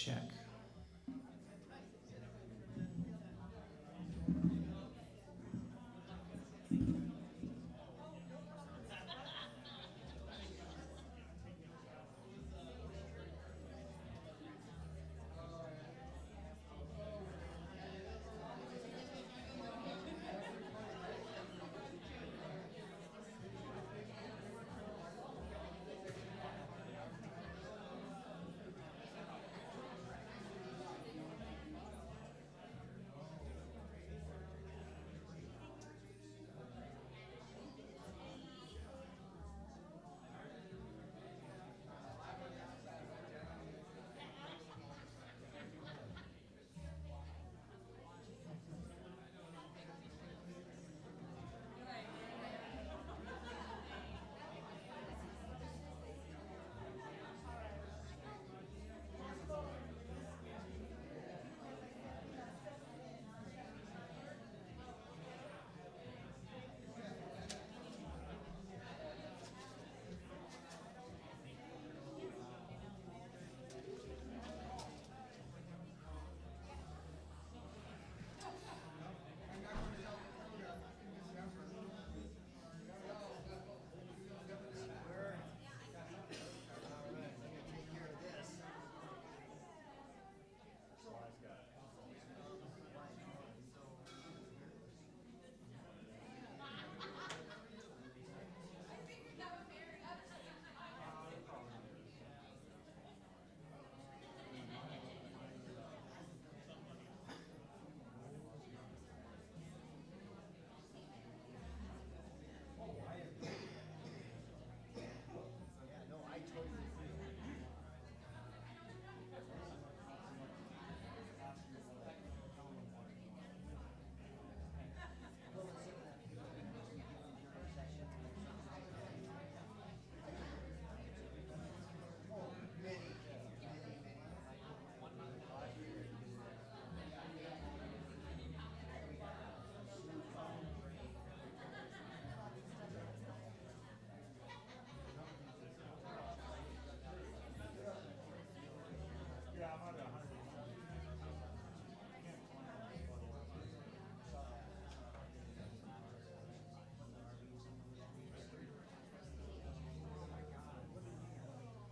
check.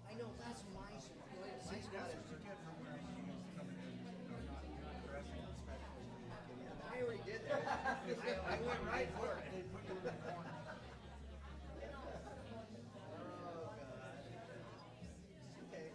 I know, that's my spot. I already did that. I went right for it. Oh, God. Okay.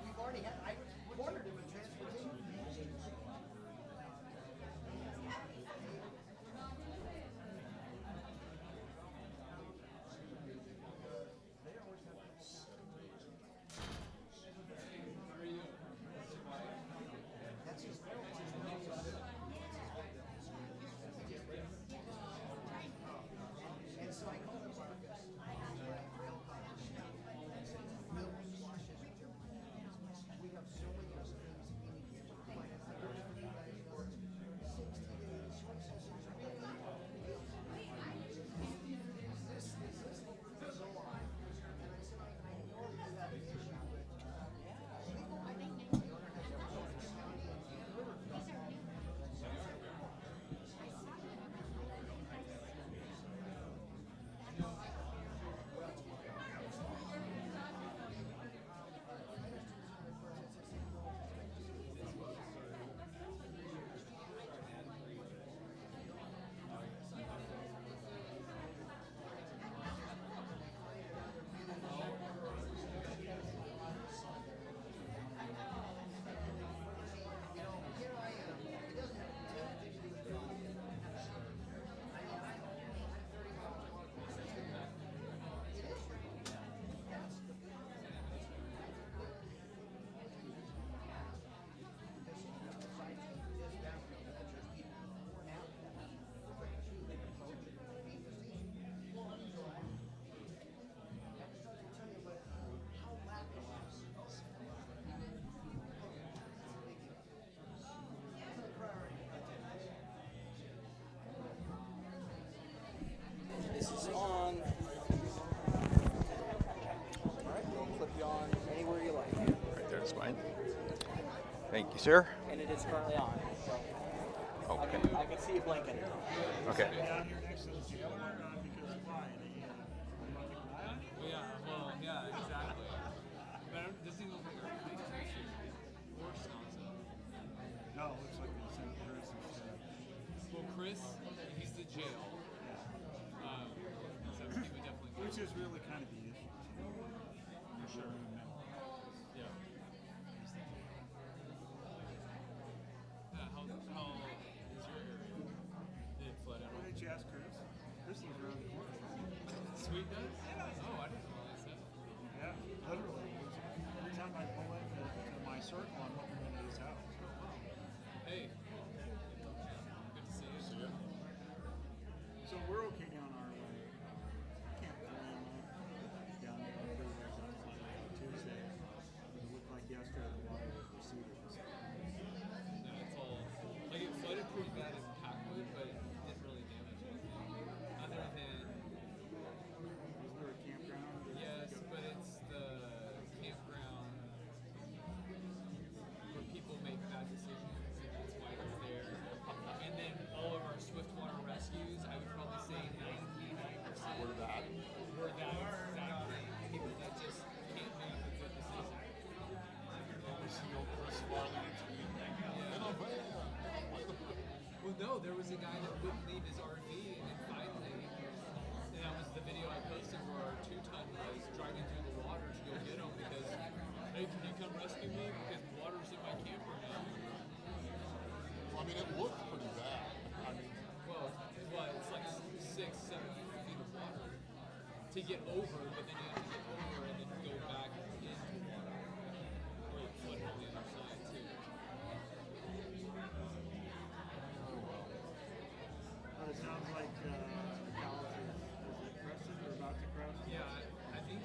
We've already had, I cornered him in transportation. That's his and so I called him Marcus. Rail college. Milk washes and we have so many other things we need to do. I worked for you guys for 60 days. This is so on. And I said, I know you have an issue with legal. I think the owner has ever told the county and river. This is on. Alright, we'll clip you on anywhere you like. Right there is fine. Thank you, sir. And it is currently on. So Okay. I can see you blinking. Okay. Down here next to the jail because why? Yeah, exactly. But this thing looks like a police station or Wisconsin. No, it looks like it's St. Chris instead. Well, Chris, he's the jail. So he would definitely go. Which is really kind of the issue. For sure. Yeah. How is your area? Did it flood out? Why did you ask Chris? Chris lives around the corner from me. Sweet does? Oh, I didn't realize that. Yeah, literally. Every time I pull into my circle, I'm looking into his house. Hey. Good to see you. See ya. So we're okay down our way. Camp Dilemma down there on the river on Tuesday. It looked like yesterday the water was receding. No, it's all like it flooded pretty bad in Packwood, but it didn't really damage anything. Other than Was there a campground? yes, but it's the campground where people make bad decisions, and that's why it's there. And then all of our swiftwater rescues, I would probably say 99% Where that? were that exact thing. People that just can't make a good decision. Well, no, there was a guy that wouldn't leave his RV, and finally, and that was the video I posted where our 2-ton was driving through the water to go get him because, hey, can you come rescue me? Because the water's in my camper now. I mean, it looked pretty bad. I mean, Well, it's like 6-7 feet of water to get over, but then you have to get over and then go back into the water. Or it flooded on the other side, too. It sounds like the college is it crested or about to crest? Yeah, I think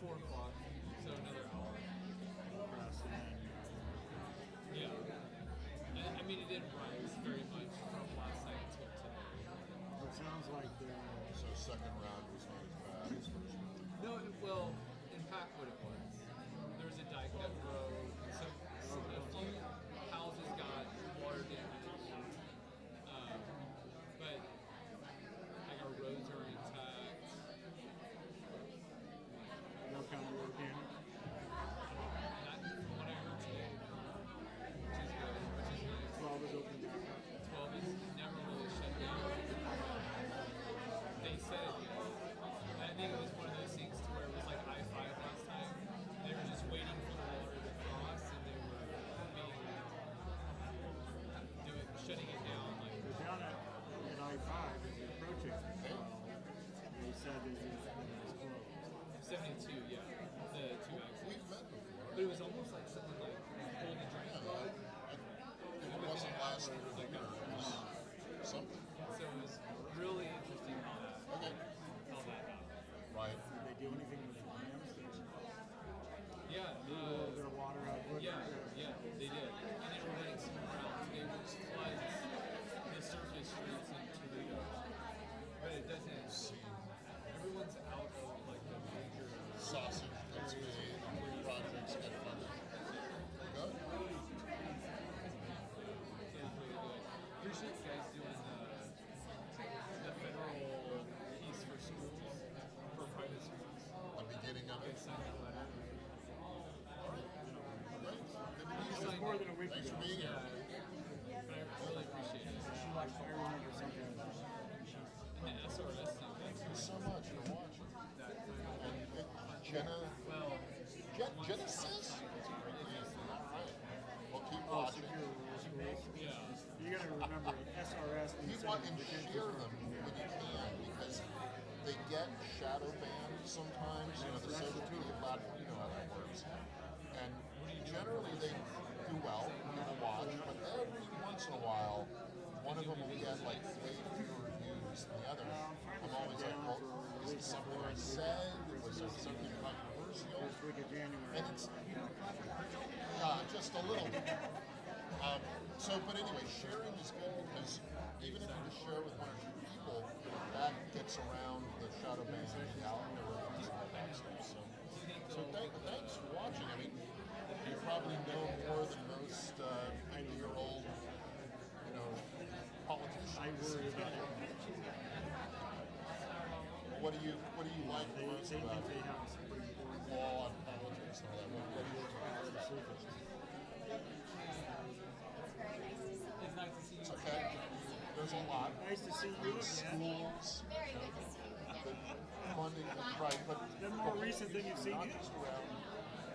4 o'clock, so another hour. Crest, and then, Yeah. I mean, it didn't rise very much from last night until today. it sounds like so second round was not as bad as first round. No, well, in Packwood it was. There was a dike that broke. A few houses got water damage. But like our roads are intact. no county road damage. Not from what I heard today, which is good, which is nice. 12 is open back up. 12 is last year like was something. so it was really interesting how that Okay. happened. Right. Did they do anything with the dams? Yeah, Move a little bit of water out. yeah, they did. And they were letting some more out today, which floods the surface streets in Toledo. But it doesn't. Everyone's out of like the major. Sausage gets made, projects get funded. Good. So it was really good. Appreciate you guys doing the federal piece for schools, for private schools. The beginning of You it. guys signed that letter. Great. Good to meet It you. was more than a week Thanks ago. for being here. But I really appreciate it. I remember something about it. And the SRS thing. Thank you so much for watching. That And Jenna, well, Genesis? All right. Well, keep Oh, watching. secure schools. yeah. You gotta remember, SRS. Keep watching and share them when you can because they get shadow banned sometimes. You know, the social media platform, you know how that works. And generally they do well, people watch, but every once in a while, one of them will get like way fewer views than the other. I'm always like, well, is it something I said? Was there something controversial? First week of January. And it's just a little. But anyway, sharing is good because even if you just share with one or two people, that gets around the shadow ban and the algorithms and all that stuff. So thanks for watching. I mean, you probably know more than most 90-year-old, politicians. I worry about it. What do you like most They about think they have something important. law and politics and all that? What do you like the surface? It's nice to see you. It's okay. There's a lot. Nice to see you again. Schools, the funding, right? But The more recent thing you've seen. not just around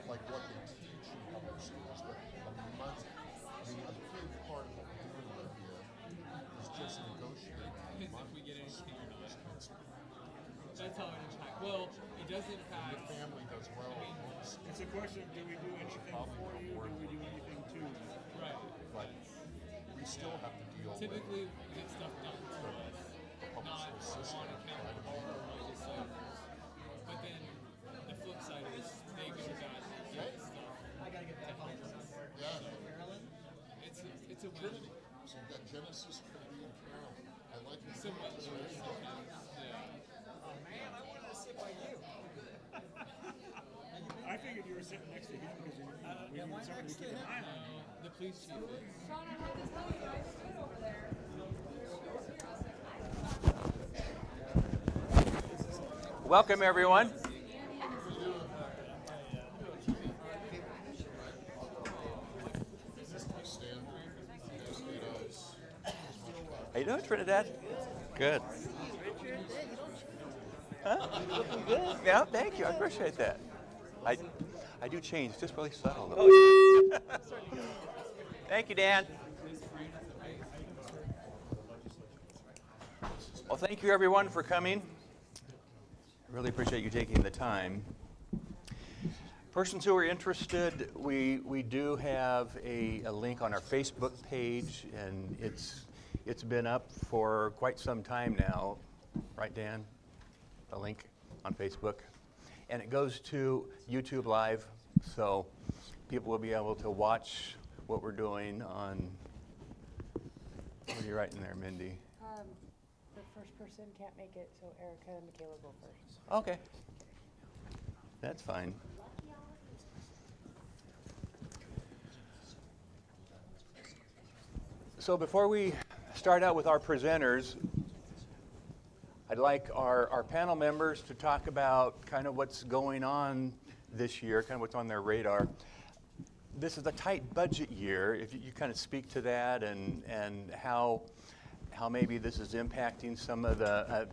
like what they teach in public schools, but the money. I mean, a big part of what we're doing right here is just negotiating Depends money. if we get anything or not. It's- That's how it impacts. Well, it does Your impact. family does well. It's a question of do we do anything for you, do we do anything to you? Right. But we still have to deal Typically, we get stuff done to us, with the public not school system. on account Try to of our legislators. But then the flip side is they go back and get stuff I gotta get back on. Yeah. It's a win. Trinity. So you've got Genesis, Trinity, and Carolyn. I like It's a win. it. Yeah. Oh man, I wanted to sit by you. I figured you were sitting next to him because we am I needed somebody next to to keep an him? eye on. The police chief is. Sean, I had to tell you, I stood over there. Welcome, everyone. How you doing, Trinidad? Good. Huh? Looking good. Yeah, thank you. I appreciate that. I do change, just really subtle. Though. Thank you, Dan. Well, thank you, everyone, for coming. I really appreciate you taking the time. Persons who are interested, we do have a link on our Facebook page, and it's been up for quite some time now. Right, Dan? The link on Facebook. And it goes to YouTube Live, so people will be able to watch what we're doing on, what are you writing there, Mindy? The first person can't make it, so Erica and Michaela go first. Okay. That's fine. So before we start out with our presenters, I'd like our panel members to talk about kind of what's going on this year, kind of what's on their radar. This is a tight budget year. If you kind of speak to that and how maybe this is impacting some of the,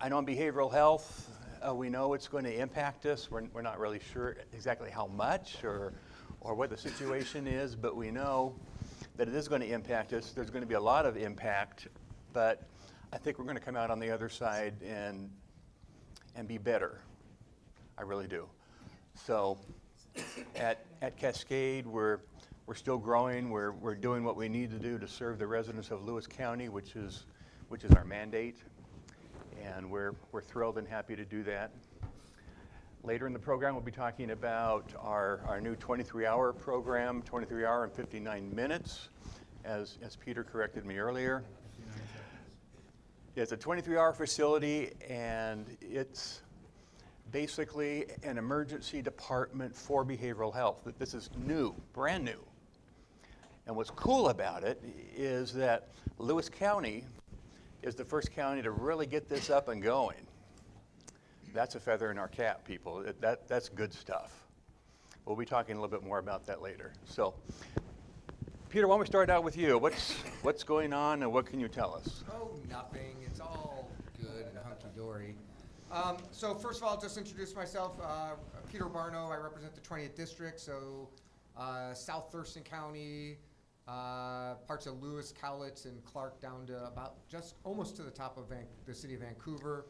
I know in behavioral health, we know it's going to impact us. We're not really sure exactly how much or what the situation is, but we know that it is going to impact us. There's going to be a lot of impact, but I think we're going to come out on the other side and be better. I really do. So at Cascade, we're we're still growing. We're doing what we need to do to serve the residents of Lewis County, which is our mandate. And we're thrilled and happy to do that. Later in the program, we'll be talking about our new 23-hour program, 23 hour and 59 minutes, as Peter corrected me earlier. It's a 23-hour facility, and it's basically an emergency department for behavioral health. This is new, brand new. And what's cool about it is that Lewis County is the first county to really get this up and going. That's a feather in our cap, people. That's good stuff. We'll be talking a little bit more about that later. So, Peter, why don't we start out with you? What's going on and what can you tell us? Oh, nothing. It's all good and hunky-dory. So first of all, just introduce myself. Peter Barno. I represent the 20th District, so South Thurston County, parts of Lewis, Cowlitz, and Clark down to about just almost to the top of the city of Vancouver.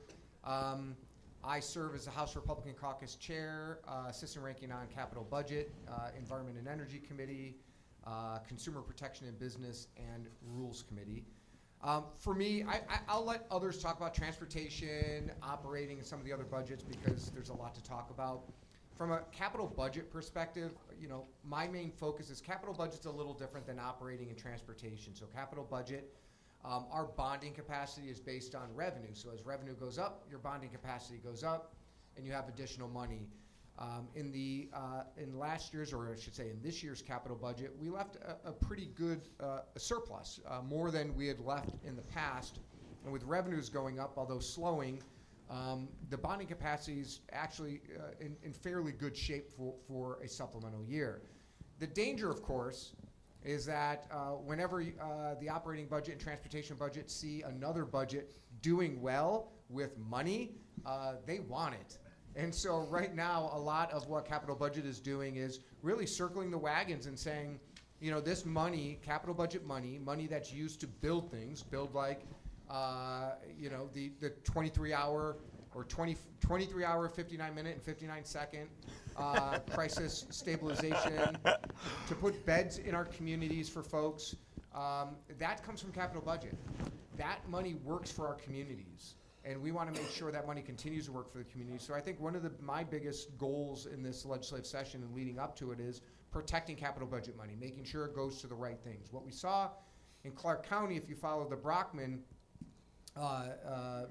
I serve as the House Republican Caucus Chair, Assistant Ranking on Capital Budget, Environment and Energy Committee, Consumer Protection and Business, and Rules Committee. For me, I'll let others talk about transportation, operating, and some of the other budgets because there's a lot to talk about. From a capital budget perspective, my main focus is capital budget's a little different than operating and transportation. So capital budget, our bonding capacity is based on revenue. So as revenue goes up, your bonding capacity goes up, and you have additional money. In last year's, or I should say in this year's capital budget, we left a pretty good surplus, more than we had left in the past. And with revenues going up, although slowing, the bonding capacity is actually in fairly good shape for a supplemental year. The danger, of course, is that whenever the operating budget and transportation budget see another budget doing well with money, they want it. And so right now, a lot of what capital budget is doing is really circling the wagons and saying, this money, capital budget money that's used to build things, build like, the 23-hour or 23-hour, 59-minute, and 59-second crisis stabilization, to put beds in our communities for folks. That comes from capital budget. That money works for our communities. And we want to make sure that money continues to work for the community. So I think one of my biggest goals in this legislative session and leading up to it is protecting capital budget money, making sure it goes to the right things. What we saw in Clark County, if you follow the Brockman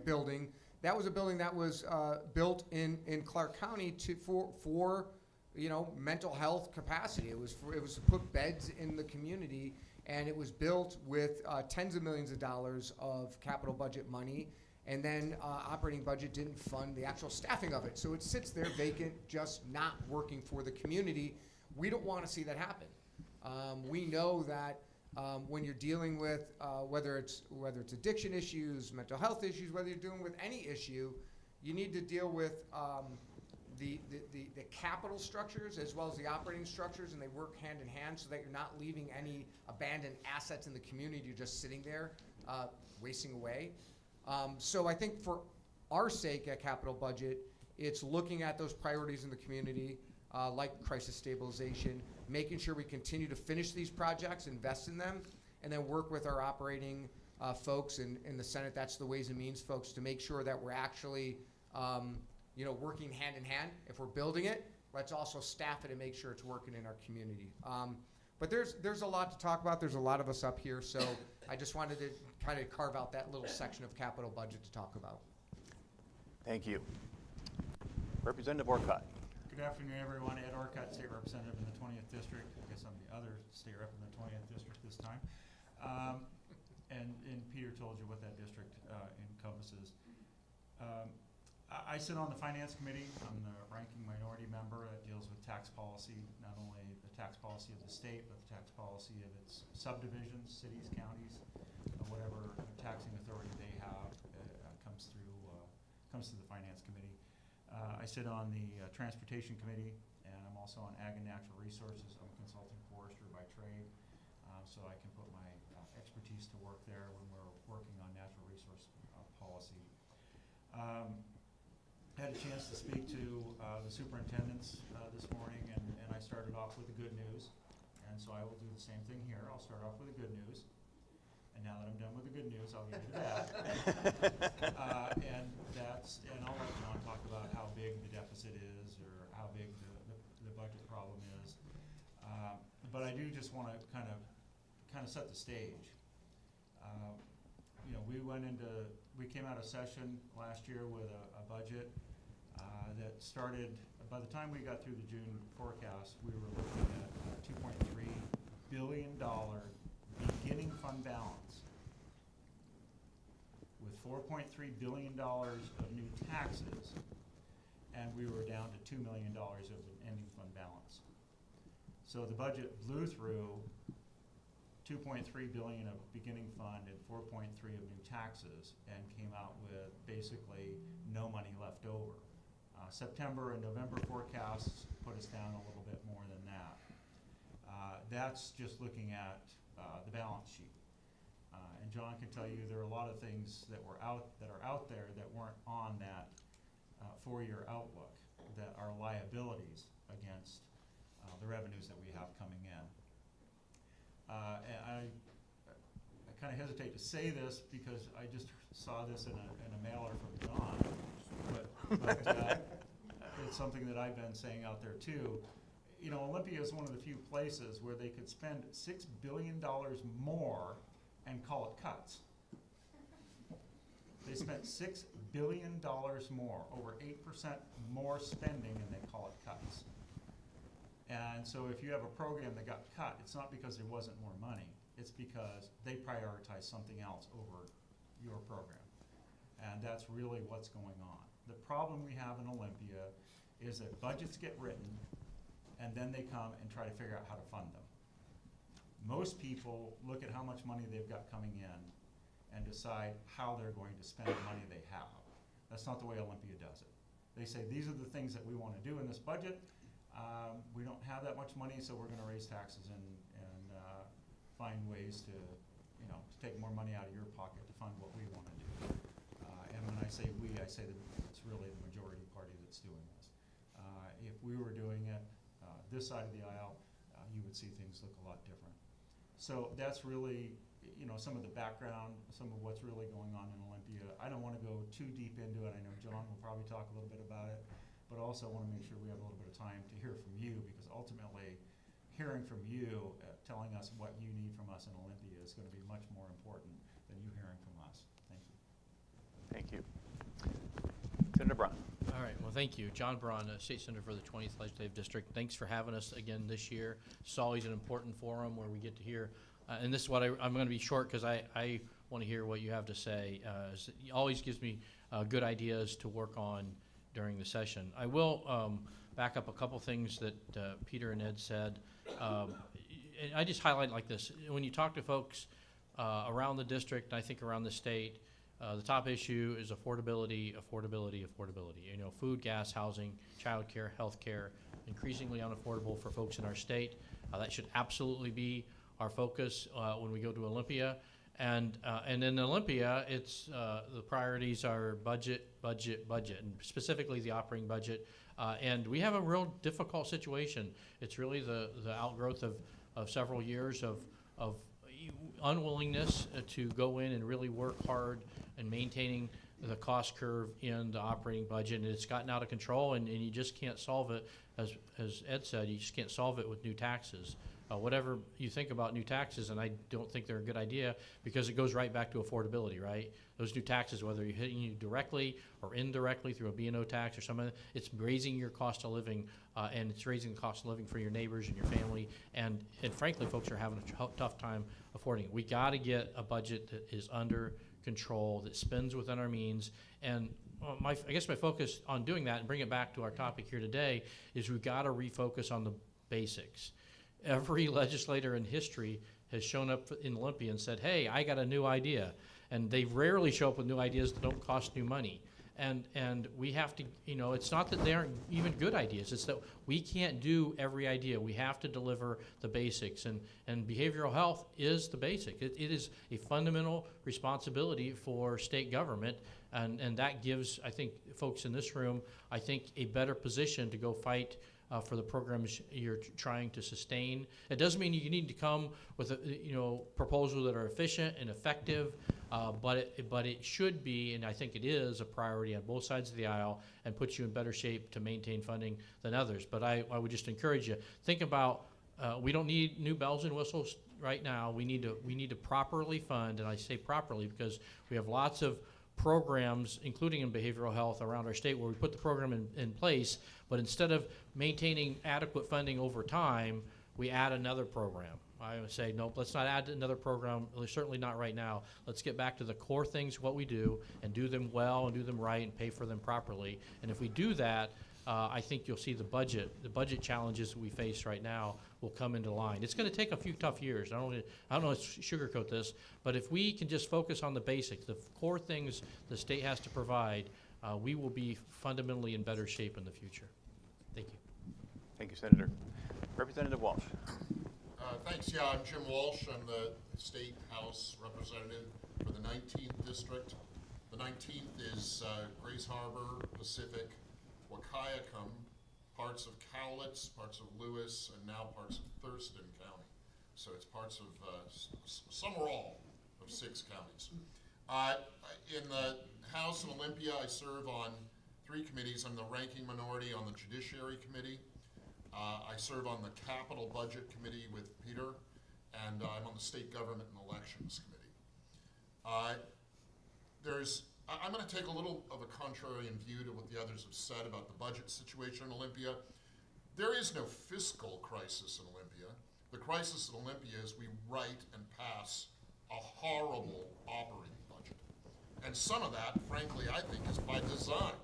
building, that was a building that was built in Clark County for mental health capacity. It was to put beds in the community, and it was built with tens of millions of dollars of capital budget money. And then operating budget didn't fund the actual staffing of it. So it sits there vacant, just not working for the community. We don't want to see that happen. We know that when you're dealing with whether it's addiction issues, mental health issues, whether you're dealing with any issue, you need to deal with the capital structures as well as the operating structures, and they work hand in hand so that you're not leaving any abandoned assets in the community just sitting there wasting away. So I think for our sake at capital budget, it's looking at those priorities in the community, like crisis stabilization, making sure we continue to finish these projects, invest in them, and then work with our operating folks in the Senate. That's the Ways and Means folks, to make sure that we're actually working hand in hand. If we're building it, let's also staff it and make sure it's working in our community. But there's a lot to talk about. There's a lot of us up here, so I just wanted to kind of carve out that little section of capital budget to talk about. Thank you. Representative Orcutt. Good afternoon, everyone. Ed Orcutt, State Representative in the 20th District. I guess I'm the other State Rep in the 20th District this time. And Peter told you what that district encompasses. I sit on the Finance Committee. I'm the ranking minority member that deals with tax policy, not only the tax policy of the state, but the tax policy of its subdivisions, cities, counties, whatever taxing authority they have comes through the Finance Committee. I sit on the Transportation Committee, and I'm also on Ag and Natural Resources. I'm a consulting forester by trade, so I can put my expertise to work there when we're working on natural resource policy. Had a chance to speak to the superintendents this morning, and I started off with the good news. And so I will do the same thing here. I'll start off with the good news. And now that I'm done with the good news, I'll get into that. And I'll let John talk about how big the deficit is or how big the budget problem is. But I do just want to kind of set the stage. We came out of session last year with a budget that started, by the time we got through the June forecast, we were looking at a $2.3 billion beginning fund balance with $4.3 billion of new taxes, and we were down to $2 million of an ending fund balance. So the budget blew through $2.3 billion of beginning fund and $4.3 of new taxes and came out with basically no money left over. September and November forecasts put us down a little bit more than that. That's just looking at the balance sheet. And John can tell you there are a lot of things that are out there that weren't on that 4-year outlook that are liabilities against the revenues that we have coming in. And I kind of hesitate to say this because I just saw this in a mailer from John, but it's something that I've been saying out there too. You know, Olympia is one of the few places where they could spend $6 billion more and call it cuts. They spent $6 billion more, over 8% more spending, and they call it cuts. And so if you have a program that got cut, it's not because there wasn't more money, it's because they prioritized something else over your program. And that's really what's going on. The problem we have in Olympia is that budgets get written and then they come and try to figure out how to fund them. Most people look at how much money they've got coming in and decide how they're going to spend the money they have. That's not the way Olympia does it. They say, these are the things that we want to do in this budget. We don't have that much money, so we're going to raise taxes and find ways to take more money out of your pocket to fund what we want to do. And when I say we, I say that it's really the majority party that's doing this. If we were doing it this side of the aisle, you would see things look a lot different. So that's really, some of the background, some of what's really going on in Olympia. I don't want to go too deep into it. I know John will probably talk a little bit about it, but also want to make sure we have a little bit of time to hear from you, because ultimately hearing from you, telling us what you need from us in Olympia is going to be much more important than you hearing from us. Thank you. Thank you. Senator Braun. All right, well, thank you. John Braun, State Senator for the 20th Legislative District. Thanks for having us again this year. It's always an important forum where we get to hear, and this is what I'm going to be short because I want to hear what you have to say. It always gives me good ideas to work on during the session. I will back up a couple things that Peter and Ed said. And I just highlight like this. When you talk to folks around the district, I think around the state, the top issue is affordability, affordability, affordability. Food, gas, housing, childcare, healthcare, increasingly unaffordable for folks in our state. That should absolutely be our focus when we go to Olympia. And in Olympia, it's the priorities are budget, budget, budget, and specifically the operating budget. And we have a real difficult situation. It's really the outgrowth of several years of unwillingness to go in and really work hard and maintaining the cost curve in the operating budget, and it's gotten out of control, and you just can't solve it, as Ed said, you just can't solve it with new taxes. Whatever you think about new taxes, and I don't think they're a good idea, because it goes right back to affordability, right? Those new taxes, whether you're hitting you directly or indirectly through a B&O tax or something, it's raising your cost of living, and it's raising the cost of living for your neighbors and your family, and frankly, folks are having a tough time affording it. We got to get a budget that is under control, that spends within our means, and I guess my focus on doing that, and bring it back to our topic here today, is we've got to refocus on the basics. Every legislator in history has shown up in Olympia and said, hey, I got a new idea. And they rarely show up with new ideas that don't cost new money. And we have to, it's not that they aren't even good ideas. It's that we can't do every idea. We have to deliver the basics. And behavioral health is the basic. It is a fundamental responsibility for state government. And that gives, I think, folks in this room, a better position to go fight for the programs you're trying to sustain. It doesn't mean you need to come with proposals that are efficient and effective, but it should be, and I think it is, a priority on both sides of the aisle and puts you in better shape to maintain funding than others. But I would just encourage you, think about, we don't need new bells and whistles right now. We need to properly fund, and I say properly because we have lots of programs, including in behavioral health around our state, where we put the program in place, but instead of maintaining adequate funding over time, we add another program. I would say, nope, let's not add another program, certainly not right now. Let's get back to the core things, what we do, and do them well and do them right and pay for them properly. And if we do that, I think you'll see the budget challenges we face right now will come into line. It's going to take a few tough years. I don't want to sugarcoat this, but if we can just focus on the basics, the core things the state has to provide, we will be fundamentally in better shape in the future. Thank you. Thank you, Senator. Representative Walsh. Thanks. Yeah, I'm Jim Walsh. I'm the State House Representative for the 19th District. The 19th is Grace Harbor, Pacific, Wahkiakum, parts of Cowlitz, parts of Lewis, and now parts of Thurston County. So it's parts of, some or all of 6 counties. In the House in Olympia, I serve on 3 committees. I'm the ranking minority on the Judiciary Committee. I serve on the Capital Budget Committee with Peter, and I'm on the State Government and Elections Committee. I'm going to take a little of a contrarian view to what the others have said about the budget situation in Olympia. There is no fiscal crisis in Olympia. The crisis in Olympia is we write and pass a horrible operating budget. And some of that, frankly, I think is by design.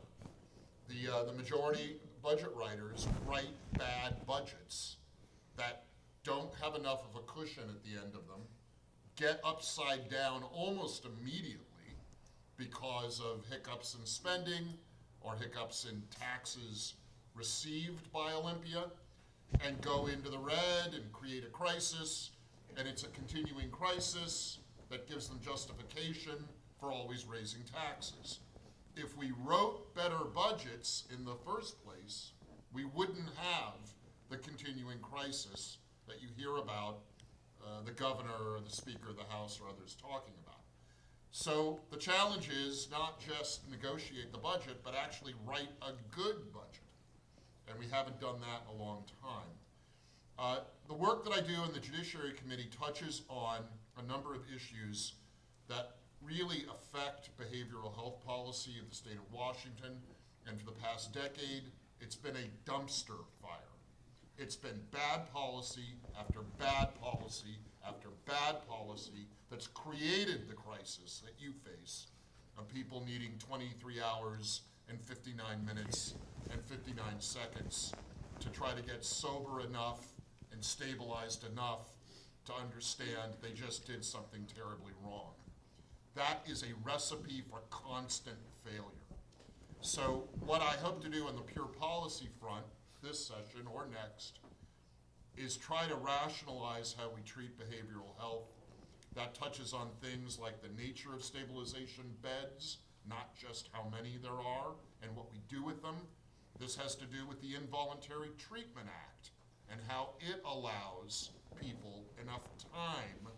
The majority budget writers write bad budgets that don't have enough of a cushion at the end of them, get upside down almost immediately because of hiccups in spending or hiccups in taxes received by Olympia, and go into the red and create a crisis, and it's a continuing crisis that gives them justification for always raising taxes. If we wrote better budgets in the first place, we wouldn't have the continuing crisis that you hear about the governor or the speaker of the House or others talking about. So the challenge is not just negotiate the budget, but actually write a good budget. And we haven't done that in a long time. The work that I do in the Judiciary Committee touches on a number of issues that really affect behavioral health policy in the state of Washington. And for the past decade, it's been a dumpster fire. It's been bad policy after bad policy after bad policy that's created the crisis that you face of people needing 23 hours and 59 minutes and 59 seconds to try to get sober enough and stabilized enough to understand they just did something terribly wrong. That is a recipe for constant failure. So what I hope to do on the pure policy front this session or next is try to rationalize how we treat behavioral health. That touches on things like the nature of stabilization beds, not just how many there are and what we do with them. This has to do with the Involuntary Treatment Act and how it allows people enough time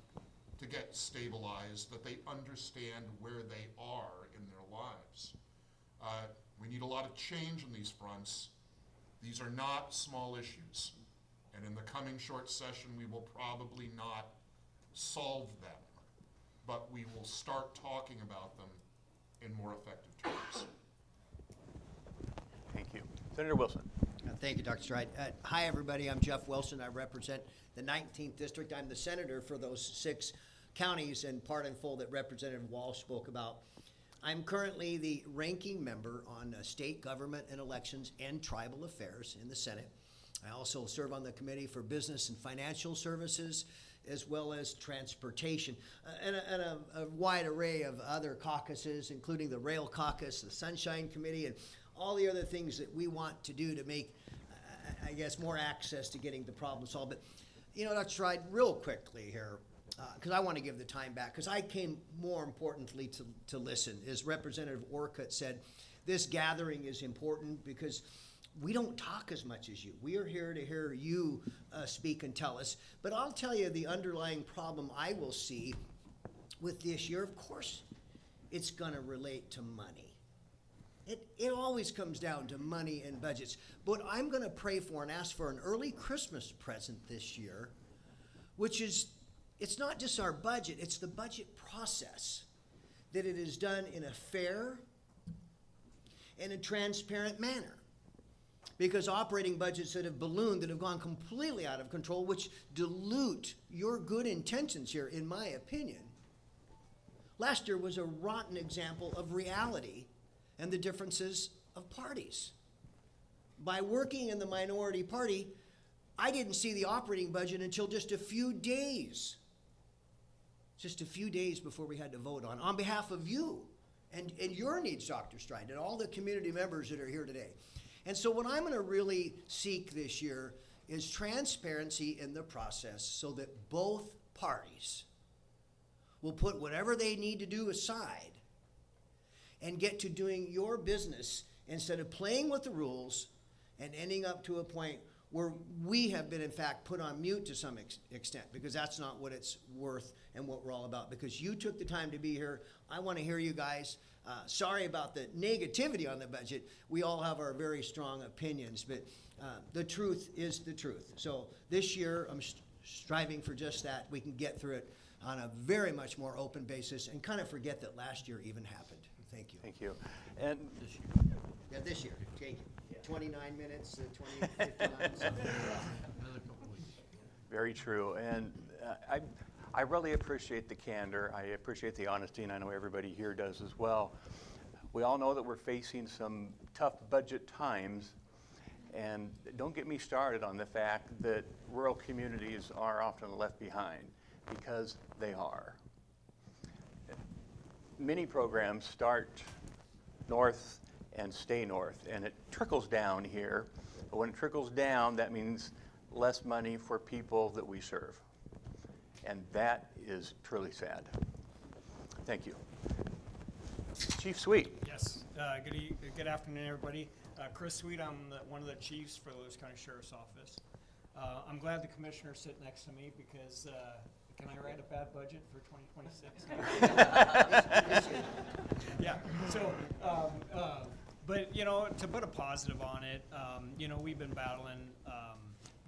to get stabilized that they understand where they are in their lives. We need a lot of change on these fronts. These are not small issues. And in the coming short session, we will probably not solve them, but we will start talking about them in more effective terms. Thank you. Senator Wilson. Thank you, Dr. Stride. Hi, everybody. I'm Jeff Wilson. I represent the 19th District. I'm the senator for those 6 counties in part and full that Representative Walsh spoke about. I'm currently the ranking member on state government and elections and tribal affairs in the Senate. I also serve on the Committee for Business and Financial Services, as well as Transportation, and a wide array of other caucuses, including the Rail Caucus, the Sunshine Committee, and all the other things that we want to do to make, I guess, more access to getting the problem solved. But, you know, Dr. Stride, real quickly here, because I want to give the time back, because I came more importantly to listen. As Representative Orcutt said, this gathering is important because we don't talk as much as you. We are here to hear you speak and tell us. But I'll tell you the underlying problem I will see with this year, of course, it's going to relate to money. It always comes down to money and budgets. But I'm going to pray for and ask for an early Christmas present this year, which is, it's not just our budget, it's the budget process. That it is done in a fair and a transparent manner. Because operating budgets that have ballooned, that have gone completely out of control, which dilute your good intentions here, in my opinion. Last year was a rotten example of reality and the differences of parties. By working in the minority party, I didn't see the operating budget until just a few days. Just a few days before we had to vote on behalf of you and your needs, Dr. Stride, and all the community members that are here today. And so what I'm going to really seek this year is transparency in the process so that both parties will put whatever they need to do aside and get to doing your business instead of playing with the rules and ending up to a point where we have been, in fact, put on mute to some extent, because that's not what it's worth and what we're all about. Because you took the time to be here. I want to hear you guys. Sorry about the negativity on the budget. We all have our very strong opinions, but the truth is the truth. So this year, I'm striving for just that. We can get through it on a very much more open basis and kind of forget that last year even happened. Thank you. Thank you. And Yeah, this year. Take it. 29 minutes, 59 something. Another couple weeks. very true. And I really appreciate the candor. I appreciate the honesty, and I know everybody here does as well. We all know that we're facing some tough budget times, and don't get me started on the fact that rural communities are often left behind, because they are. Many programs start north and stay north, and it trickles down here. But when it trickles down, that means less money for people that we serve. And that is truly sad. Thank you. Chief Sweet. Yes, good afternoon, everybody. Chris Sweet, I'm one of the chiefs for the Lewis County Sheriff's Office. I'm glad the commissioner sit next to me because can I write a bad budget for 2026? Yeah, so, but, you know, to put a positive on it, you know, we've been battling,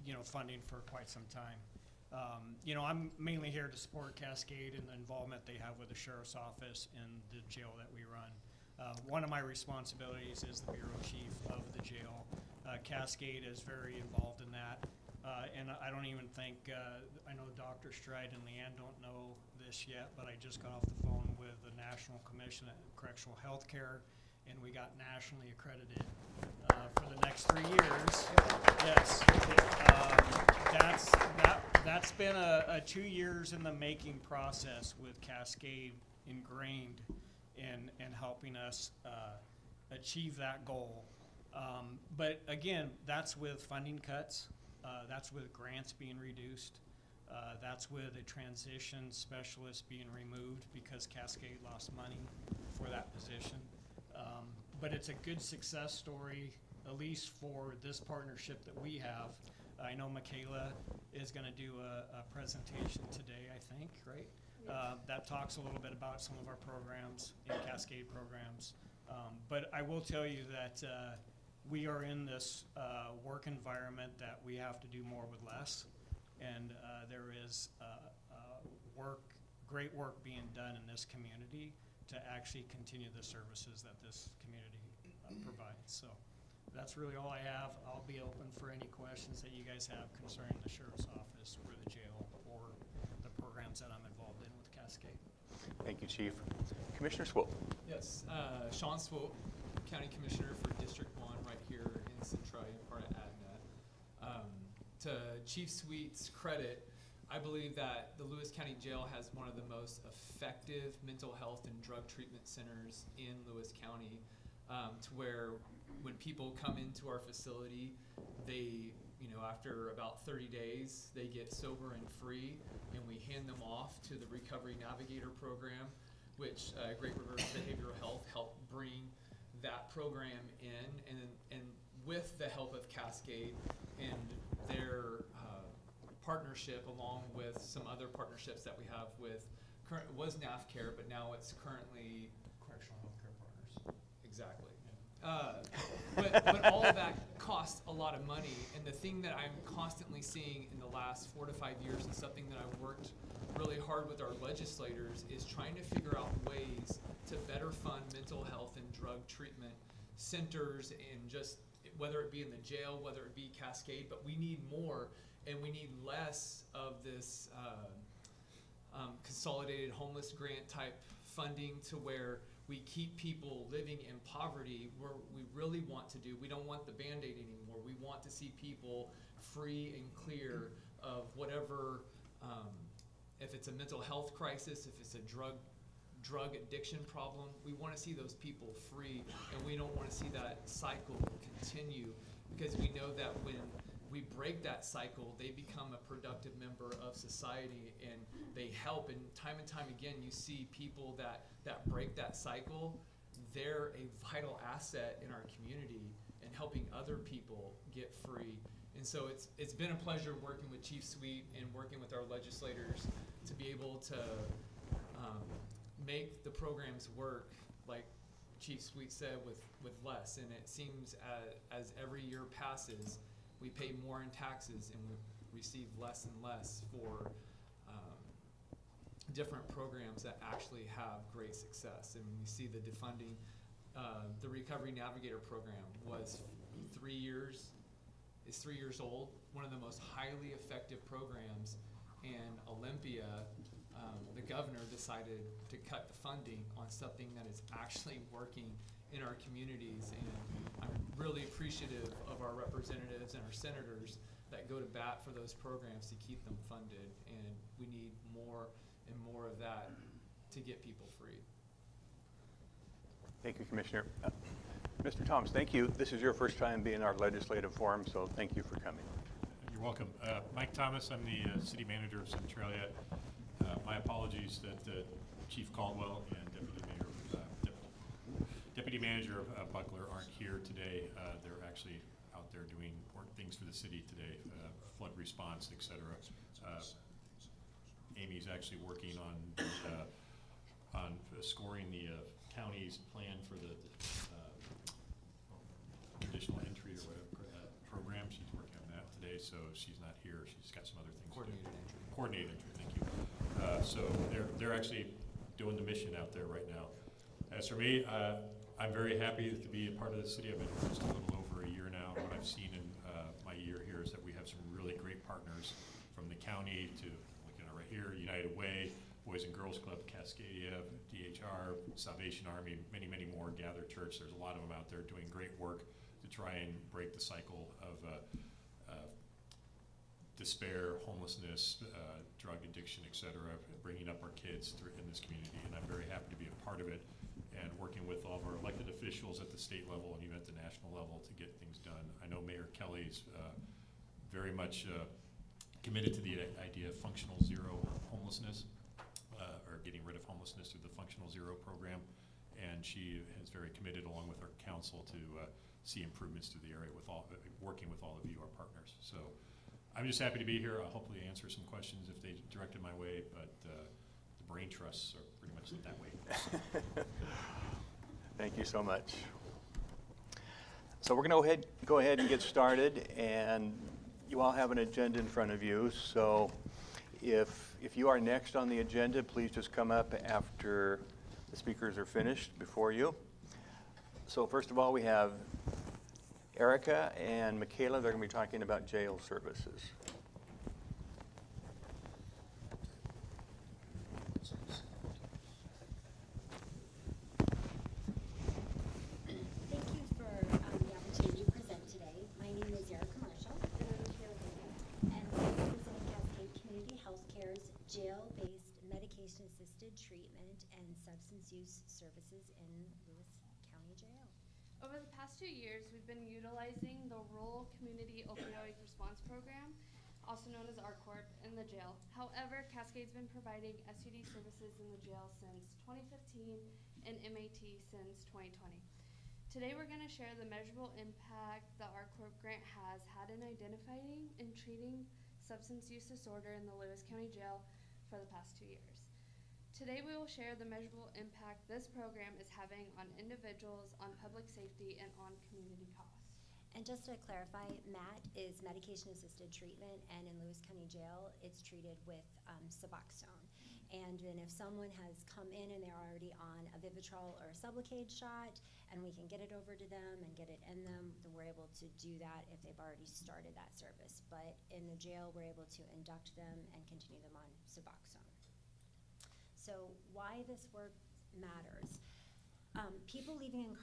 you know, funding for quite some time. You know, I'm mainly here to support Cascade and the involvement they have with the Sheriff's Office and the jail that we run. One of my responsibilities is the bureau chief of the jail. Cascade is very involved in that. And I don't even think, I know Dr. Stride and Leanne don't know this yet, but I just got off the phone with the National Commission on Correctional Health Care, and we got nationally accredited for the next 3 years. Yes, that's been a 2 years in the making process with Cascade ingrained in helping us achieve that goal. But again, that's with funding cuts. That's with grants being reduced. That's with a transition specialist being removed because Cascade lost money for that position. But it's a good success story, at least for this partnership that we have. I know Michaela is going to do a presentation today, I think, right? That talks a little bit about some of our programs and Cascade programs. But I will tell you that we are in this work environment that we have to do more with less, and there is great work being done in this community to actually continue the services that this community provides. So that's really all I have. I'll be open for any questions that you guys have concerning the Sheriff's Office or the jail or the programs that I'm involved in with Cascade. Thank you, Chief. Commissioner Swope. Yes, Sean Swope, County Commissioner for District 1 right here in Centralia, part of ADNET. To Chief Sweet's credit, I believe that the Lewis County Jail has one of the most effective mental health and drug treatment centers in Lewis County, to where when people come into our facility, they, you know, after about 30 days, they get sober and free, and we hand them off to the Recovery Navigator program, which Great River Behavioral Health helped bring that program in, and with the help of Cascade and their partnership, along with some other partnerships that we have with, was NAFCare, but now it's currently Correctional healthcare partners. exactly. But all of that costs a lot of money, and the thing that I'm constantly seeing in the last 4 to 5 years, and something that I've worked really hard with our legislators, is trying to figure out ways to better fund mental health and drug treatment centers, and just whether it be in the jail, whether it be Cascade, but we need more, and we need less of this consolidated homeless grant type funding, to where we keep people living in poverty. Where we really want to do, we don't want the Band-Aid anymore. We want to see people free and clear of whatever, if it's a mental health crisis, if it's a drug addiction problem, we want to see those people free, and we don't want to see that cycle continue, because we know that when we break that cycle, they become a productive member of society, and they help. And time again, you see people that break that cycle, they're a vital asset in our community and helping other people get free. And so it's been a pleasure working with Chief Sweet and working with our legislators to be able to make the programs work, like Chief Sweet said, with less. And it seems as every year passes, we pay more in taxes and we receive less and less for different programs that actually have great success. And we see the defunding. The Recovery Navigator program was 3 years, is 3 years old, one of the most highly effective programs, and Olympia, the governor, decided to cut the funding on something that is actually working in our communities. And I'm really appreciative of our representatives and our senators that go to bat for those programs to keep them funded, and we need more and more of that to get people free. Thank you, Commissioner. Mr. Thomas, thank you. This is your first time being in our legislative forum, so thank you for coming. You're welcome. Mike Thomas, I'm the city manager of Centralia. My apologies that Chief Caldwell and Deputy Manager of Buckler aren't here today. They're actually out there doing important things for the city today, flood response, et cetera. Amy's actually working on scoring the county's plan for the traditional entry or whatever program. She's working on that today, so she's not here. She's got some other things to do. Coordinated entry, thank you. So they're actually doing the mission out there right now. As for me, I'm very happy to be a part of the city. I've been just a little over a year now. What I've seen in my year here is that we have some really great partners, from the county to, looking at right here, United Way, Boys and Girls Club, Cascadia, DHR, Salvation Army, many, many more, Gather Church. There's a lot of them out there doing great work to try and break the cycle of despair, homelessness, drug addiction, et cetera, bringing up our kids in this community. And I'm very happy to be a part of it, and working with all of our elected officials at the state level and even at the national level to get things done. I know Mayor Kelly's very much committed to the idea of functional zero homelessness, or getting rid of homelessness through the functional zero program. And she is very committed, along with her council, to see improvements through the area working with all of you, our partners. So I'm just happy to be here. I'll hopefully answer some questions if they directed my way, but the brain trusts are pretty much that way. Thank you so much. So we're going to go ahead and get started, and you all have an agenda in front of you. So if you are next on the agenda, please just come up after the speakers are finished before you. So first of all, we have Erica and Michaela. They're going to be talking about jail services. Thank you for the opportunity to present today. My name is Erica Marshall, and I'm here with Amy, and we're representing Cascade Community Healthcare's jail-based medication-assisted treatment and substance use services in Lewis County Jail. Over the past 2 years, we've been utilizing the Rural Community Opioid Response Program, also known as RCORP, in the jail. However, Cascade's been providing SUD services in the jail since 2015 and MAT since 2020. Today we're going to share the measurable impact the ARCorp grant has had in identifying and treating substance use disorder in the Lewis County Jail for the past 2 years. Today we will share the measurable impact this program is having on individuals, on public safety, and on community costs. And just to clarify, MAT is medication-assisted treatment, and in Lewis County Jail, it's treated with Suboxone. And then if someone has come in and they're already on a Vivitrol or a Sublocade shot, and we can get it over to them and get it in them, then we're able to do that if they've already started that service. But in the jail, we're able to induct them and continue them on Suboxone. So why this work matters. People leaving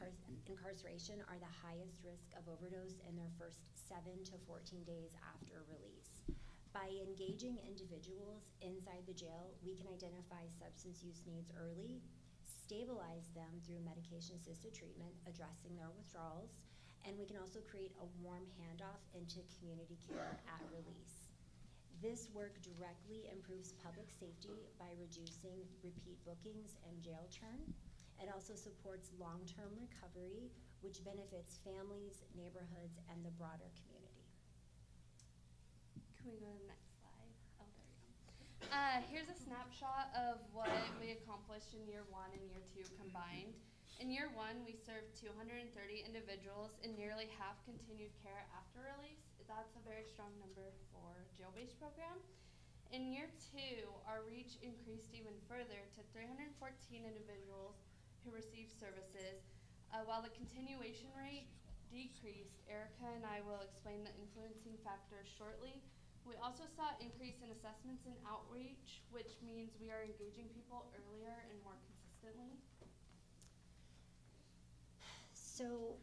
incarceration are the highest risk of overdose in their first 7 to 14 days after release. By engaging individuals inside the jail, we can identify substance use needs early, stabilize them through medication-assisted treatment, addressing their withdrawals, and we can also create a warm handoff into community care at release. This work directly improves public safety by reducing repeat bookings and jail churn. It also supports long-term recovery, which benefits families, neighborhoods, and the broader community. Can we go to the next slide? Oh, there we go. Here's a snapshot of what we accomplished in year 1 and year 2 combined. In year 1, we served 230 individuals, and nearly half continued care after release. That's a very strong number for a jail-based program. In year 2, our reach increased even further to 314 individuals who received services, while the continuation rate decreased. Erica and I will explain the influencing factors shortly. We also saw an increase in assessments and outreach, which means we are engaging people earlier and more consistently. So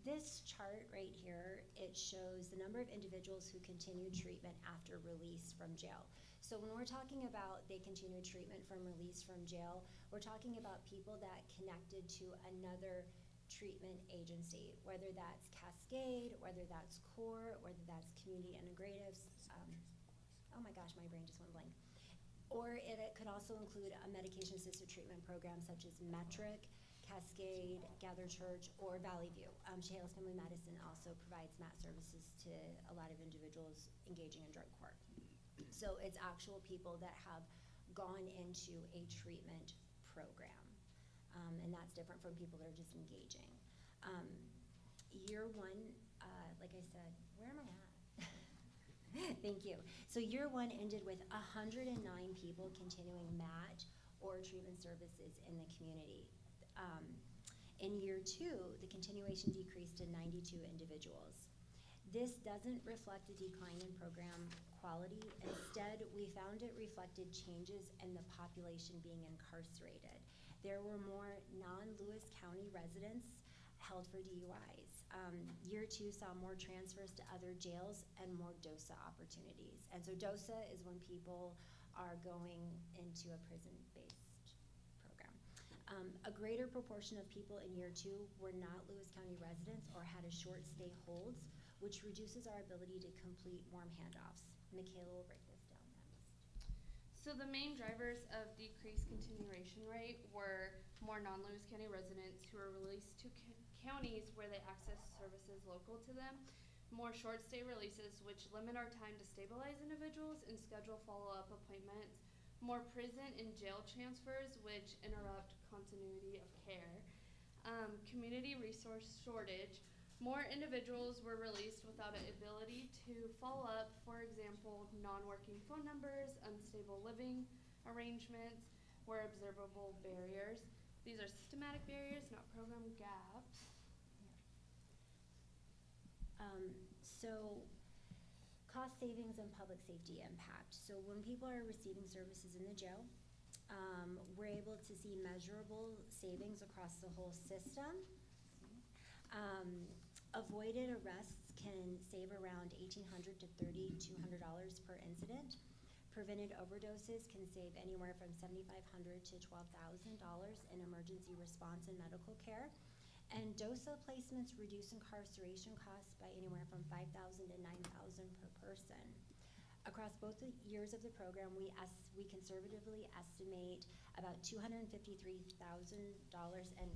this chart right here, it shows the number of individuals who continued treatment after release from jail. So when we're talking about they continued treatment from release from jail, we're talking about people that connected to another treatment agency, whether that's Cascade, whether that's CORE, whether that's Community Integratives. Oh my gosh, my brain just went blank. Or it could also include a medication-assisted treatment program such as Metric, Cascade, Gather Church, or Valley View. Chehalis Family Medicine also provides MAT services to a lot of individuals engaging in drug court. So it's actual people that have gone into a treatment program. And that's different from people that are just engaging. Year 1, like I said, where am I at? Thank you. So year 1 ended with 109 people continuing MAT or treatment services in the community. In year 2, the continuation decreased to 92 individuals. This doesn't reflect a decline in program quality. Instead, we found it reflected changes in the population being incarcerated. There were more non-Lewis County residents held for DUIs. Year 2 saw more transfers to other jails and more DOSA opportunities. And so DOSA is when people are going into a prison-based program. A greater proportion of people in year 2 were not Lewis County residents or had a short stay holds, which reduces our ability to complete warm handoffs. Michaela will break this down next. So the main drivers of decreased continuation rate were more non-Lewis County residents who were released to counties where they access services local to them, more short stay releases which limit our time to stabilize individuals and schedule follow-up appointments, more prison and jail transfers which interrupt continuity of care, community resource shortage. More individuals were released without an ability to follow up, for example, non-working phone numbers, unstable living arrangements were observable barriers. These are systematic barriers, not program gaps. So cost savings and public safety impact. So when people are receiving services in the jail, we're able to see measurable savings across the whole system. Avoided arrests can save around $1,800 to $3,200 per incident. Prevented overdoses can save anywhere from $7,500 to $12,000 in emergency response and medical care. And DOSA placements reduce incarceration costs by anywhere from $5,000 to $9,000 per person. Across both the years of the program, we conservatively estimate about $253,000 in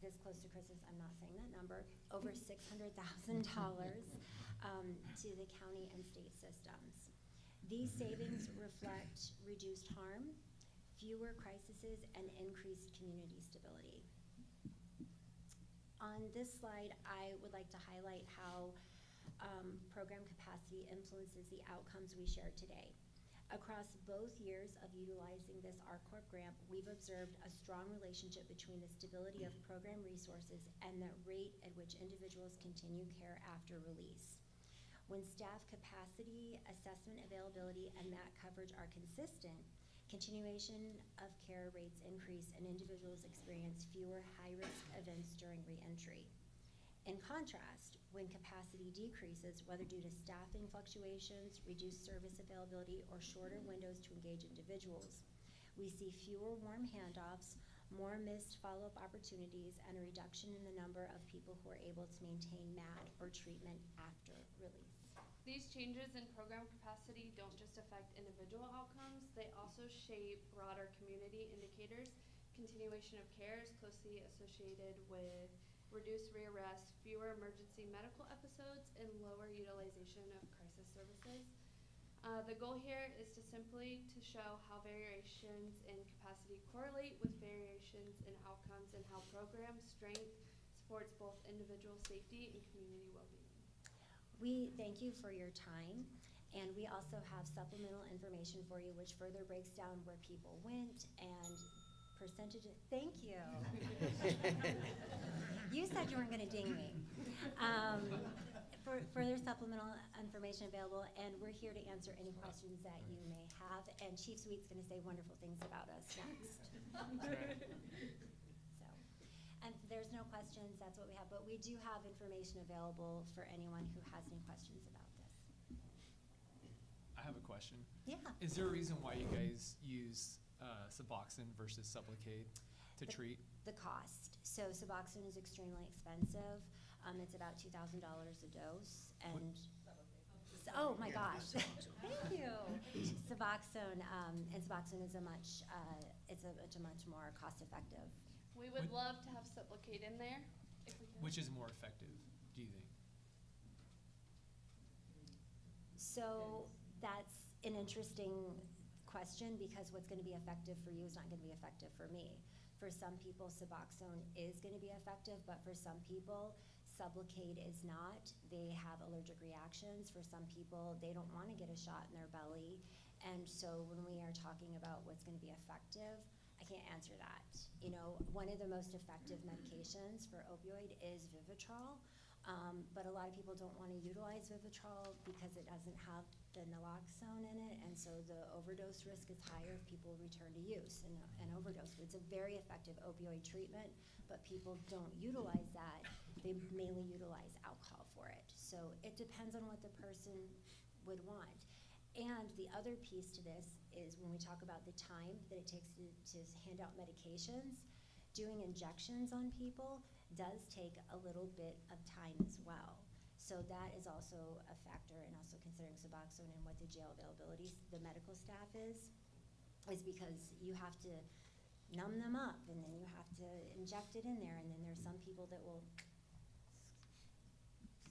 this close to Christmas, I'm not saying that number, over $600,000 to the county and state systems. These savings reflect reduced harm, fewer crises, and increased community stability. On this slide, I would like to highlight how program capacity influences the outcomes we shared today. Across both years of utilizing this RCORP grant, we've observed a strong relationship between the stability of program resources and the rate at which individuals continue care after release. When staff capacity, assessment availability, and MAC coverage are consistent, continuation of care rates increase and individuals experience fewer high-risk events during reentry. In contrast, when capacity decreases, whether due to staffing fluctuations, reduced service availability, or shorter windows to engage individuals, we see fewer warm handoffs, more missed follow-up opportunities, and a reduction in the number of people who are able to maintain MAT or treatment after release. These changes in program capacity don't just affect individual outcomes, they also shape broader community indicators. Continuation of care is closely associated with reduced rearrest, fewer emergency medical episodes, and lower utilization of crisis services. The goal here is to simply to show how variations in capacity correlate with variations in outcomes and how program strength supports both individual safety and community well-being. We thank you for your time, and we also have supplemental information for you which further breaks down where people went and percentages. Thank you. You said you weren't going to ding me. Further supplemental information available, and we're here to answer any questions that you may have, and Chief Sweet's going to say wonderful things about us next. And there's no questions, that's what we have, but we do have information available for anyone who has any questions about this. I have a question. Yeah. Is there a reason why you guys use Suboxone versus Sublocade to treat? The cost. So Suboxone is extremely expensive. It's about $2,000 a dose, and oh my gosh, thank you. Suboxone, and Suboxone is a much more cost-effective. We would love to have Sublocade in there, if we could. Which is more effective, do you think? So that's an interesting question, because what's going to be effective for you is not going to be effective for me. For some people, Suboxone is going to be effective, but for some people, Sublocade is not. They have allergic reactions. For some people, they don't want to get a shot in their belly. And so when we are talking about what's going to be effective, I can't answer that. You know, one of the most effective medications for opioid is Vivitrol, but a lot of people don't want to utilize Vivitrol because it doesn't have the naloxone in it, and so the overdose risk is higher if people return to use and overdose. It's a very effective opioid treatment, but people don't utilize that. They mainly utilize alcohol for it. So it depends on what the person would want. And the other piece to this is when we talk about the time that it takes to hand out medications, doing injections on people does take a little bit of time as well. So that is also a factor, and also considering Suboxone and what the jail availability, the medical staff is because you have to numb them up, and then you have to inject it in there, and then there's some people that will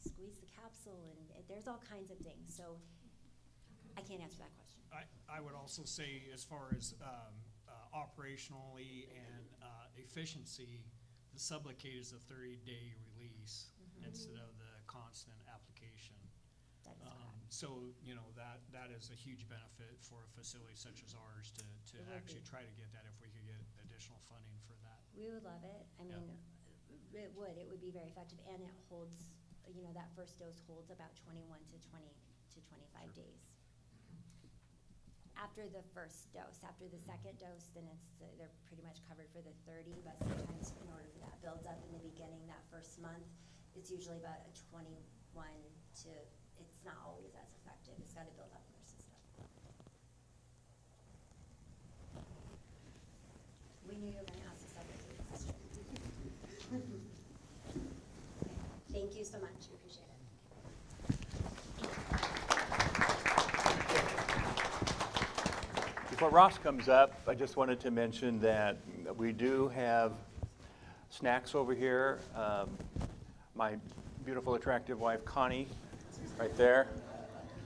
squeeze the capsule, and there's all kinds of things. So I can't answer that question. I would also say, as far as operationally and efficiency, the Sublocade is a 30-day release instead of the constant application. That is correct. So, you know, that is a huge benefit for a facility such as ours to It would actually be. try to get that if we could get additional funding for that. We would love it. I mean, it would be very effective, and it holds, you know, that first dose holds about 21 to 25 days. After the first dose. After the second dose, then they're pretty much covered for the 30, but sometimes in order for that builds up in the beginning, that first month, it's usually about a 21 to, it's not always as effective. It's got to build up in their system. We knew you were going to ask a Sublocade question. Thank you so much. We appreciate it. Before Ross comes up, I just wanted to mention that we do have snacks over here. My beautiful, attractive wife, Connie, right there.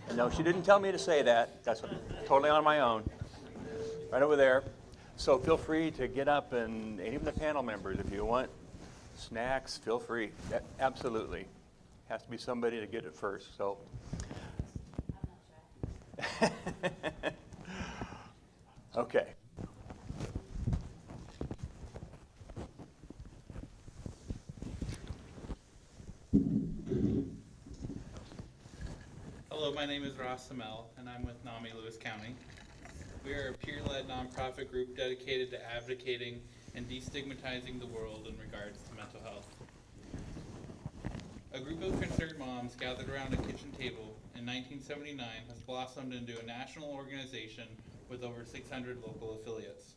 And no, she didn't tell me to say that. That's totally on my own. Right over there. So feel free to get up, and even the panel members, if you want snacks, feel free. Absolutely. Has to be somebody to get it first. So. Okay. Hello, my name is Ross Samel, and I'm with NAMI Lewis County. We are a peer-led nonprofit group dedicated to advocating and destigmatizing the world in regards to mental health. A group of concerned moms gathered around a kitchen table in 1979 has blossomed into a national organization with over 600 local affiliates.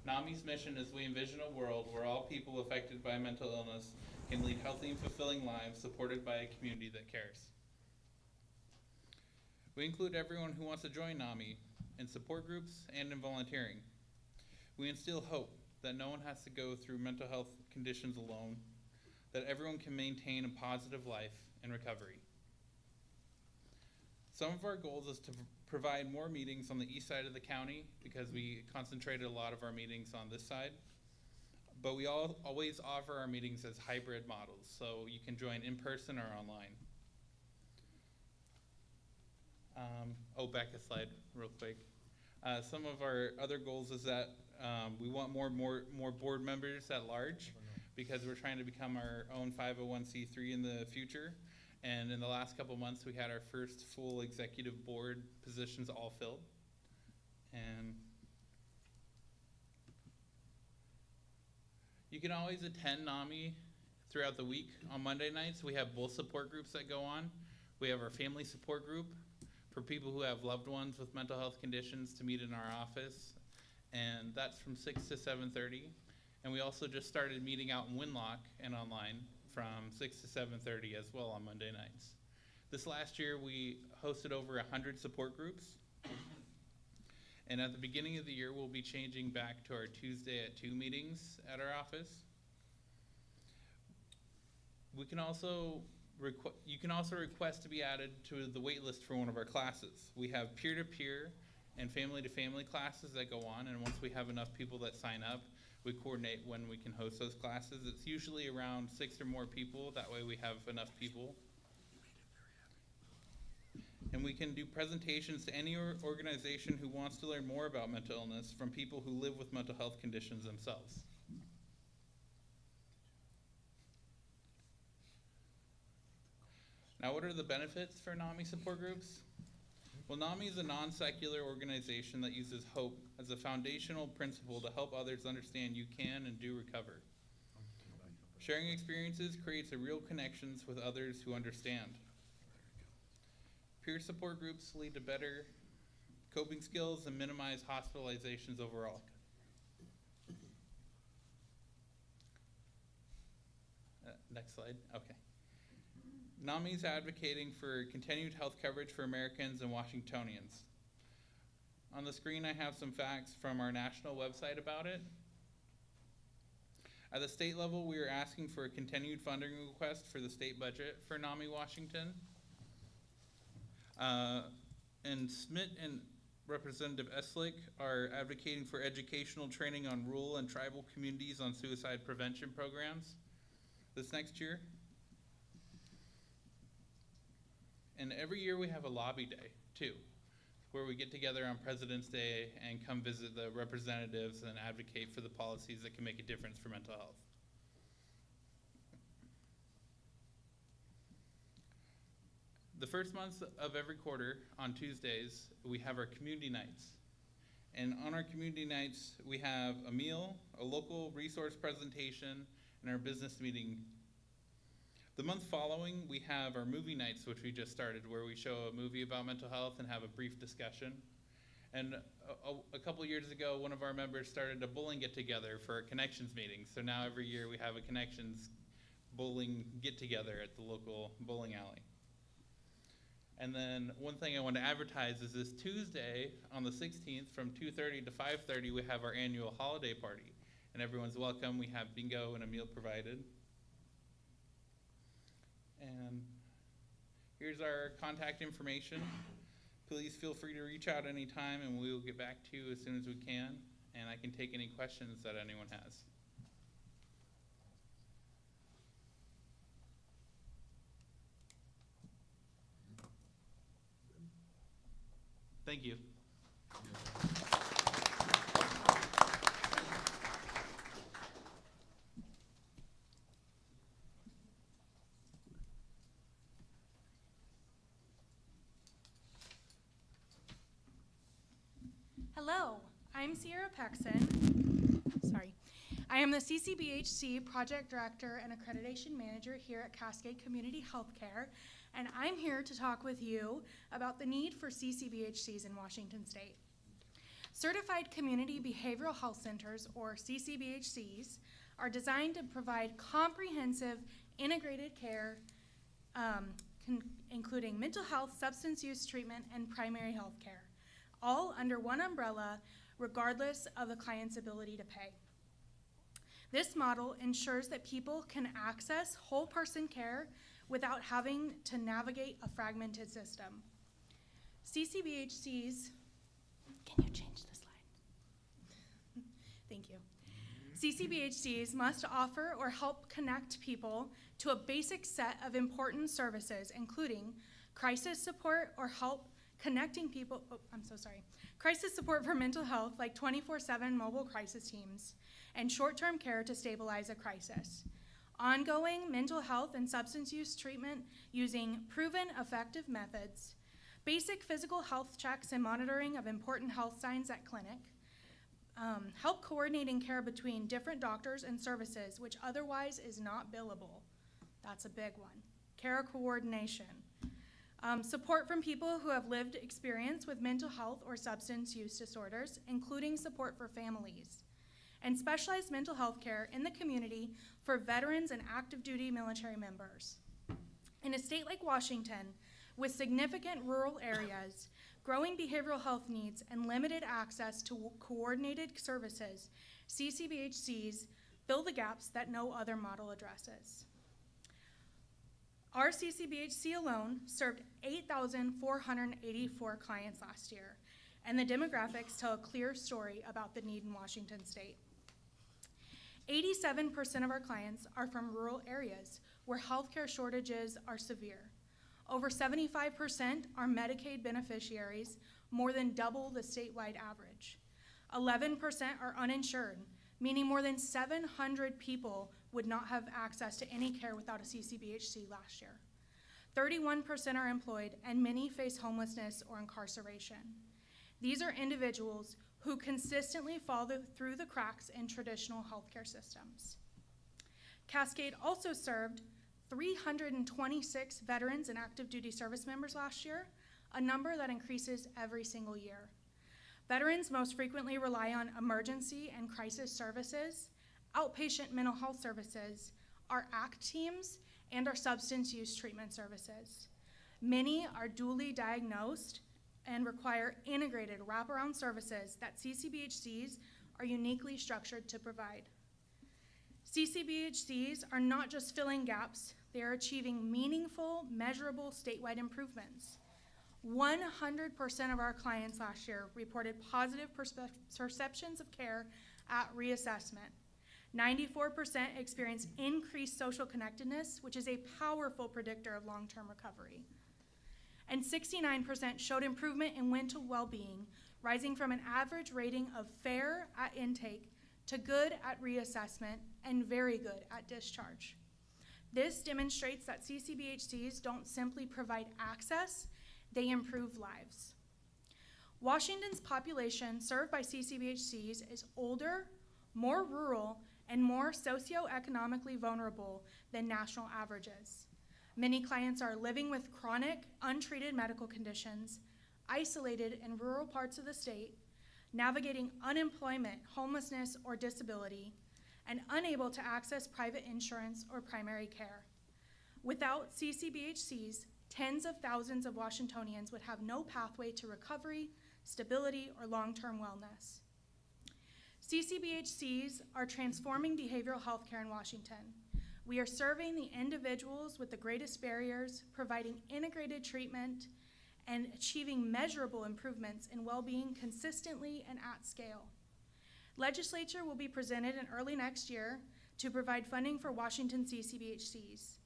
NAMI's mission is we envision a world where all people affected by mental illness can lead healthy and fulfilling lives supported by a community that cares. We include everyone who wants to join NAMI in support groups and in volunteering. We instill hope that no one has to go through mental health conditions alone, that everyone can maintain a positive life in recovery. Some of our goals is to provide more meetings on the east side of the county because we concentrated a lot of our meetings on this side. But we always offer our meetings as hybrid models, so you can join in person or online. Back a slide real quick. Some of our other goals is that we want more board members at large because we're trying to become our own 501c3 in the future. And in the last couple months, we had our first full executive board positions all filled. And you can always attend NAMI throughout the week. On Monday nights, we have both support groups that go on. We have our family support group for people who have loved ones with mental health conditions to meet in our office. And that's from 6 to 7:30. And we also just started meeting out in Winlock and online from 6 to 7:30 as well on Monday nights. This last year, we hosted over 100 support groups. And at the beginning of the year, we'll be changing back to our Tuesday at 2 meetings at our office. You can also request to be added to the wait list for one of our classes. We have peer-to-peer and family-to-family classes that go on, and once we have enough people that sign up, we coordinate when we can host those classes. It's usually around 6 or more people. That way we have enough people. And we can do presentations to any organization who wants to learn more about mental illness from people who live with mental health conditions themselves. Now, what are the benefits for NAMI support groups? Well, NAMI is a non-secular organization that uses hope as a foundational principle to help others understand you can and do recover. Sharing experiences creates a real connections with others who understand. Peer support groups lead to better coping skills and minimize hospitalizations overall. Next slide, okay. NAMI is advocating for continued health coverage for Americans and Washingtonians. On the screen, I have some facts from our national website about it. At the state level, we are asking for a continued funding request for the state budget for NAMI Washington. And Smith and Representative Eslick are advocating for educational training on rural and tribal communities on suicide prevention programs this next year. And every year we have a lobby day, too, where we get together on President's Day and come visit the representatives and advocate for the policies that can make a difference for mental health. The first month of every quarter, on Tuesdays, we have our community nights. And on our community nights, we have a meal, a local resource presentation, and our business meeting. The month following, we have our movie nights, which we just started, where we show a movie about mental health and have a brief discussion. And a couple years ago, one of our members started a bowling get-together for a Connections meeting. So now every year we have a Connections bowling get-together at the local bowling alley. And then one thing I want to advertise is this Tuesday on the 16th from 2:30 to 5:30, we have our annual holiday party. and everyone's welcome. We have bingo and a meal provided. And here's our contact information. Please feel free to reach out anytime, and we will get back to you as soon as we can, and I can take any questions that anyone has. Thank you. Hello, I'm Sierra Pexon. Sorry. I am the CCBHC Project Director and Accreditation Manager here at Cascade Community Healthcare, and I'm here to talk with you about the need for CCBHCs in Washington State. Certified Community Behavioral Health Centers, or CCBHCs, are designed to provide comprehensive, integrated care, including mental health, substance use treatment, and primary health care, all under one umbrella, regardless of the client's ability to pay. This model ensures that people can access whole person care without having to navigate a fragmented system. CCBHCs, can you change the slide? Thank you. CCBHCs must offer or help connect people to a basic set of important services, including crisis support or help connecting people, crisis support for mental health like 24/7 mobile crisis teams, and short-term care to stabilize a crisis. Ongoing mental health and substance use treatment using proven effective methods, basic physical health checks and monitoring of important health signs at clinic, help coordinating care between different doctors and services which otherwise is not billable. That's a big one. Care coordination. Support from people who have lived experience with mental health or substance use disorders, including support for families. And specialized mental health care in the community for veterans and active duty military members. In a state like Washington, with significant rural areas, growing behavioral health needs, and limited access to coordinated services, CCBHCs fill the gaps that no other model addresses. Our CCBHC alone served 8,484 clients last year, and the demographics tell a clear story about the need in Washington State. 87% of our clients are from rural areas where healthcare shortages are severe. Over 75% are Medicaid beneficiaries, more than double the statewide average. 11% are uninsured, meaning more than 700 people would not have access to any care without a CCBHC last year. 31% are employed, and many face homelessness or incarceration. These are individuals who consistently fall through the cracks in traditional healthcare systems. Cascade also served 326 veterans and active duty service members last year, a number that increases every single year. Veterans most frequently rely on emergency and crisis services, outpatient mental health services, our ACT teams, and our substance use treatment services. Many are dually diagnosed and require integrated wraparound services that CCBHCs are uniquely structured to provide. CCBHCs are not just filling gaps, they are achieving meaningful, measurable statewide improvements. 100% of our clients last year reported positive perceptions of care at reassessment. 94% experienced increased social connectedness, which is a powerful predictor of long-term recovery. And 69% showed improvement in mental well-being, rising from an average rating of fair at intake to good at reassessment and very good at discharge. This demonstrates that CCBHCs don't simply provide access, they improve lives. Washington's population served by CCBHCs is older, more rural, and more socioeconomically vulnerable than national averages. Many clients are living with chronic, untreated medical conditions, isolated in rural parts of the state, navigating unemployment, homelessness, or disability, and unable to access private insurance or primary care. Without CCBHCs, tens of thousands of Washingtonians would have no pathway to recovery, stability, or long-term wellness. CCBHCs are transforming behavioral health care in Washington. We are serving the individuals with the greatest barriers, providing integrated treatment, and achieving measurable improvements in well-being consistently and at scale. Legislature will be presented in early next year to provide funding for Washington CCBHCs.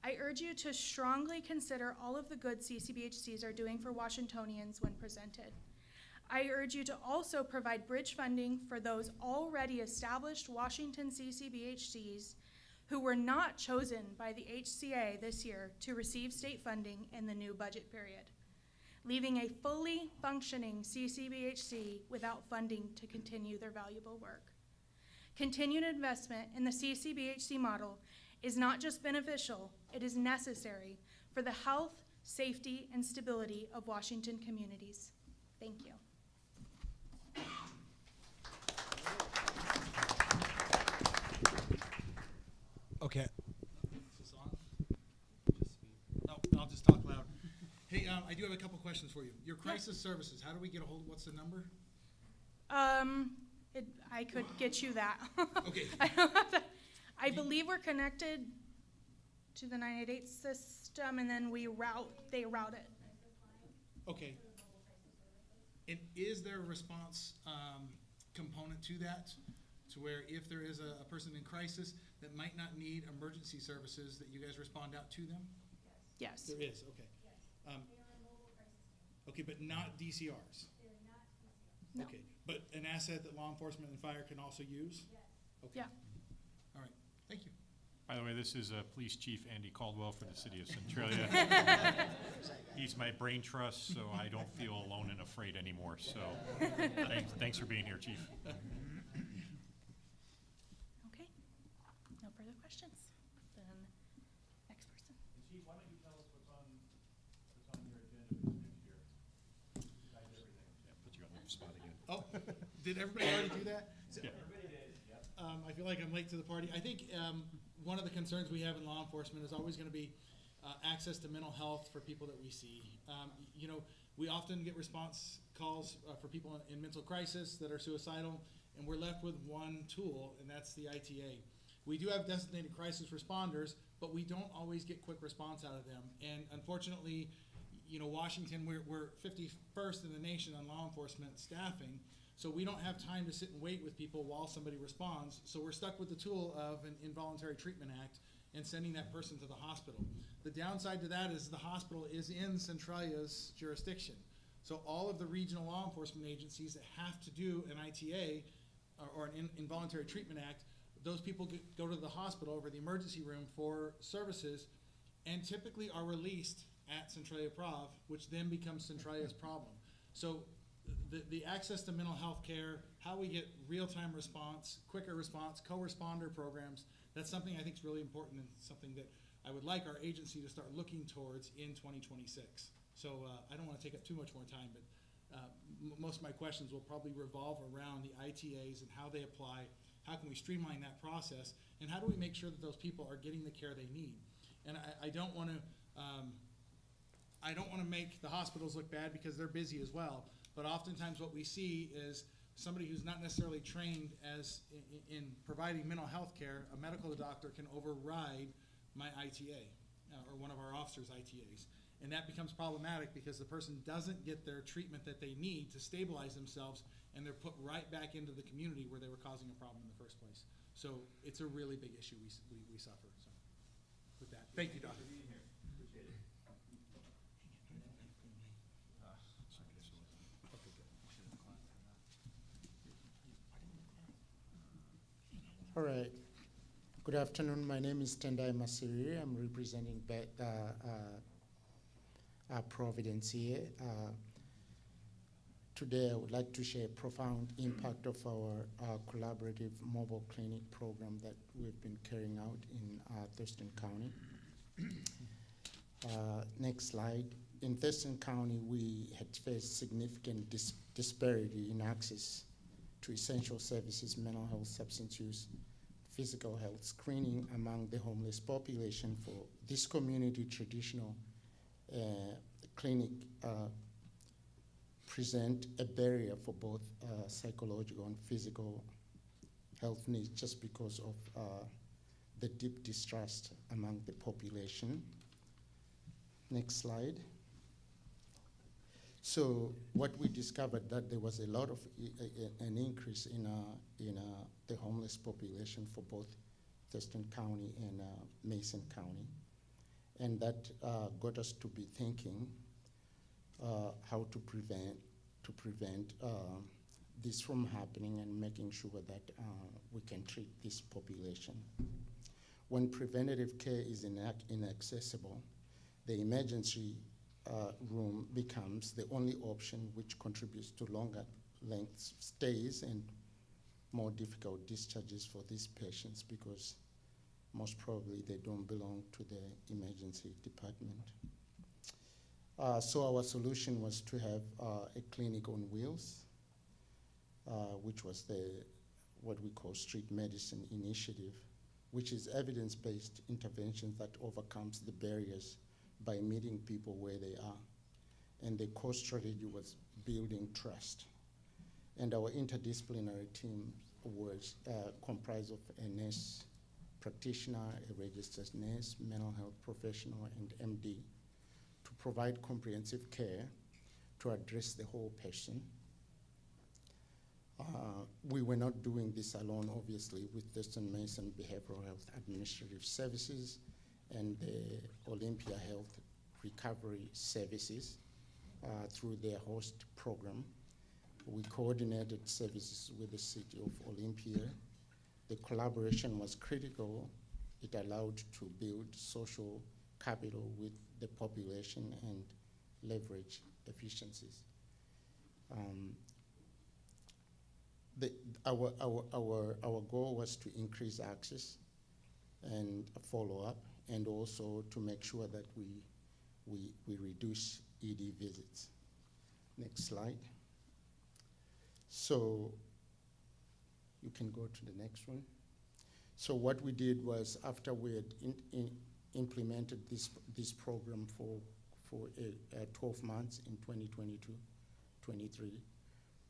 I urge you to strongly consider all of the good CCBHCs are doing for Washingtonians when presented. I urge you to also provide bridge funding for those already established Washington CCBHCs who were not chosen by the HCA this year to receive state funding in the new budget period, leaving a fully functioning CCBHC without funding to continue their valuable work. Continued investment in the CCBHC model is not just beneficial, it is necessary for the health, safety, and stability of Washington communities. Thank you. Okay. Is this on? Just speak. Oh, I'll just talk loud. Hey, I do have a couple questions for you. Your crisis services, how do we get a hold, what's the number? I could get you that. Okay. I don't have that. I believe we're connected to the 988 system, and then they route it. Okay. And is there a response component to that? To where if there is a person in crisis that might not need emergency services, that you guys respond out to them? Yes. There is, okay. Okay, but not DCRs? No. Okay, but an asset that law enforcement and fire can also use? Okay. Yeah. All right, thank you. By the way, this is Police Chief Andy Caldwell for the city of Centralia. He's my brain trust, so I don't feel alone and afraid anymore. So thanks for being here, Chief. Okay. No further questions. Then next person. Chief, why don't you tell us what's on your agenda for this next year? Besides everything. Yeah, put you on the spot again. Oh, did everybody already do that? Yeah. Everybody did, yep. I feel like I'm late to the party. I think one of the concerns we have in law enforcement is always going to be access to mental health for people that we see. You know, we often get response calls for people in mental crisis that are suicidal, and we're left with one tool, and that's the ITA. We do have designated crisis responders, but we don't always get quick response out of them. And unfortunately, you know, Washington, we're 51st in the nation on law enforcement staffing, so we don't have time to sit and wait with people while somebody responds. So we're stuck with the tool of an Involuntary Treatment Act and sending that person to the hospital. The downside to that is the hospital is in Centralia's jurisdiction. So all of the regional law enforcement agencies that have to do an ITA or an Involuntary Treatment Act, those people go to the hospital or the emergency room for services and typically are released at Centralia Prov, which then becomes Centralia's problem. So the access to mental health care, how we get real-time response, quicker response, co-responder programs, that's something I think is really important and something that I would like our agency to start looking towards in 2026. So I don't want to take up too much more time, but most of my questions will probably revolve around the ITAs and how they apply, how can we streamline that process, and how do we make sure that those people are getting the care they need. And I don't want to make the hospitals look bad because they're busy as well, but oftentimes what we see is somebody who's not necessarily trained as in providing mental health care, a medical doctor can override my ITA or one of our officers' ITAs. And that becomes problematic because the person doesn't get their treatment that they need to stabilize themselves, and they're put right back into the community where they were causing a problem in the first place. So it's a really big issue we suffer. So with that, thank you, Doctor. All right. Good afternoon. My name is Tendai Masiri. I'm representing Providence here. Today, I would like to share a profound impact of our collaborative mobile clinic program that we've been carrying out in Thurston County. Next slide. In Thurston County, we had faced significant disparity in access to essential services, mental health, substance use, physical health screening among the homeless population. For this community, traditional clinic present a barrier for both psychological and physical health needs just because of the deep distrust among the population. Next slide. So what we discovered that there was a lot of an increase in the homeless population for both Thurston County and Mason County, and that got us to be thinking how to prevent this from happening and making sure that we can treat this population. When preventative care is inaccessible, the emergency room becomes the only option, which contributes to longer length stays and more difficult discharges for these patients because most probably they don't belong to the emergency department. So our solution was to have a clinic on wheels, which was what we call street medicine initiative, which is evidence-based intervention that overcomes the barriers by meeting people where they are. And the core strategy was building trust. And our interdisciplinary team was comprised of a nurse practitioner, a registered nurse, mental health professional, and MD to provide comprehensive care to address the whole person. We were not doing this alone, obviously, with Thurston Mason Behavioral Health Administrative Services and the Olympia Health Recovery Services through their host program. We coordinated services with the city of Olympia. The collaboration was critical. It allowed to build social capital with the population and leverage efficiencies. Our goal was to increase access and follow up, and also to make sure that we reduce ED visits. Next slide. So you can go to the next one. So what we did was, after we had implemented this program for 12 months in 2022-23,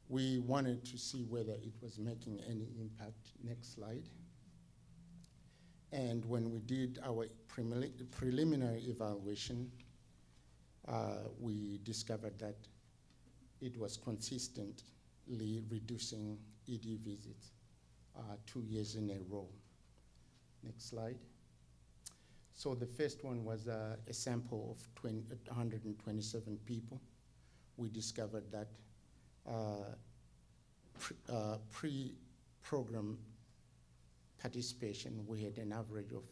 we wanted to see whether it was making any impact. Next slide. And when we did our preliminary evaluation, we discovered that it was consistently reducing ED visits 2 years in a row. Next slide. So the first one was a sample of 127 people. We discovered that pre-program participation, we had an average of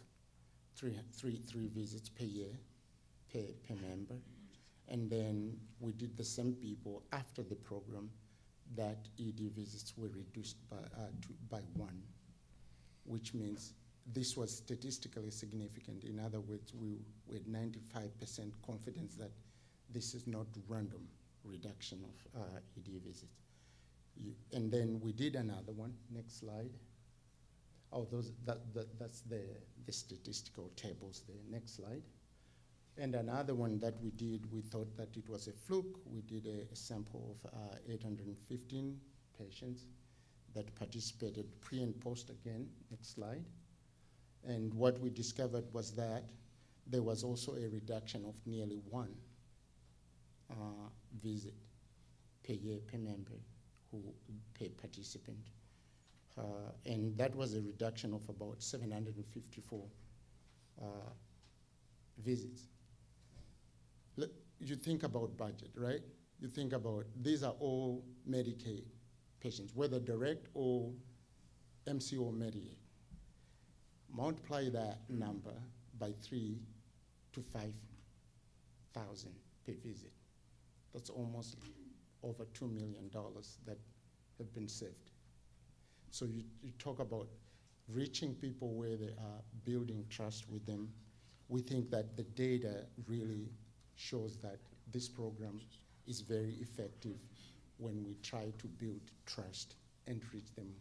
three visits per year per member. And then we did the same people after the program, that ED visits were reduced by 1, which means this was statistically significant. In other words, we had 95% confidence that this is not random reduction of ED visits. And then we did another one. Next slide. Oh, that's the statistical tables there. Next slide. And another one that we did, we thought that it was a fluke. We did a sample of 815 patients that participated pre and post again. Next slide. And what we discovered was that there was also a reduction of nearly 1 visit per year per member, per participant. And that was a reduction of about 754 visits. Look, you think about budget, right? You think about, these are all Medicaid patients, whether direct or MCO Medicaid. Multiply that number by 3 to 5,000 per visit. That's almost over $2 million that have been saved. So you talk about reaching people where they are, building trust with them. We think that the data really shows that this program is very effective when we try to build trust and reach them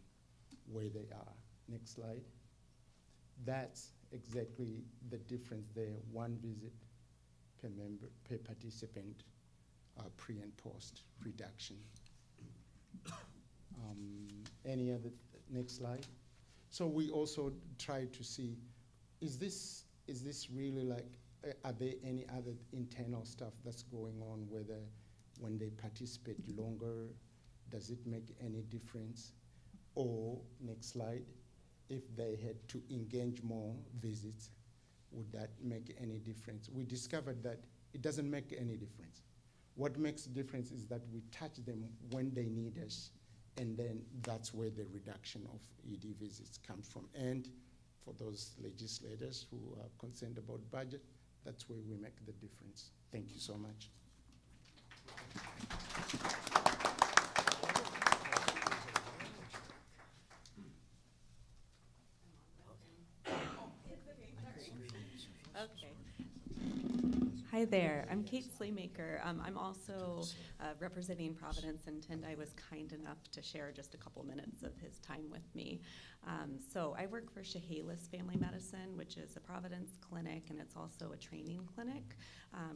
where they are. Next slide. That's exactly the difference there, 1 visit per member, per participant, pre and post reduction. Any other, next slide. So we also try to see, is this really like, are there any other internal stuff that's going on, whether when they participate longer, does it make any difference? Or, next slide, if they had to engage more visits, would that make any difference? We discovered that it doesn't make any difference. What makes a difference is that we touch them when they need us, and then that's where the reduction of ED visits comes from. And for those legislators who are concerned about budget, that's where we make the difference. Thank you so much. Okay. Hi there, I'm Kate Slaymaker. I'm also representing Providence, and Tendai was kind enough to share just a couple minutes of his time with me. So I work for Chehalis Family Medicine, which is a Providence clinic, and it's also a training clinic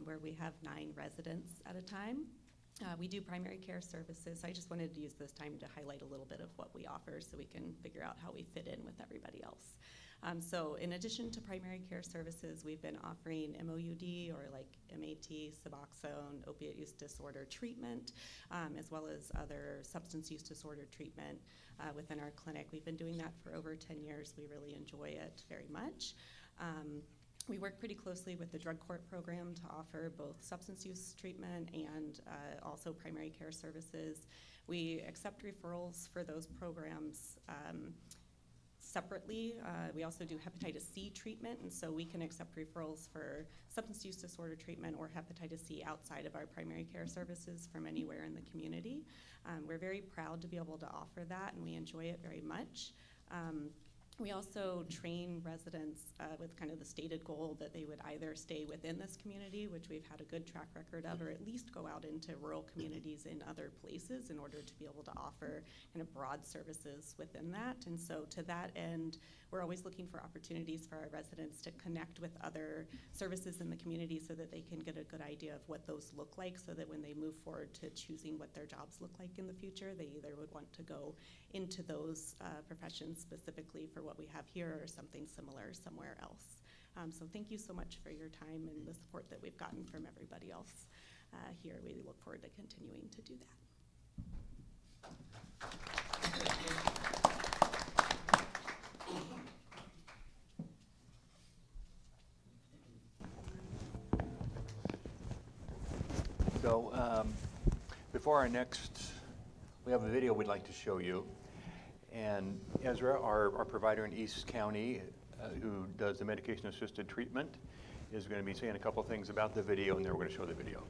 where we have 9 residents at a time. We do primary care services. I just wanted to use this time to highlight a little bit of what we offer so we can figure out how we fit in with everybody else. So in addition to primary care services, we've been offering MOUD or like MAT, Suboxone, opiate use disorder treatment, as well as other substance use disorder treatment within our clinic. We've been doing that for over 10 years. We really enjoy it very much. We work pretty closely with the drug court program to offer both substance use treatment and also primary care services. We accept referrals for those programs separately. We also do hepatitis C treatment, and so we can accept referrals for substance use disorder treatment or hepatitis C outside of our primary care services from anywhere in the community. We're very proud to be able to offer that, and we enjoy it very much. We also train residents with kind of the stated goal that they would either stay within this community, which we've had a good track record of, or at least go out into rural communities in other places in order to be able to offer kind of broad services within that. And so to that end, we're always looking for opportunities for our residents to connect with other services in the community so that they can get a good idea of what those look like, so that when they move forward to choosing what their jobs look like in the future, they either would want to go into those professions specifically for what we have here or something similar somewhere else. So thank you so much for your time and the support that we've gotten from everybody else here. We look forward to continuing to do that. So before our next, we have a video we'd like to show you. And Ezra, our provider in East County, who does the medication-assisted treatment, is going to be saying a couple things about the video, and then we're going to show the video.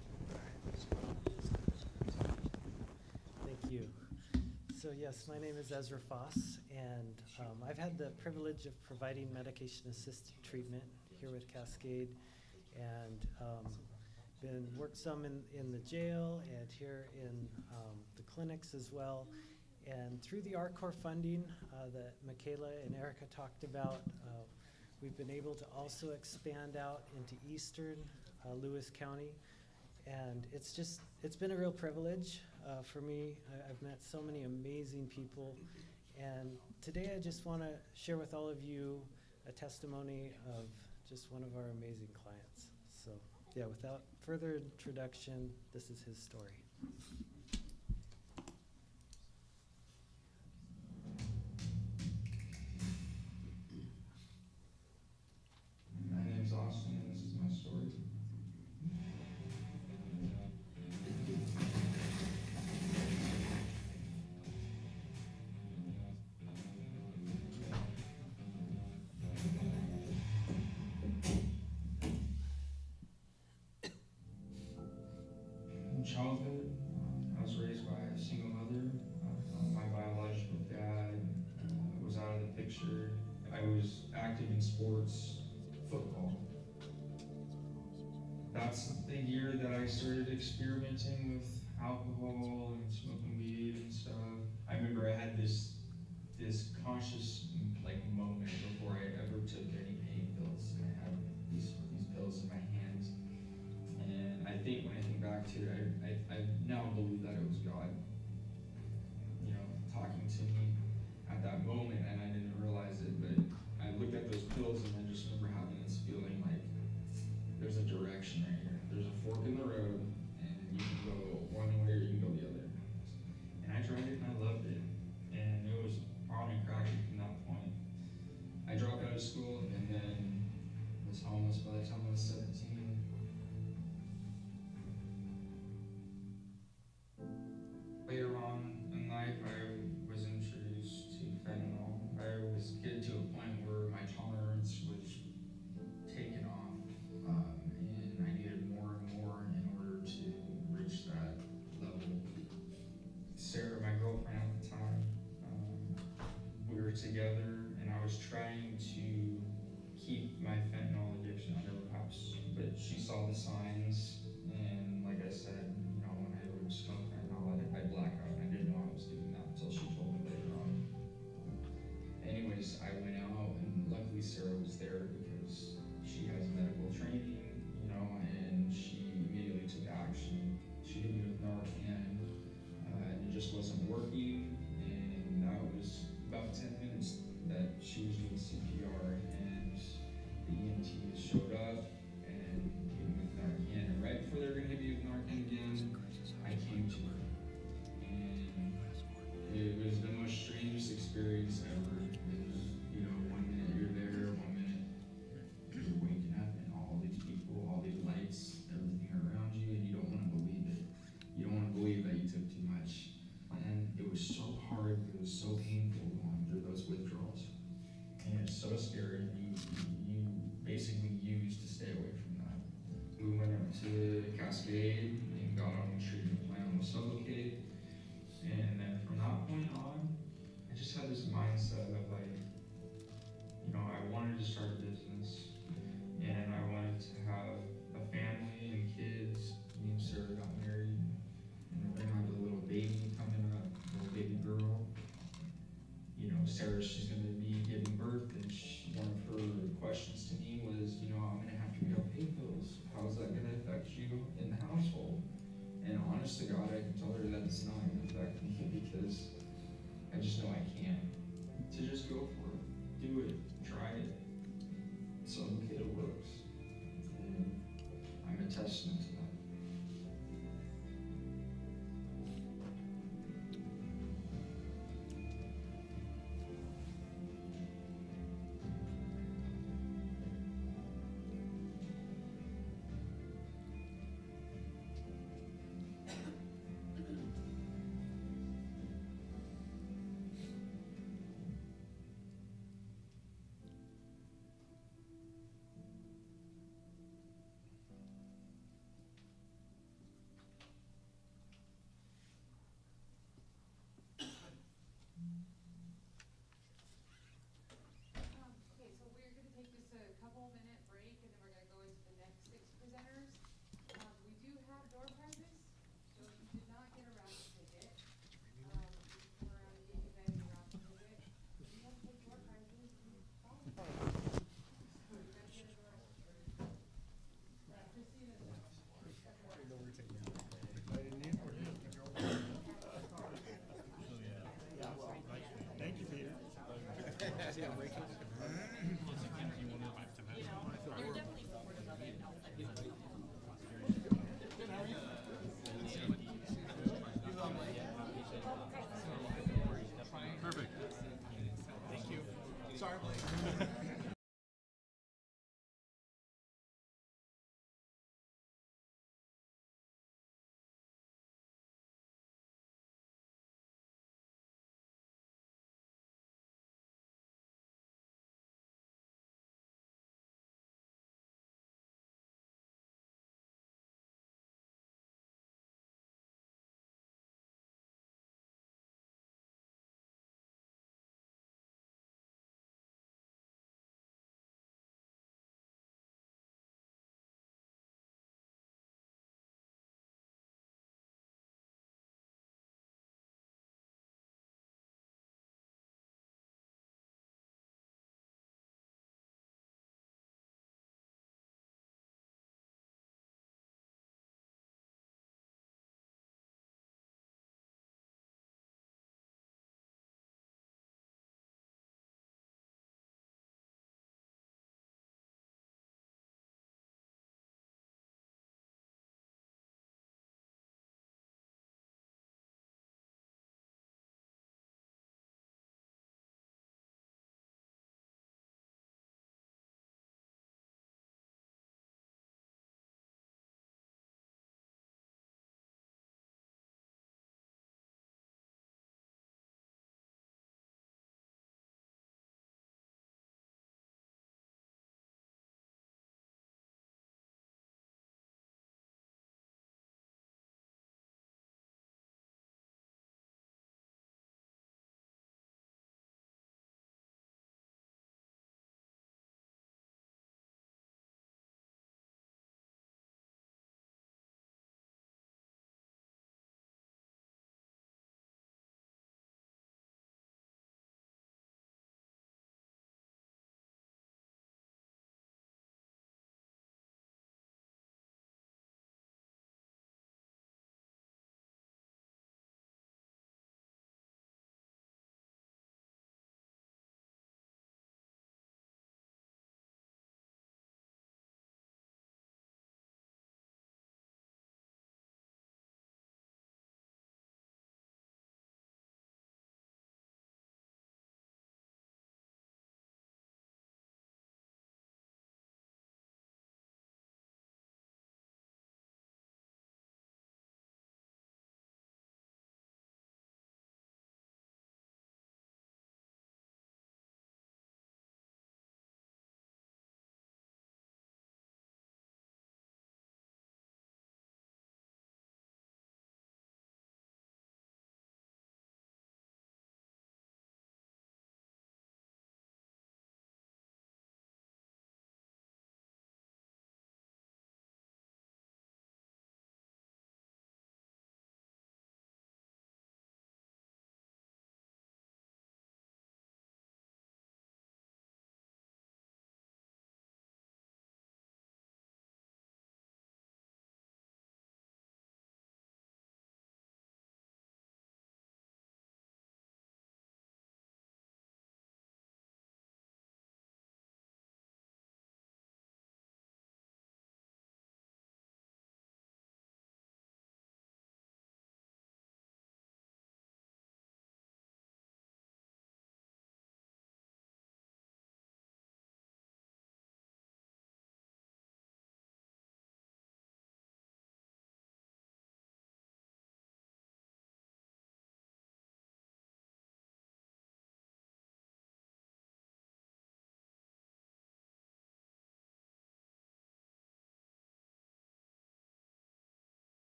Thank you. So yes, my name is Ezra Foss, and I've had the privilege of providing medication-assisted treatment here with Cascade, and worked some in the jail and here in the clinics as well. And through the ARCOR funding that Michaela and Erica talked about, we've been able to also expand out into eastern Lewis County. And it's been a real privilege for me. I've met so many amazing people. And today I just want to share with all of you a testimony of just one of our amazing clients. So yeah, without further introduction, this is his story. My name's Austin, and this is my story. In childhood, I was raised by a single mother. My biological dad was out of the picture. I was active in sports, football. That's the year that I started experimenting with alcohol and smoking weed and stuff. I remember I had this conscious moment before I ever took any pain pills, and I had these pills in my hands. And I think when I think back to it, I now believe that it was God, talking to me at that moment, and I didn't realize the signs, and like I said, you know, when I would smoke fentanyl, I'd black out, and I didn't know I was doing that until she told me later on. Anyways, I went out, and luckily Sarah was there because she has medical training, you know, and she immediately took action. She hit me with Narcan, and it just wasn't working, and that was about 10 minutes that she was doing CPR, and the EMTs showed up and hit me with Narcan, and right before they were gonna hit me with Narcan again, I came to her, and it was the most strangest experience ever. It was, you know, one minute you're there, one minute you're waking up, and all these people, all these lights, everything around you, and you don't want to believe it. You don't want to believe that you took too much. And it was so hard, it was so painful going through those withdrawals. And it's so scary, you basically use to stay away from that. We went up to Cascade and got on a treatment plan with Sublocade. And then from that point on, I just had this mindset of like, you know, I wanted to start a business, and I wanted to have a family and kids. Me and Sarah got married, and we're gonna have a little baby coming up, a little baby girl. You know, Sarah, she's gonna be giving birth, and one of her questions to me was, you know, I'm gonna have to be able to pay bills. How's that gonna affect you in the household? And honest to God, I can tell her that it's not gonna affect me because I just know I can. To just go for it, do it, try it. So okay, it works. And I'm a testament to that.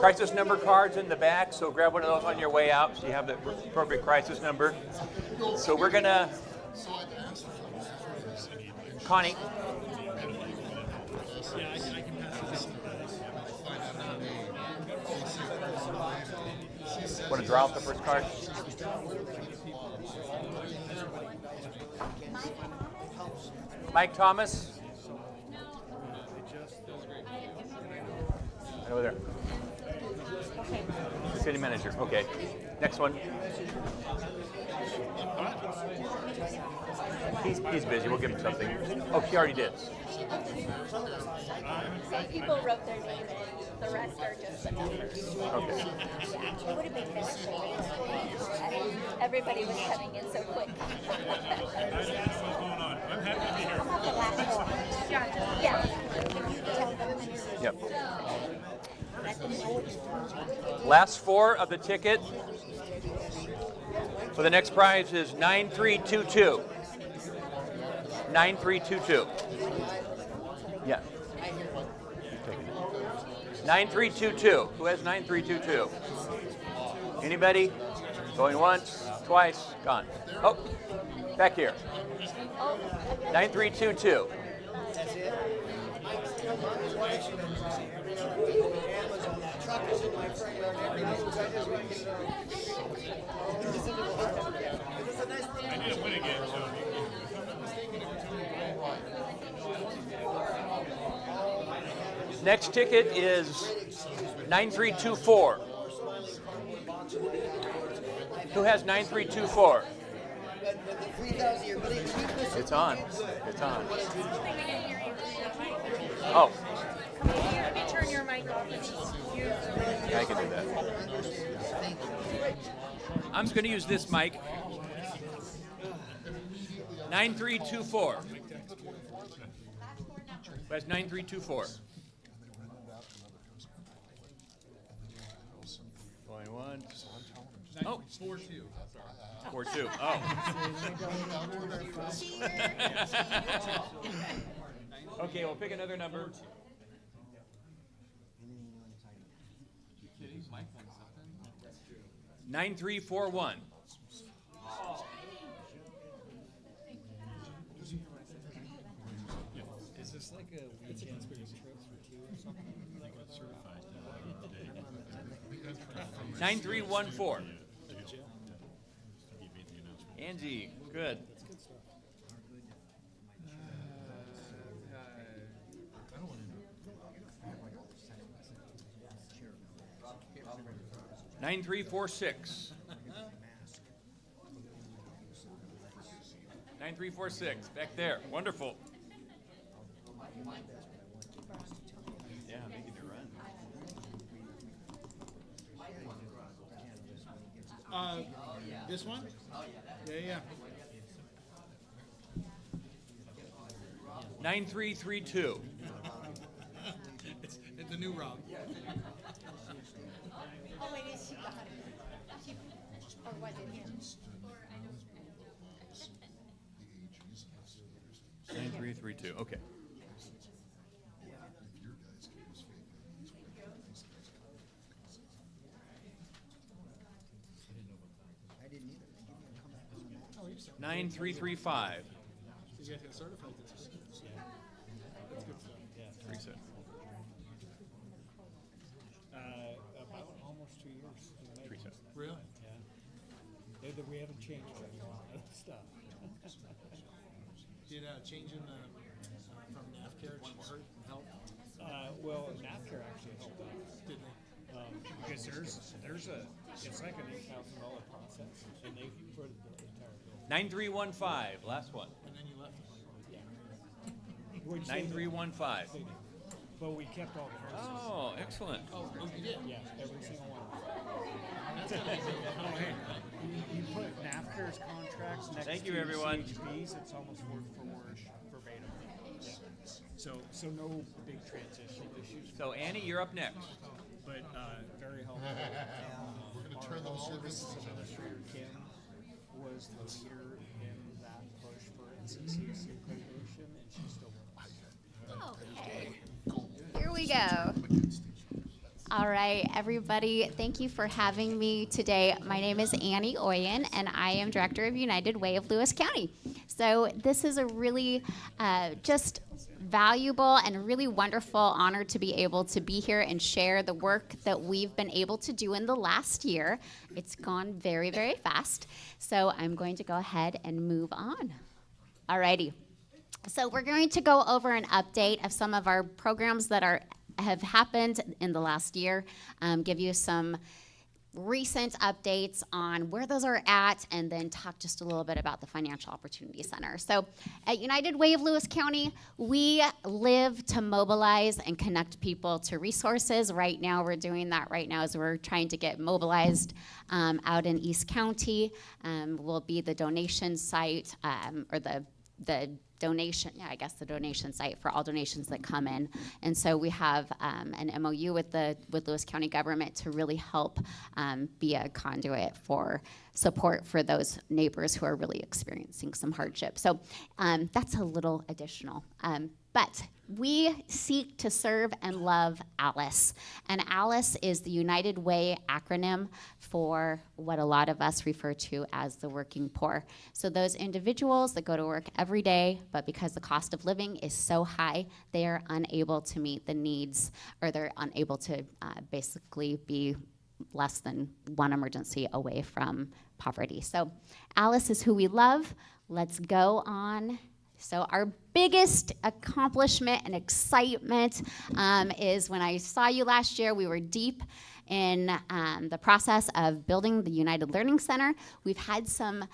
crisis number cards in the back, so grab one of those on your way out so you have the appropriate crisis number. So we're gonna, Connie. Want to draw out the first card? Mike Thomas. Right over there. City manager. Okay. Next one. He's busy. We'll give him something. Oh, she already did. Some people wrote their name in, the rest are just the numbers. Okay. It would have been better for everybody was coming in so quick. What's going on? I'm happy to be here. Yeah. Can you tell them? Yep. Last four of the ticket for the next prize is 9322. 9322. Yeah. 9322. Who has 9322? Anybody? Going once, twice, gone. Oh, back here. 9322. I didn't win again, so. Next ticket is 9324. Who has 9324? It's on. It's on. Oh. Let me turn your mic off. Yeah, I can do that. I'm just going to use this mic. 9324. That's 9324. Going once. Oh. 4-2. 4-2. Oh. Okay, we'll pick another number. 9341. Is this like a weekend trip for two or something? Like a certified 9314. Angie, good. 9346. 9346, back there. Wonderful. Yeah, making it run. This one? Yeah. 9332. It's the new Rob. Oh, wait, is she got it? Or was it him? 9332. Okay. I didn't either. 9335. You guys get certified. That's good stuff. Yeah. Reset. About almost 2 years. in the making. Reset. Really? Yeah. We haven't changed any of that stuff. Did changing from NAFCare hurt help? Well, NAFCare actually helped us. Did they? Because it's like an $8,000 process, and they footed the entire bill. 9315. Last one. And then you left. Yeah. 9315. But we kept all the horses. Oh, excellent. Oh, you did? Yeah, every single one. That's gonna Oh, hey, you put NAFCAR's contracts next Thank to you, everyone. CHP's, it's almost word for word verbatim. Yeah. So no big transition issues. So Annie, you're up next. But very helpful. We're gonna turn Our those services services administrator Kim was the leader in that push for NCCC accreditation, and she's still with us. Okay, here we go. All right, everybody, thank you for having me today. My name is Annie Oyen, and I am Director of United Way of Lewis County. So this is a really just valuable and really wonderful honor to be able to be here and share the work that we've been able to do in the last year. It's gone very, very fast. So I'm going to go ahead and move on. All righty. So we're going to go over an update of some of our programs that have happened in the last year, give you some recent updates on where those are at, and then talk just a little bit about the Financial Opportunity Center. So at United Way of Lewis County, we live to mobilize and connect people to resources. Right now, we're doing that right now as we're trying to get mobilized out in East County. Will be the donation site, or the donation, I guess the donation site for all donations that come in. And so we have an MOU with Lewis County government to really help be a conduit for support for those neighbors who are really experiencing some hardship. So that's a little additional. But we seek to serve and love ALICE. And ALICE is the United Way acronym for what a lot of us refer to as the working poor. So those individuals that go to work every day, but because the cost of living is so high, they are unable to meet the needs, or they're unable to basically be less than one emergency away from poverty. So ALICE is who we love. Let's go on. So our biggest accomplishment and excitement is when I saw you last year, we were deep in the process of building the United Learning Center. We've had some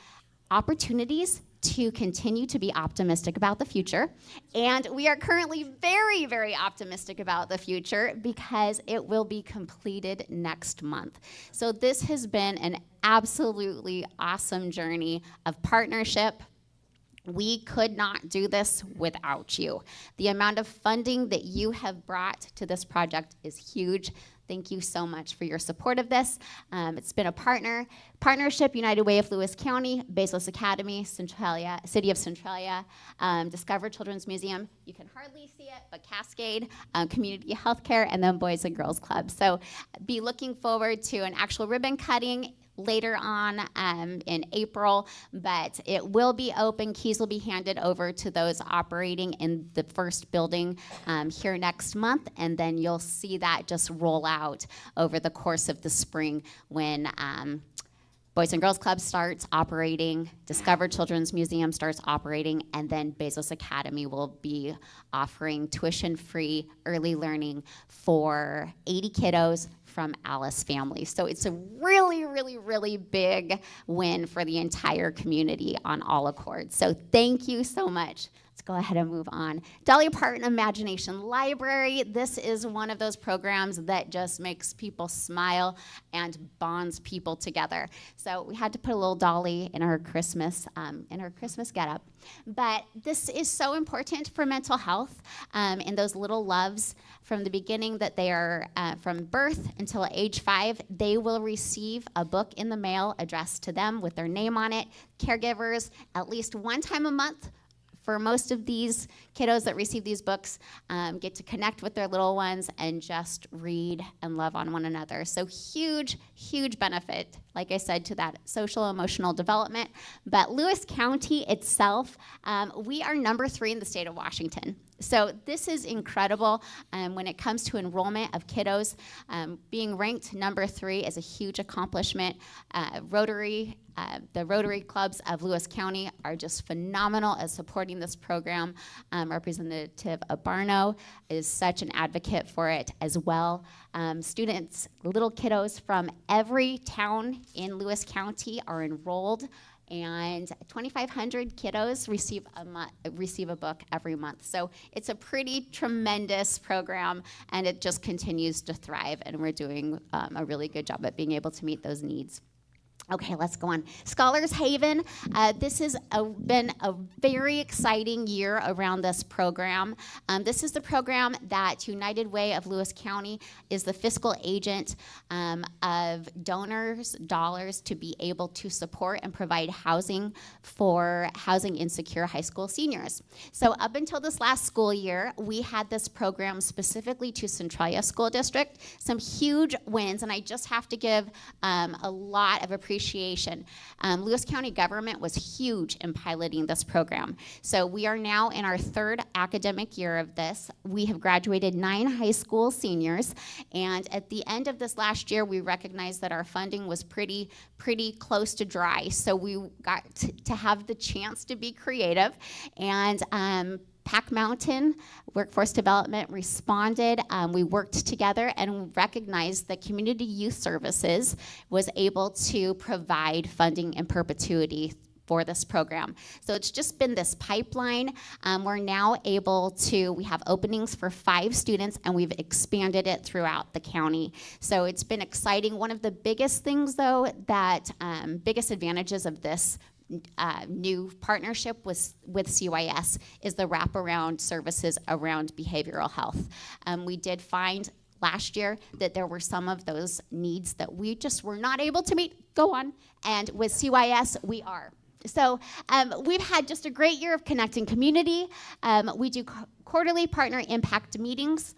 opportunities to continue to be optimistic about the future. And we are currently very, very optimistic about the future because it will be completed next month. So this has been an absolutely awesome journey of partnership. We could not do this without you. The amount of funding that you have brought to this project is huge. Thank you so much for your support of this. It's been a partnership, United Way of Lewis County, Bezos Academy, Centralia, City of Centralia, Discover Children's Museum. You can hardly see it, but Cascade, Community Healthcare, and then Boys and Girls Club. So be looking forward to an actual ribbon cutting later on in April, but it will be open. Keys will be handed over to those operating in the first building here next month, and then you'll see that just roll out over the course of the spring when Boys and Girls Club starts operating, Discover Children's Museum starts operating, and then Bezos Academy will be offering tuition-free early learning for 80 kiddos from ALICE families. So it's a really, really, really big win for the entire community on all accords. So thank you so much. Let's go ahead and move on. Dolly Parton Imagination Library. This is one of those programs that just makes people smile and bonds people together. So we had to put a little Dolly in her Christmas getup. But this is so important for mental health and those little loves from the beginning that they are from birth until age 5. They will receive a book in the mail addressed to them with their name on it. Caregivers, at least one time a month, for most of these kiddos that receive these books, get to connect with their little ones and just read and love on one another. So huge, huge benefit, like I said, to that social emotional development. But Lewis County itself, we are number 3 in the state of Washington. So this is incredible when it comes to enrollment of kiddos. Being ranked number 3 is a huge accomplishment. The Rotary clubs of Lewis County are just phenomenal at supporting this program. Representative Abarno is such an advocate for it as well. Students, little kiddos from every town in Lewis County are enrolled, and 2,500 kiddos receive a book every month. So it's a pretty tremendous program, and it just continues to thrive, and we're doing a really good job at being able to meet those needs. Okay, let's go on. Scholars Haven, this has been a very exciting year around this program. This is the program that United Way of Lewis County is the fiscal agent of donors' dollars to be able to support and provide housing for housing insecure high school seniors. So up until this last school year, we had this program specifically to Centralia School District. Some huge wins, and I just have to give a lot of appreciation. Lewis County government was huge in piloting this program. So we are now in our third academic year of this. We have graduated 9 high school seniors, and at the end of this last year, we recognized that our funding was pretty close to dry. So we got to have the chance to be creative, and Pack Mountain Workforce Development responded. We worked together and recognized that Community Youth Services was able to provide funding in perpetuity for this program. So it's just been this pipeline. We're now able to, we have openings for 5 students, and we've expanded it throughout the county. So it's been exciting. One of the biggest things, though, that biggest advantages of this new partnership with CYS is the wraparound services around behavioral health. We did find last year that there were some of those needs that we just were not able to meet. Go on. And with CYS, we are. So we've had just a great year of connecting community. We do quarterly partner impact meetings.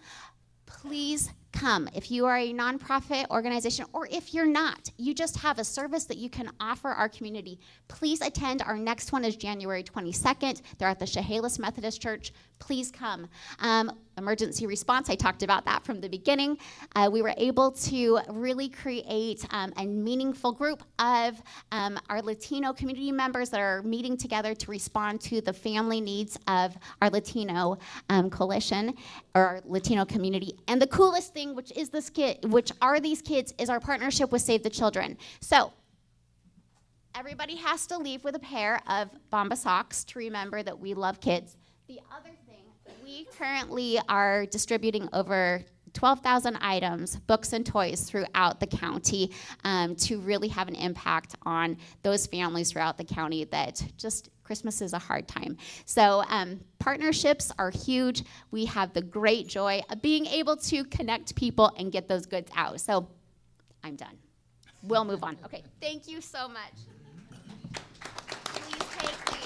Please come. If you are a nonprofit organization, or if you're not, you just have a service that you can offer our community, please attend. Our next one is January 22nd. They're at the Chehalis Methodist Church. Please come. Emergency response, I talked about that from the beginning. We were able to really create a meaningful group of our Latino community members that are meeting together to respond to the family needs of our Latino coalition, or our Latino community. And the coolest thing, which is these kids, is our partnership with Save the Children. So everybody has to leave with a pair of Bomba socks to remember that we love kids. The other thing, we currently are distributing over 12,000 items, books and toys throughout the county to really have an impact on those families throughout the county that just Christmas is a hard time. So partnerships are huge. We have the great joy of being able to connect people and get those goods out. So I'm done. We'll move on. Okay, thank you so much. Please take these.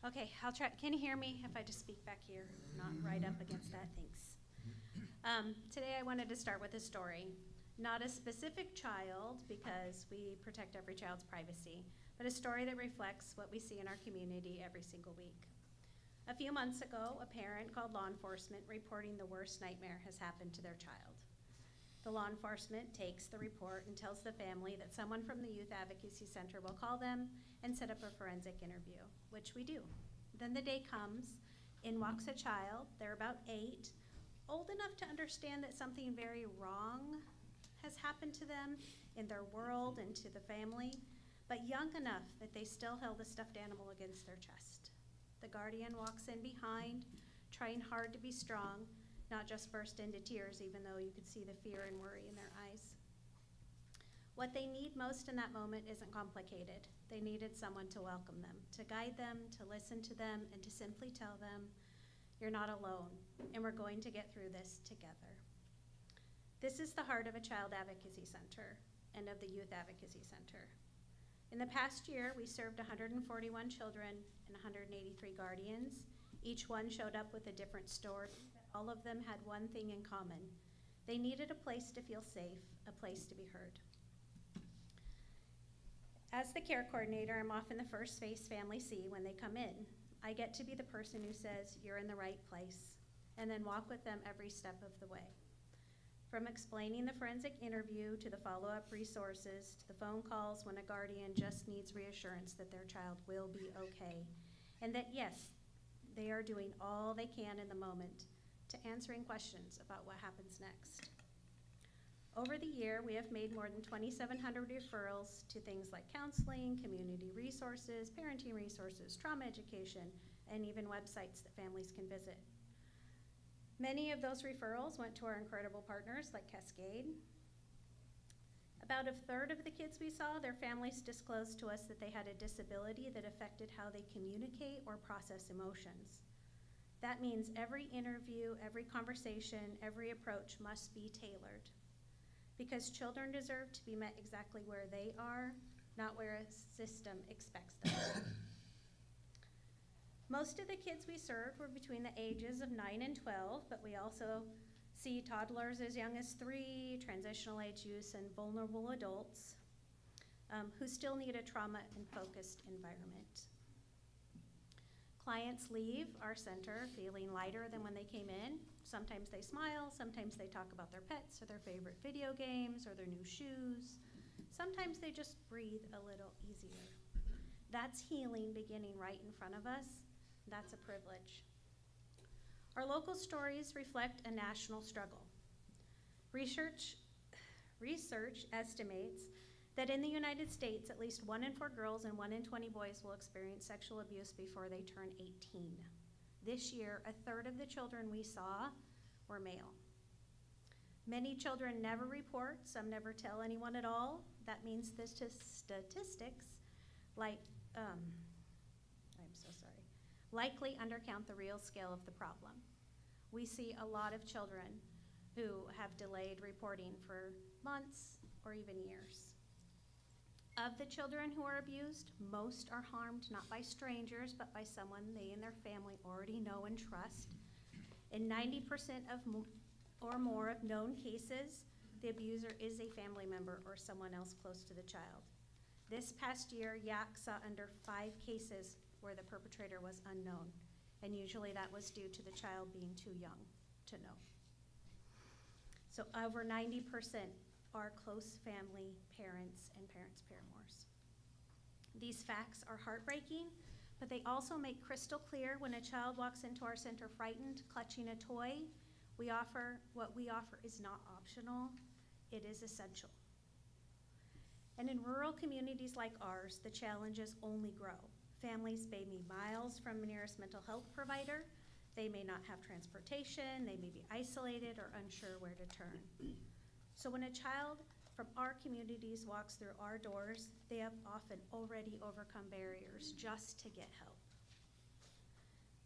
Okay, I'll try. Can you hear me if I just speak back here, not right up against that? Thanks. Today I wanted to start with a story. Not a specific child, because we protect every child's privacy, but a story that reflects what we see in our community every single week. A few months ago, a parent called law enforcement reporting the worst nightmare has happened to their child. The law enforcement takes the report and tells the family that someone from the Youth Advocacy Center will call them and set up a forensic interview, which we do. Then the day comes, in walks a child, they're about 8, old enough to understand that something very wrong has happened to them in their world and to the family, but young enough that they still held a stuffed animal against their chest. The guardian walks in behind, trying hard to be strong, not just burst into tears, even though you could see the fear and worry in their eyes. What they need most in that moment isn't complicated. They needed someone to welcome them, to guide them, to listen to them, and to simply tell them, you're not alone, and we're going to get through this together. This is the heart of a Child Advocacy Center and of the Youth Advocacy Center. In the past year, we served 141 children and 183 guardians. Each one showed up with a different story. All of them had one thing in common. They needed a place to feel safe, a place to be heard. As the care coordinator, I'm often the first face families see when they come in. I get to be the person who says, you're in the right place, and then walk with them every step of the way. From explaining the forensic interview to the follow-up resources, to the phone calls when a guardian just needs reassurance that their child will be okay, and that yes, they are doing all they can in the moment, to answering questions about what happens next. Over the year, we have made more than 2,700 referrals to things like counseling, community resources, parenting resources, trauma education, and even websites that families can visit. Many of those referrals went to our incredible partners like Cascade. About a third of the kids we saw, their families disclosed to us that they had a disability that affected how they communicate or process emotions. That means every interview, every conversation, every approach must be tailored, because children deserve to be met exactly where they are, not where a system expects them. Most of the kids we served were between the ages of 9 and 12, but we also see toddlers as young as 3, transitional age youth, and vulnerable adults who still need a trauma-focused environment. Clients leave our center feeling lighter than when they came in. Sometimes they smile, sometimes they talk about their pets or their favorite video games or their new shoes. Sometimes they just breathe a little easier. That's healing beginning right in front of us. That's a privilege. Our local stories reflect a national struggle. Research estimates that in the United States, at least 1 in 4 girls and 1 in 20 boys will experience sexual abuse before they turn 18. This year, a third of the children we saw were male. Many children never report, some never tell anyone at all. That means the statistics, likely undercount the real scale of the problem. We see a lot of children who have delayed reporting for months or even years. Of the children who are abused, most are harmed not by strangers, but by someone they and their family already know and trust. In 90% or more of known cases, the abuser is a family member or someone else close to the child. This past year, YAC saw under 5 cases where the perpetrator was unknown, and usually that was due to the child being too young to know. So over 90% are close family, parents, and parents' paramours. These facts are heartbreaking, but they also make crystal clear when a child walks into our center frightened, clutching a toy, what we offer is not optional, it is essential. And in rural communities like ours, the challenges only grow. Families may be miles from the nearest mental health provider, they may not have transportation, they may be isolated or unsure where to turn. So when a child from our communities walks through our doors, they have often already overcome barriers just to get help.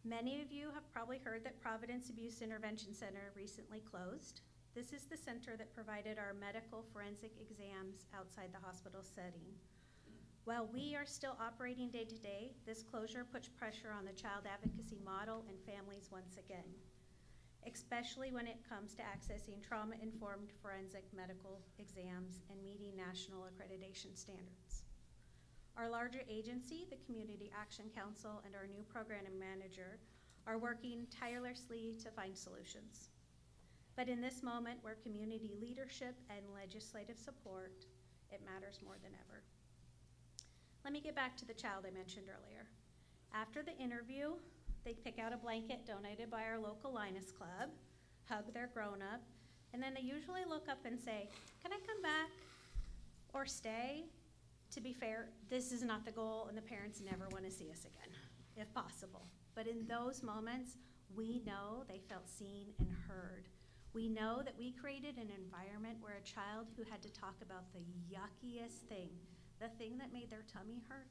Many of you have probably heard that Providence Abuse Intervention Center recently closed. This is the center that provided our medical forensic exams outside the hospital setting. While we are still operating day to day, this closure puts pressure on the child advocacy model and families once again, especially when it comes to accessing trauma-informed forensic medical exams and meeting national accreditation standards. Our larger agency, the Community Action Council, and our new program manager are working tirelessly to find solutions. But in this moment where community leadership and legislative support, it matters more than ever. Let me get back to the child I mentioned earlier. After the interview, they pick out a blanket donated by our local Linus Club, hug their grown-up, and then they usually look up and say, "Can I come back or stay?" To be fair, this is not the goal, and the parents never want to see us again, if possible. But in those moments, we know they felt seen and heard. We know that we created an environment where a child who had to talk about the yuckiest thing, the thing that made their tummy hurt,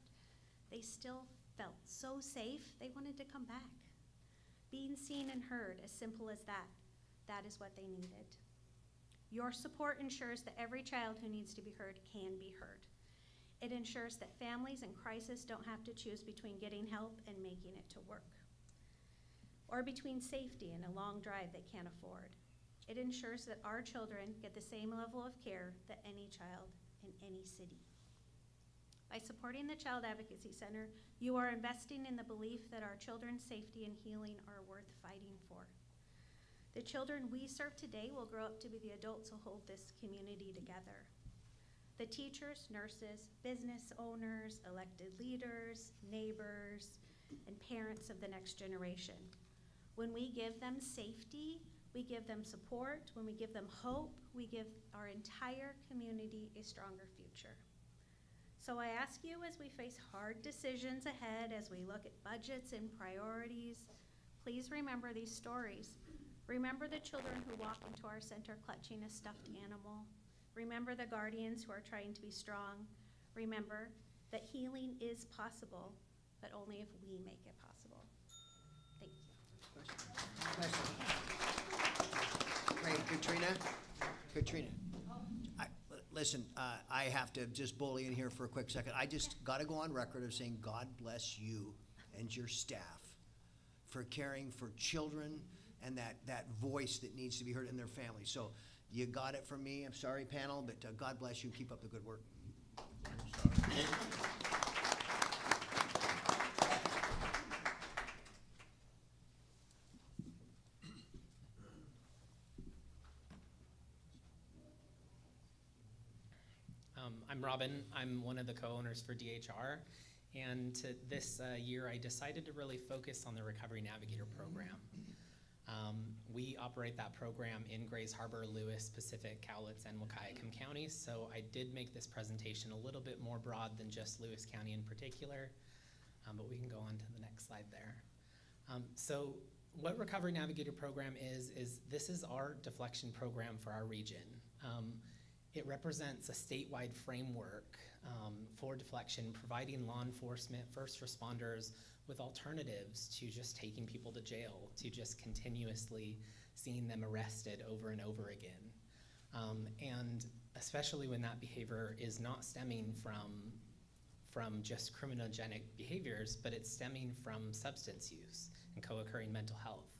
they still felt so safe they wanted to come back. Being seen and heard, as simple as that, that is what they needed. Your support ensures that every child who needs to be heard can be heard. It ensures that families in crisis don't have to choose between getting help and making it to work, or between safety and a long drive they can't afford. It ensures that our children get the same level of care that any child in any city. By supporting the Child Advocacy Center, you are investing in the belief that our children's safety and healing are worth fighting for. The children we serve today will grow up to be the adults who hold this community together. The teachers, nurses, business owners, elected leaders, neighbors, and parents of the next generation. When we give them safety, we give them support, when we give them hope, we give our entire community a stronger future. So I ask you, as we face hard decisions ahead, as we look at budgets and priorities, please remember these stories. Remember the children who walk into our center clutching a stuffed animal. Remember the guardians who are trying to be strong. Remember that healing is possible, but only if we make it possible. Thank you. Great, Katrina. Listen, I have to just bully in here for a quick second. I just got to go on record of saying God bless you and your staff for caring for children and that voice that needs to be heard in their family. So you got it from me. I'm sorry, panel, but God bless you. Keep up the good work. I'm Robin. I'm one of the co-owners for DHR. And this year, I decided to really focus on the Recovery Navigator program. We operate that program in Grays Harbor, Lewis, Pacific, Cowlitz, and Wahkiakum counties. So I did make this presentation a little bit more broad than just Lewis County in particular. But we can go on to the next slide there. So what Recovery Navigator program is this is our deflection program for our region. It represents a statewide framework for deflection, providing law enforcement, first responders with alternatives to just taking people to jail, to just continuously seeing them arrested over and over again. And especially when that behavior is not stemming from just criminogenic behaviors, but it's stemming from substance use and co-occurring mental health.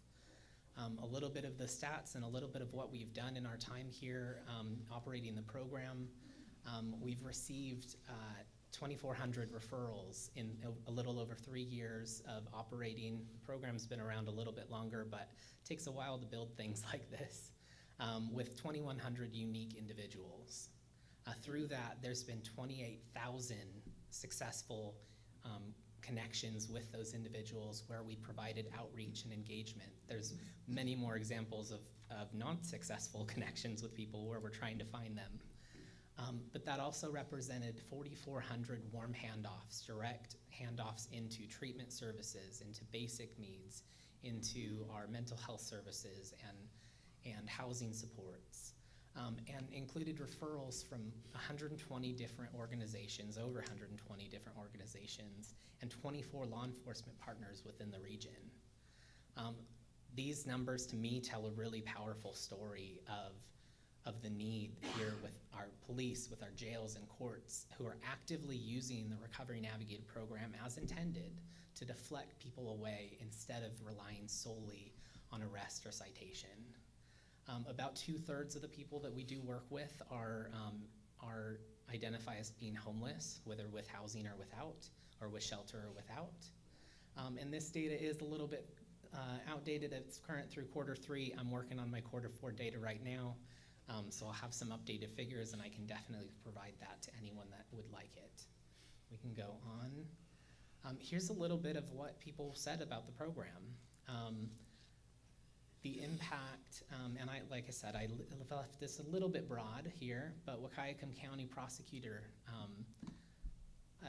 A little bit of the stats and a little bit of what we've done in our time here operating the program. We've received 2,400 referrals in a little over 3 years of operating. The program's been around a little bit longer, but it takes a while to build things like this, with 2,100 unique individuals. Through that, there's been 28,000 successful connections with those individuals where we provided outreach and engagement. There's many more examples of non-successful connections with people where we're trying to find them. But that also represented 4,400 warm handoffs, direct handoffs into treatment services, into basic needs, into our mental health services and housing supports. And included referrals from 120 different organizations, over 120 different organizations, and 24 law enforcement partners within the region. These numbers to me tell a really powerful story of the need here with our police, with our jails and courts, who are actively using the Recovery Navigator program as intended to deflect people away instead of relying solely on arrest or citation. About 2/3 of the people that we do work with are identified as being homeless, whether with housing or without, or with shelter or without. And this data is a little bit outdated. It's current through Q3. I'm working on my Q4 data right now. So I'll have some updated figures, and I can definitely provide that to anyone that would like it. We can go on. Here's a little bit of what people said about the program. The impact, and like I said, I left this a little bit broad here, but Wahkiakum County prosecutor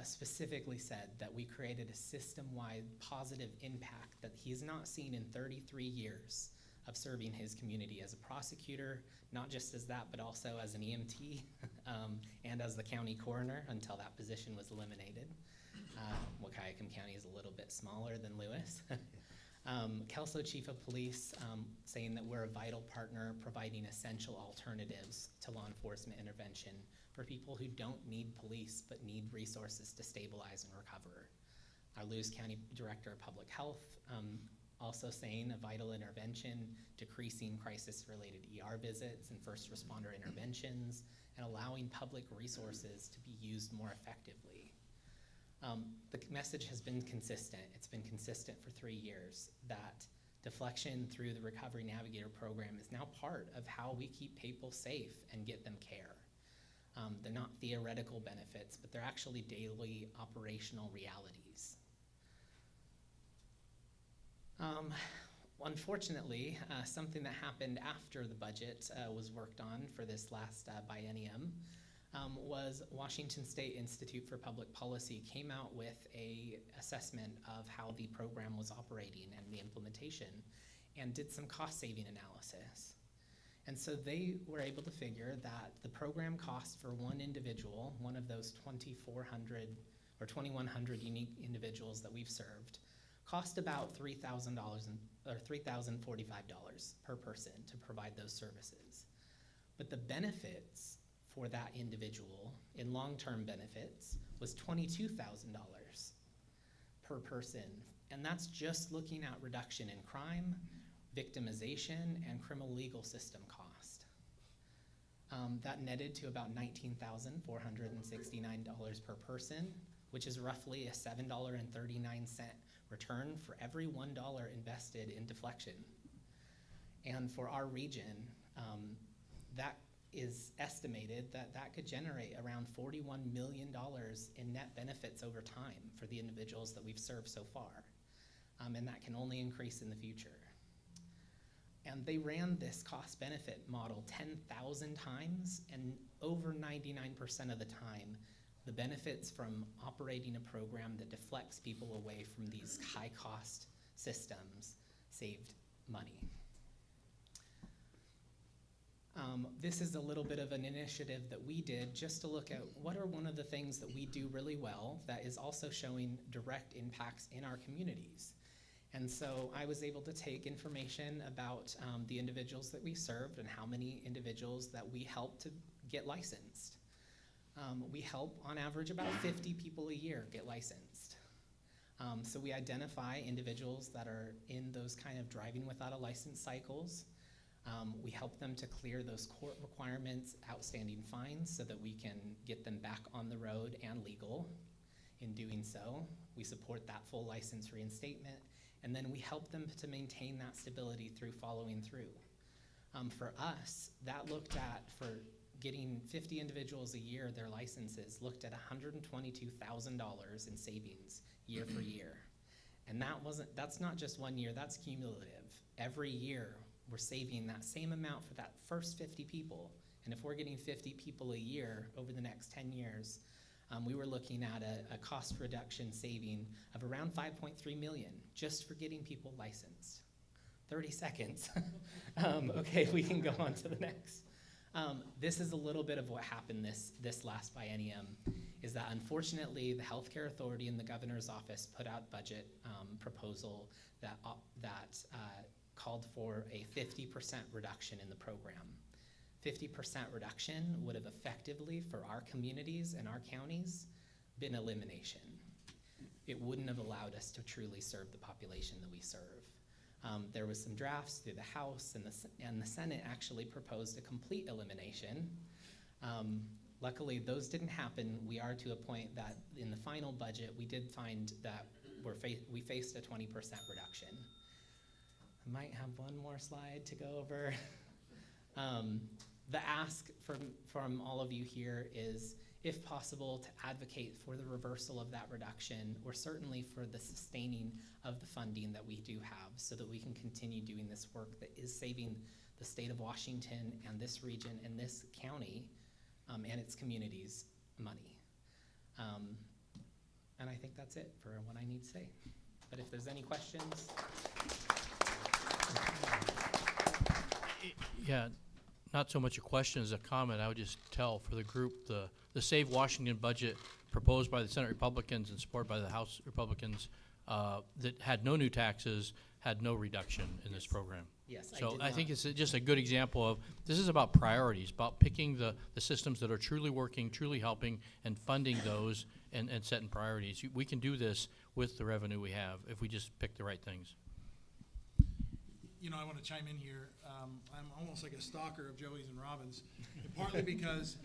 specifically said that we created a system-wide positive impact that he's not seen in 33 years of serving his community as a prosecutor, not just as that, but also as an EMT and as the county coroner until that position was eliminated. Wahkiakum County is a little bit smaller than Lewis. Kelso Chief of Police saying that we're a vital partner providing essential alternatives to law enforcement intervention for people who don't need police but need resources to stabilize and recover. Our Lewis County Director of Public Health also saying a vital intervention, decreasing crisis-related ER visits and first responder interventions, and allowing public resources to be used more effectively. The message has been consistent. It's been consistent for 3 years that deflection through the Recovery Navigator program is now part of how we keep people safe and get them care. They're not theoretical benefits, but they're actually daily operational realities. unfortunately, something that happened after the budget was worked on for this last biennium was Washington State Institute for Public Policy came out with a assessment of how the program was operating and the implementation, and did some cost-saving analysis. And so they were able to figure that the program cost for one individual, one of those 2,400 or 2,100 unique individuals that we've served, cost about $3,000 or $3,045 per person to provide those services. But the benefits for that individual in long-term benefits was $22,000 per person. And that's just looking at reduction in crime, victimization, and criminal legal system cost. That netted to about $19,469 per person, which is roughly a $7.39 return for every $1 invested in deflection. And for our region, that is estimated that that could generate around $41 million in net benefits over time for the individuals that we've served so far. And that can only increase in the future. And they ran this cost-benefit model 10,000 times, and over 99% of the time, the benefits from operating a program that deflects people away from these high-cost systems saved money. This is a little bit of an initiative that we did just to look at what are one of the things that we do really well that is also showing direct impacts in our communities. And so I was able to take information about the individuals that we served and how many individuals that we helped to get licensed. We help, on average, about 50 people a year get licensed. So we identify individuals that are in those kind of driving without a license cycles. We help them to clear those court requirements, outstanding fines, so that we can get them back on the road and legal. In doing so, we support that full license reinstatement, and then we help them to maintain that stability through following through. For us, that looked at, for getting 50 individuals a year their licenses, looked at $122,000 in savings year for year. And that's not just 1 year, that's cumulative. Every year, we're saving that same amount for that first 50 people. And if we're getting 50 people a year over the next 10 years, we were looking at a cost reduction saving of around $5.3 million just for getting people licensed. 30 seconds. Okay, we can go on to the next. This is a little bit of what happened this last biennium, is that unfortunately the Healthcare Authority and the Governor's Office put out budget proposal that called for a 50% reduction in the program. 50% reduction would have effectively, for our communities and our counties, been elimination. It wouldn't have allowed us to truly serve the population that we serve. There was some drafts through the House, and the Senate actually proposed a complete elimination. Luckily, those didn't happen. We are to a point that in the final budget, we did find that we faced a 20% reduction. I might have one more slide to go over. The ask from all of you here is, if possible, to advocate for the reversal of that reduction, or certainly for the sustaining of the funding that we do have, so that we can continue doing this work that is saving the state of Washington and this region and this county and its communities money. And I think that's it for what I need to say. But if there's any questions. Yeah, not so much a question as a comment. I would just tell for the group, the Save Washington budget proposed by the Senate Republicans and supported by the House Republicans that had no new taxes, had no reduction in this program. Yes, so I think it's just a good example of, this is about priorities, about picking the systems that are truly working, truly helping, and funding those and setting priorities. We can do this with the revenue we have if we just pick the right things. You know, I want to chime in here. I'm almost like a stalker of Joey's and Robin's, partly because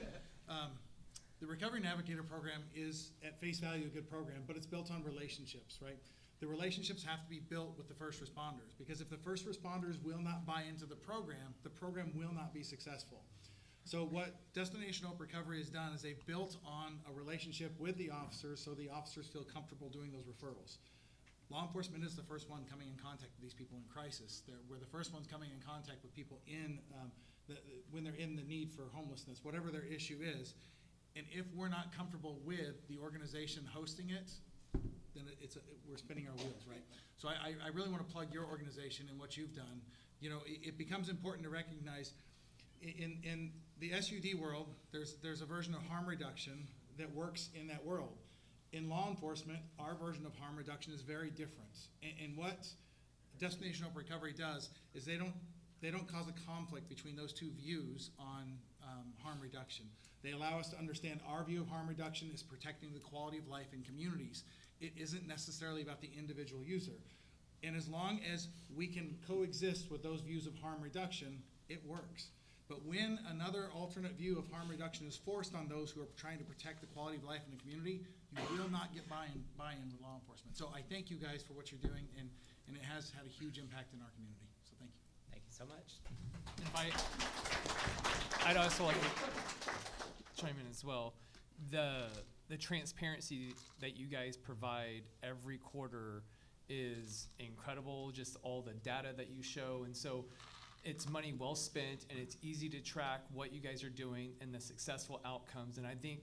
the Recovery Navigator program is, at face value, a good program, but it's built on relationships, right? The relationships have to be built with the first responders, because if the first responders will not buy into the program will not be successful. So what Destination Hope Recovery has done is they've built on a relationship with the officers, so the officers feel comfortable doing those referrals. law enforcement is the first one coming in contact with these people in crisis. We're the first ones coming in contact with people when they're in the need for homelessness, whatever their issue is. And if we're not comfortable with the organization hosting it, then we're spinning our wheels, right? So I really want to plug your organization and what you've done. You know, it becomes important to recognize in the SUD world, there's a version of harm reduction that works in that world. In law enforcement, our version of harm reduction is very different. And what Destination Hope Recovery does is they don't cause a conflict between those two views on harm reduction. They allow us to understand our view of harm reduction is protecting the quality of life in communities. It isn't necessarily about the individual user. And as long as we can coexist with those views of harm reduction, it works. But when another alternate view of harm reduction is forced on those who are trying to protect the quality of life in the community, you will not get buy-in with law enforcement. So I thank you guys for what you're doing, and it has had a huge impact in our community. So thank you. Thank you so much. I'd also like to chime in as well. The transparency that you guys provide every quarter is incredible, just all the data that you show. And so it's money well spent, and it's easy to track what you guys are doing and the successful outcomes. And I think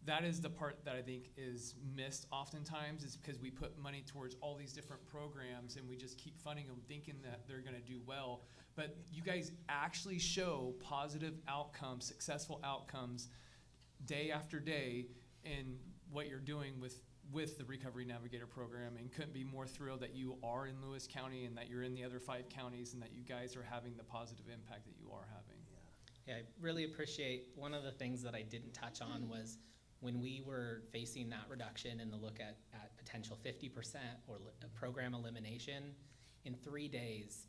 that is the part that I think is missed oftentimes, is because we put money towards all these different programs and we just keep funding them thinking that they're going to do well. But you guys actually show positive outcomes, successful outcomes day after day in what you're doing with the Recovery Navigator program, and couldn't be more thrilled that you are in Lewis County and that you're in the other 5 counties and that you guys are having the positive impact that you are having. Yeah, I really appreciate, one of the things that I didn't touch on was when we were facing that reduction and the look at potential 50% or program elimination, in 3 days,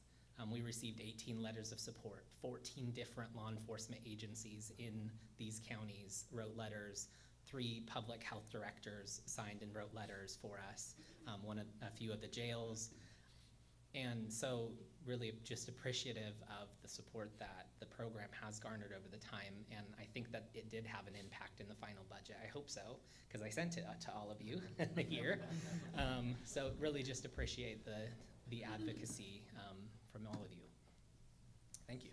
we received 18 letters of support. 14 different law enforcement agencies in these counties wrote letters. 3 public health directors signed and wrote letters for us. A few of the jails. And so really just appreciative of the support that the program has garnered over the time. And I think that it did have an impact in the final budget. I hope so, because I sent it to all of you here. So really just appreciate the advocacy from all of you. Thank you.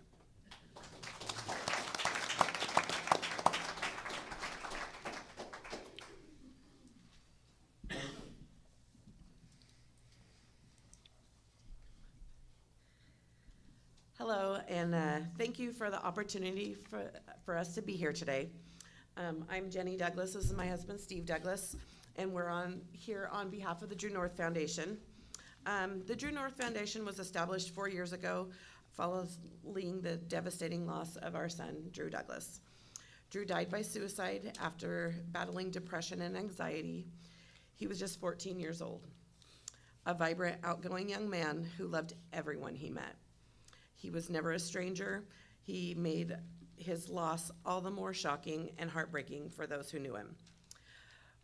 Hello, and thank you for the opportunity for us to be here today. I'm Jenny Douglas. This is my husband, Steve Douglas, and we're here on behalf of the Drew North Foundation. The Drew North Foundation was established 4 years ago following the devastating loss of our son, Drew Douglas. Drew died by suicide after battling depression and anxiety. He was just 14 years old, a vibrant, outgoing young man who loved everyone he met. He was never a stranger. He made his loss all the more shocking and heartbreaking for those who knew him.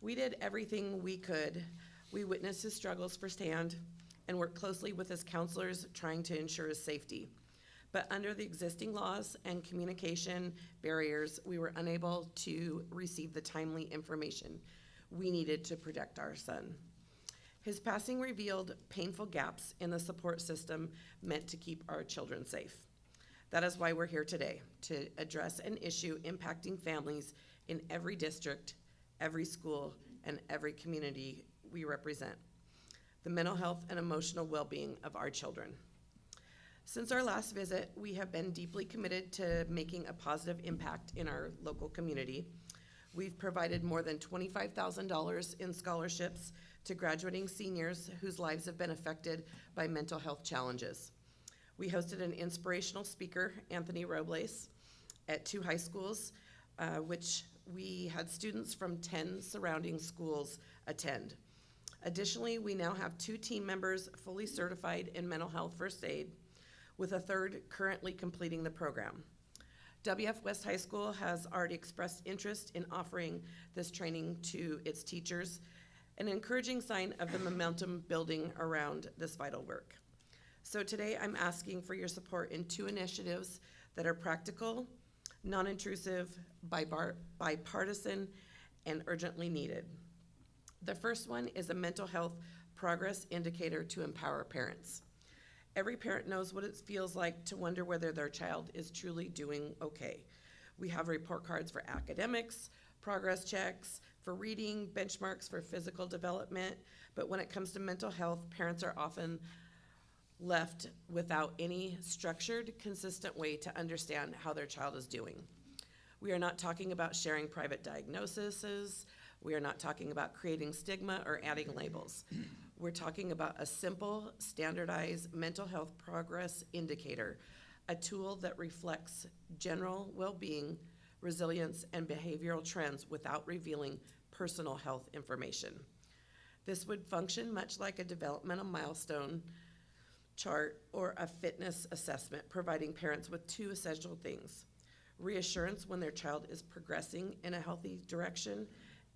We did everything we could. We witnessed his struggles firsthand and worked closely with his counselors trying to ensure his safety. But under the existing laws and communication barriers, we were unable to receive the timely information we needed to protect our son. His passing revealed painful gaps in the support system meant to keep our children safe. That is why we're here today, to address an issue impacting families in every district, every school, and every community we represent: the mental health and emotional well-being of our children. Since our last visit, we have been deeply committed to making a positive impact in our local community. We've provided more than $25,000 in scholarships to graduating seniors whose lives have been affected by mental health challenges. We hosted an inspirational speaker, Anthony Robles, at 2 high schools, which we had students from 10 surrounding schools attend. Additionally, we now have 2 team members fully certified in mental health first aid, with a 3rd currently completing the program. WF West High School has already expressed interest in offering this training to its teachers, an encouraging sign of the momentum building around this vital work. So today I'm asking for your support in 2 initiatives that are practical, non-intrusive, bipartisan, and urgently needed. The first one is a mental health progress indicator to empower parents. Every parent knows what it feels like to wonder whether their child is truly doing okay. We have report cards for academics, progress checks, for reading, benchmarks for physical development, but when it comes to mental health, parents are often left without any structured, consistent way to understand how their child is doing. We are not talking about sharing private diagnoses. We are not talking about creating stigma or adding labels. We're talking about a simple, standardized mental health progress indicator, a tool that reflects general well-being, resilience, and behavioral trends without revealing personal health information. This would function much like a developmental milestone chart or a fitness assessment, providing parents with two essential things: reassurance when their child is progressing in a healthy direction,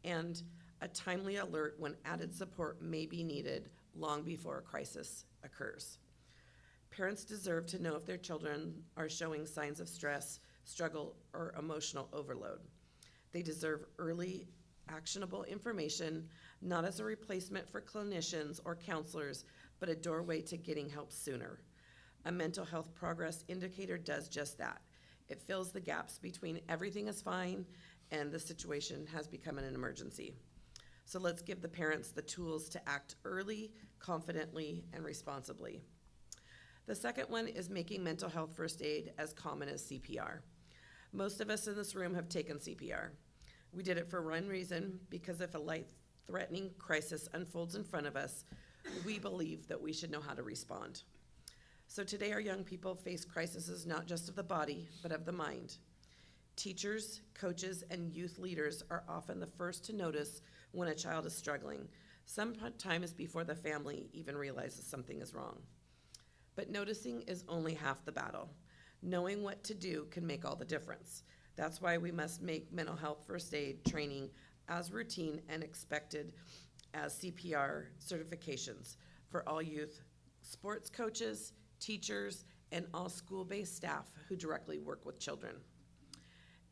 and a timely alert when added support may be needed long before a crisis occurs. Parents deserve to know if their children are showing signs of stress, struggle, or emotional overload. They deserve early, actionable information, not as a replacement for clinicians or counselors, but a doorway to getting help sooner. A mental health progress indicator does just that. It fills the gaps between everything is fine and the situation has become an emergency. So let's give the parents the tools to act early, confidently, and responsibly. The second one is making mental health first aid as common as CPR. Most of us in this room have taken CPR. We did it for one reason, because if a life-threatening crisis unfolds in front of us, we believe that we should know how to respond. So today our young people face crises not just of the body, but of the mind. Teachers, coaches, and youth leaders are often the first to notice when a child is struggling, sometimes before the family even realizes something is wrong. But noticing is only half the battle. Knowing what to do can make all the difference. That's why we must make mental health first aid training as routine and expected as CPR certifications for all youth sports coaches, teachers, and all school-based staff who directly work with children.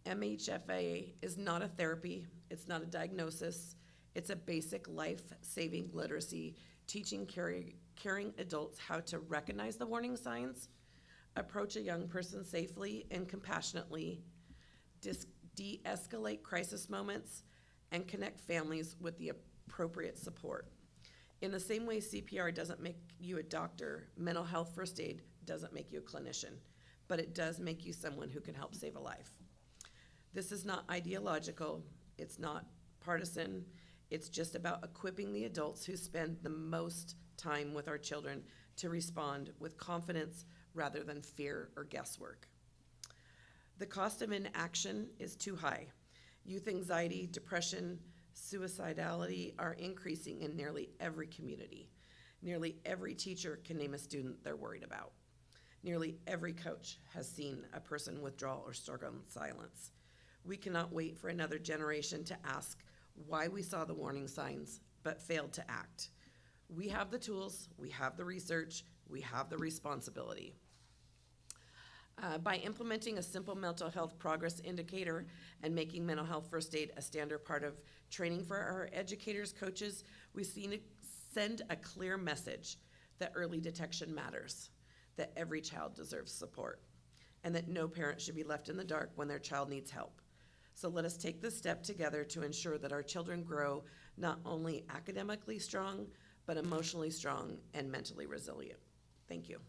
MHFA is not a therapy, it's not a diagnosis, it's a basic life-saving literacy, teaching caring adults how to recognize the warning signs, approach a young person safely and compassionately, de-escalate crisis moments, and connect families with the appropriate support. In the same way CPR doesn't make you a doctor, mental health first aid doesn't make you a clinician, but it does make you someone who can help save a life. This is not ideological, it's not partisan, it's just about equipping the adults who spend the most time with our children to respond with confidence rather than fear or guesswork. The cost of inaction is too high. Youth anxiety, depression, suicidality are increasing in nearly every community. Nearly every teacher can name a student they're worried about. Nearly every coach has seen a person withdraw or struggle in silence. We cannot wait for another generation to ask why we saw the warning signs but failed to act. We have the tools, we have the research, we have the responsibility. By implementing a simple mental health progress indicator and making mental health first aid a standard part of training for our educators, coaches, we send a clear message that early detection matters, that every child deserves support, and that no parent should be left in the dark when their child needs help. So let us take this step together to ensure that our children grow not only academically strong, but emotionally strong and mentally resilient. Thank you.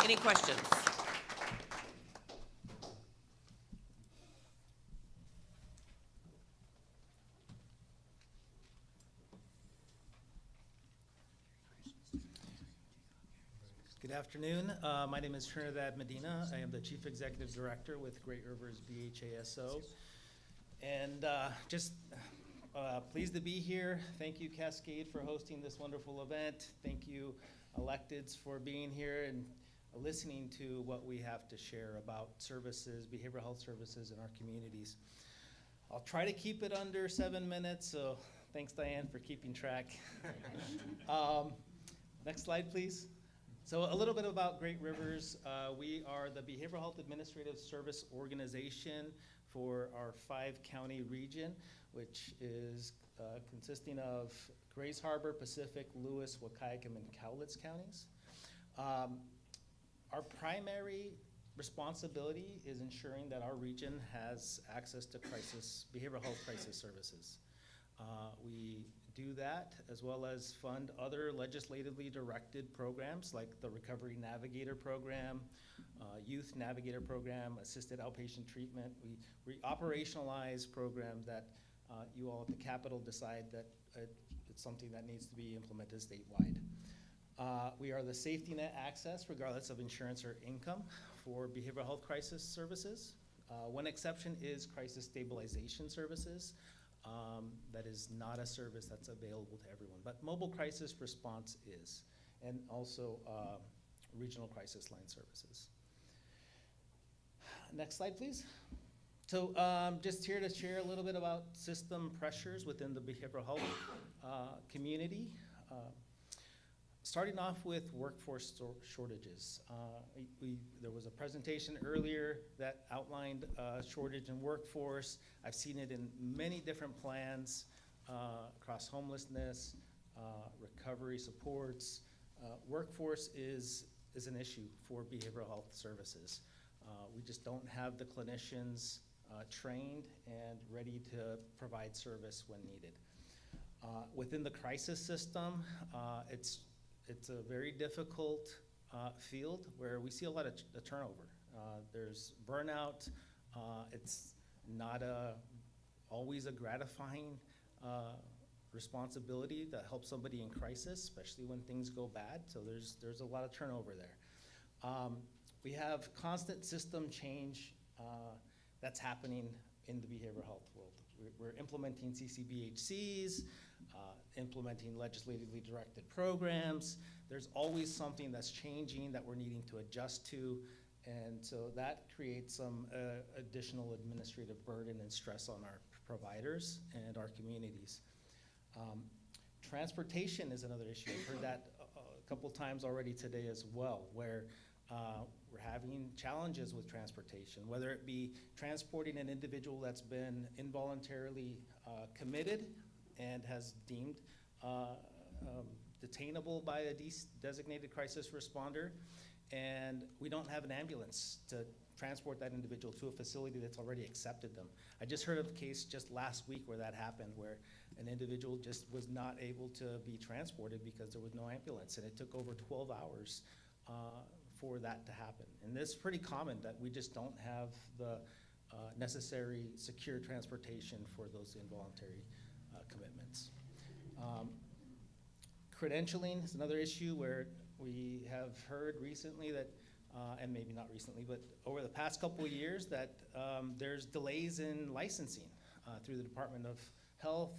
Any questions? Good afternoon. My name is Trinidad Medina. I am the Chief Executive Director with Great Rivers BHASO. And just pleased to be here. Thank you, Cascade, for hosting this wonderful event. Thank you, electeds, for being here and listening to what we have to share about services, behavioral health services in our communities. I'll try to keep it under 7 minutes, so thanks, Diane, for keeping track. Next slide, please. So a little bit about Great Rivers. We are the Behavioral Health Administrative Service Organization for our 5-county region, which is consisting of Grays Harbor, Pacific, Lewis, Wahkiakum, and Cowlitz counties. Our primary responsibility is ensuring that our region has access to behavioral health crisis services. We do that as well as fund other legislatively directed programs like the Recovery Navigator Program, Youth Navigator Program, Assisted Outpatient Treatment. We operationalize programs that you all at the Capitol decide that it's something that needs to be implemented statewide. We are the safety net access, regardless of insurance or income, for behavioral health crisis services. One exception is crisis stabilization services. That is not a service that's available to everyone, but mobile crisis response is, and also regional crisis line services. Next slide, please. So just here to share a little bit about system pressures within the behavioral health community. Starting off with workforce shortages. There was a presentation earlier that outlined shortage in workforce. I've seen it in many different plans across homelessness, recovery supports. Workforce is an issue for behavioral health services. We just don't have the clinicians trained and ready to provide service when needed. Within the crisis system, it's a very difficult field where we see a lot of turnover. There's burnout. It's not always a gratifying responsibility to help somebody in crisis, especially when things go bad. So there's a lot of turnover there. We have constant system change that's happening in the behavioral health world. We're implementing CCBHCs, implementing legislatively directed programs. There's always something that's changing that we're needing to adjust to, and so that creates some additional administrative burden and stress on our providers and our communities. Transportation is another issue. I've heard that a couple times already today as well, where we're having challenges with transportation, whether it be transporting an individual that's been involuntarily committed and has deemed detainable by a designated crisis responder, and we don't have an ambulance to transport that individual to a facility that's already accepted them. I just heard of a case just last week where that happened, where an individual just was not able to be transported because there was no ambulance, and it took over 12 hours for that to happen. And this is pretty common, that we just don't have the necessary secure transportation for those involuntary commitments. Credentialing is another issue where we have heard recently that, and maybe not recently, but over the past couple of years, that there's delays in licensing through the Department of Health.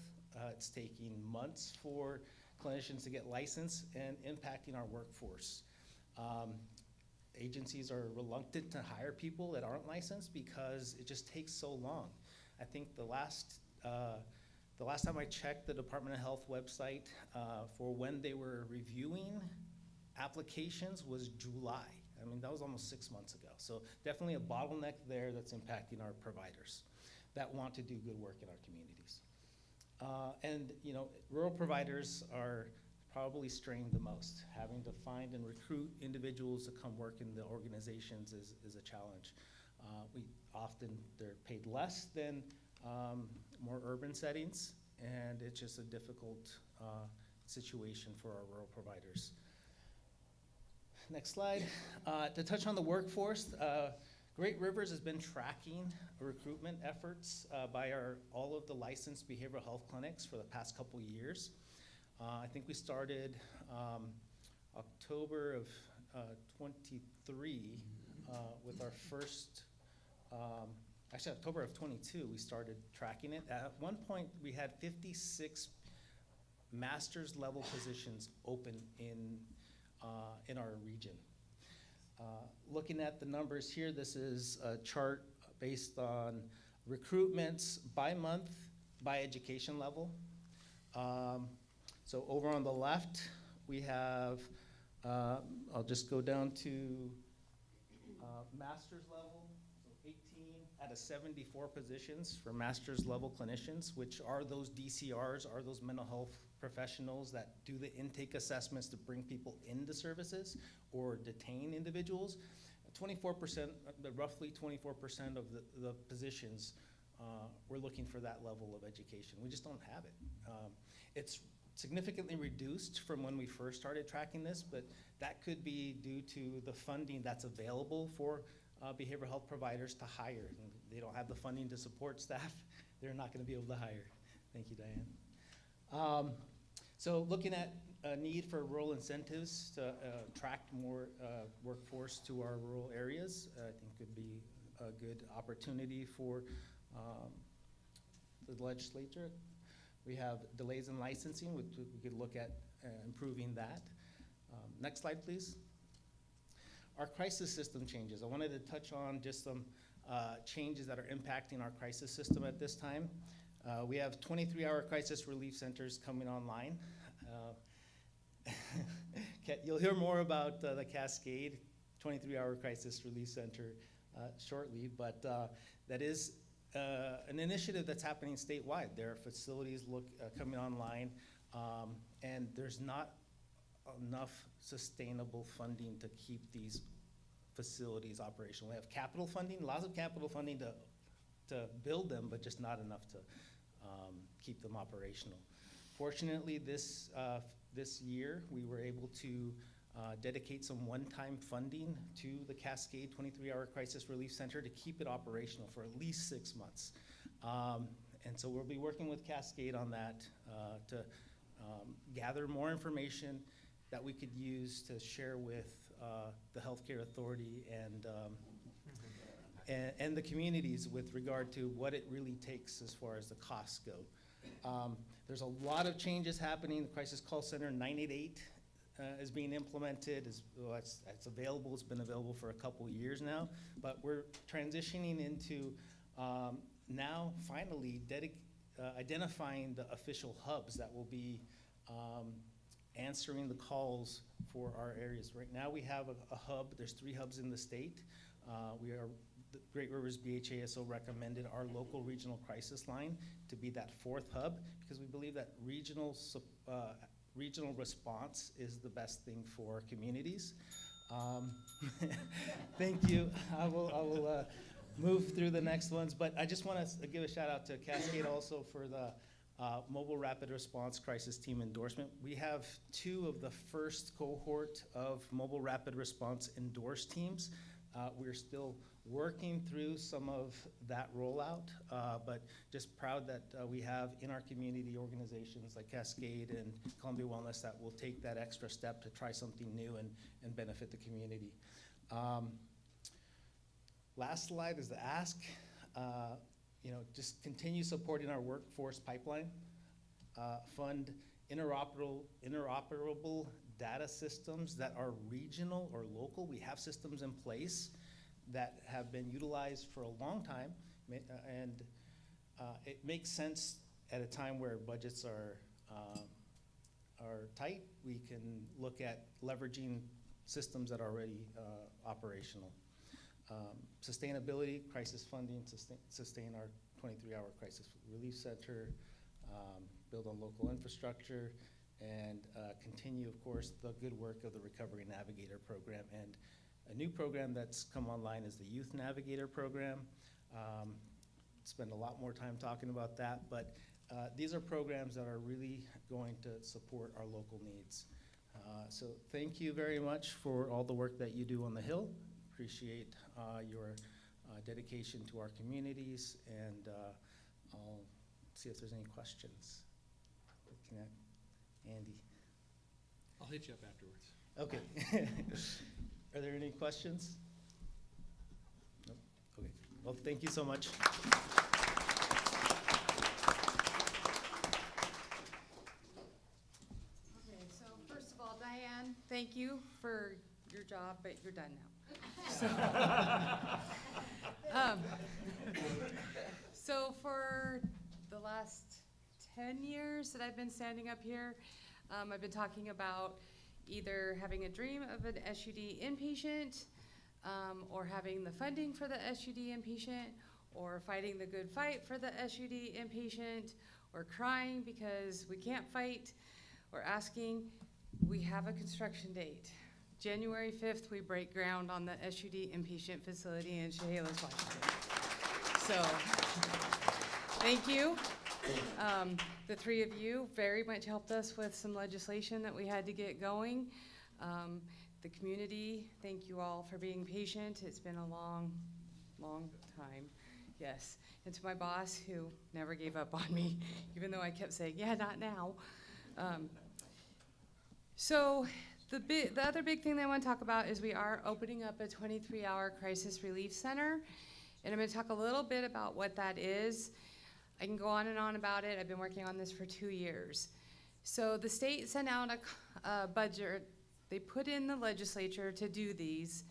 It's taking months for clinicians to get licensed and impacting our workforce. Agencies are reluctant to hire people that aren't licensed because it just takes so long. I think the last time I checked the Department of Health website for when they were reviewing applications was July. I mean, that was almost 6 months ago. So definitely a bottleneck there that's impacting our providers that want to do good work in our communities. And you know, rural providers are probably strained the most. Having to find and recruit individuals to come work in the organizations is a challenge. They're paid less than more urban settings, and it's just a difficult situation for our rural providers. Next slide. To touch on the workforce, Great Rivers has been tracking recruitment efforts by all of the licensed behavioral health clinics for the past couple years. I think we started October of 23 with our first, actually October of 22, we started tracking it. At one point, we had 56 master's level positions open in our region. Looking at the numbers here, this is a chart based on recruitments by month, by education level. So over on the left, we have, I'll just go down to master's level, so 18 out of 74 positions for master's level clinicians, which are those DCRs, are those mental health professionals that do the intake assessments to bring people into services or detain individuals. 24%, roughly 24% of the positions, we're looking for that level of education. We just don't have it. It's significantly reduced from when we first started tracking this, but that could be due to the funding that's available for behavioral health providers to hire. And they don't have the funding to support staff, they're not gonna be able to hire. Thank you, Diane. So looking at a need for rural incentives to attract more workforce to our rural areas, I think could be a good opportunity for the legislature. We have delays in licensing, which we could look at improving that. Next slide, please. Our crisis system changes. I wanted to touch on just some changes that are impacting our crisis system at this time. We have 23-hour crisis relief centers coming online. You'll hear more about the Cascade 23-hour crisis relief center shortly, but that is an initiative that's happening statewide. There are facilities coming online, and there's not enough sustainable funding to keep these facilities operational. We have capital funding, lots of capital funding to build them, but just not enough to keep them operational. Fortunately, this year, we were able to dedicate some one-time funding to the Cascade 23-hour crisis relief center to keep it operational for at least 6 months. And so we'll be working with Cascade on that to gather more information that we could use to share with the healthcare authority and the communities with regard to what it really takes as far as the costs go. There's a lot of changes happening. The Crisis Call Center 988 is being implemented. It's available. It's been available for a couple years now, but we're transitioning into now finally identifying the official hubs that will be answering the calls for our areas. Right now we have a hub. There's 3 hubs in the state. The Great Rivers BHASO recommended our local regional crisis line to be that 4th hub because we believe that regional response is the best thing for communities. Thank you. I will move through the next ones, but I just want to give a shout out to Cascade also for the Mobile Rapid Response Crisis Team endorsement. We have 2 of the first cohort of Mobile Rapid Response endorsed teams. We're still working through some of that rollout, but just proud that we have in our community organizations like Cascade and Columbia Wellness that will take that extra step to try something new and benefit the community. Last slide is the ask. Just continue supporting our workforce pipeline, fund interoperable data systems that are regional or local. We have systems in place that have been utilized for a long time, and it makes sense at a time where budgets are tight. We can look at leveraging systems that are already operational. Sustainability, crisis funding, sustain our 23-hour crisis relief center, build on local infrastructure, and continue, of course, the good work of the Recovery Navigator program. And a new program that's come online is the Youth Navigator program. Spend a lot more time talking about that, but these are programs that are really going to support our local needs. So thank you very much for all the work that you do on the Hill. Appreciate your dedication to our communities, and I'll see if there's any questions. Looking at Andy. I'll hit you up afterwards. Okay. Are there any questions? Nope. Okay. Well, thank you so much. Okay, so first of all, Diane, thank you for your job, but you're done now. So for the last 10 years that I've been standing up here, I've been talking about either having a dream of an SUD inpatient, or having the funding for the SUD inpatient, or fighting the good fight for the SUD inpatient, or crying because we can't fight, or asking, we have a construction date. January 5th, we break ground on the SUD inpatient facility in Chehalis, Washington. So, thank you. The three of you very much helped us with some legislation that we had to get going. The community, thank you all for being patient. It's been a long, long time. Yes. And to my boss, who never gave up on me, even though I kept saying, yeah, not now. So the other big thing that I want to talk about is we are opening up a 23-hour crisis relief center. And I'm going to talk a little bit about what that is. I can go on and on about it. I've been working on this for 2 years. So the state sent out a budget. They put in the legislature to do these.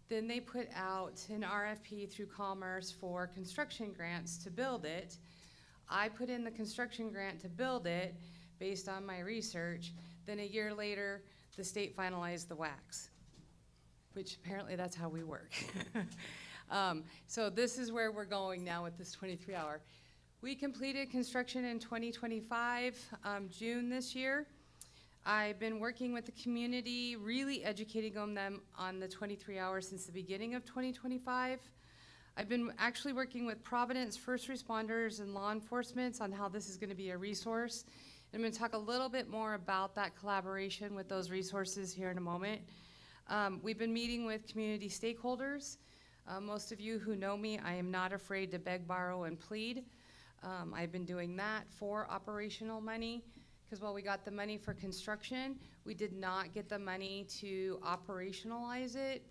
Then they put out an RFP through Commerce for construction grants to build it. I put in the construction grant to build it based on my research. Then a year later, the state finalized the WACs, which apparently that's how we work. So this is where we're going now with this 23-hour. We completed construction in 2025, June this year. I've been working with the community, really educating them on the 23 hours since the beginning of 2025. I've been actually working with Providence first responders and law enforcement on how this is going to be a resource. And I'm going to talk a little bit more about that collaboration with those resources here in a moment. We've been meeting with community stakeholders. Most of you who know me, I am not afraid to beg, borrow, and plead. I've been doing that for operational money, because while we got the money for construction, we did not get the money to operationalize it.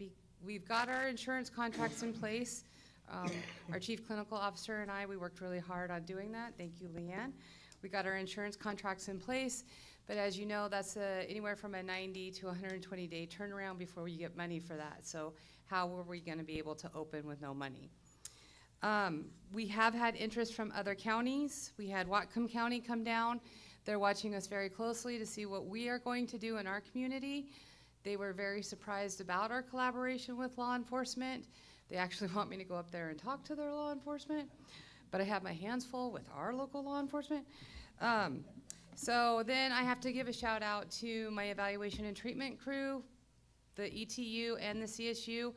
We've got our insurance contracts in place. Our chief clinical officer and I, we worked really hard on doing that. Thank you, Leanne. We got our insurance contracts in place, but as you know, that's anywhere from a 90 to 120 day turnaround before we get money for that. So how were we gonna be able to open with no money? We have had interest from other counties. We had Whatcom County come down. They're watching us very closely to see what we are going to do in our community. They were very surprised about our collaboration with law enforcement. They actually want me to go up there and talk to their law enforcement, but I have my hands full with our local law enforcement. So then I have to give a shout out to my evaluation and treatment crew, the ETU and the CSU.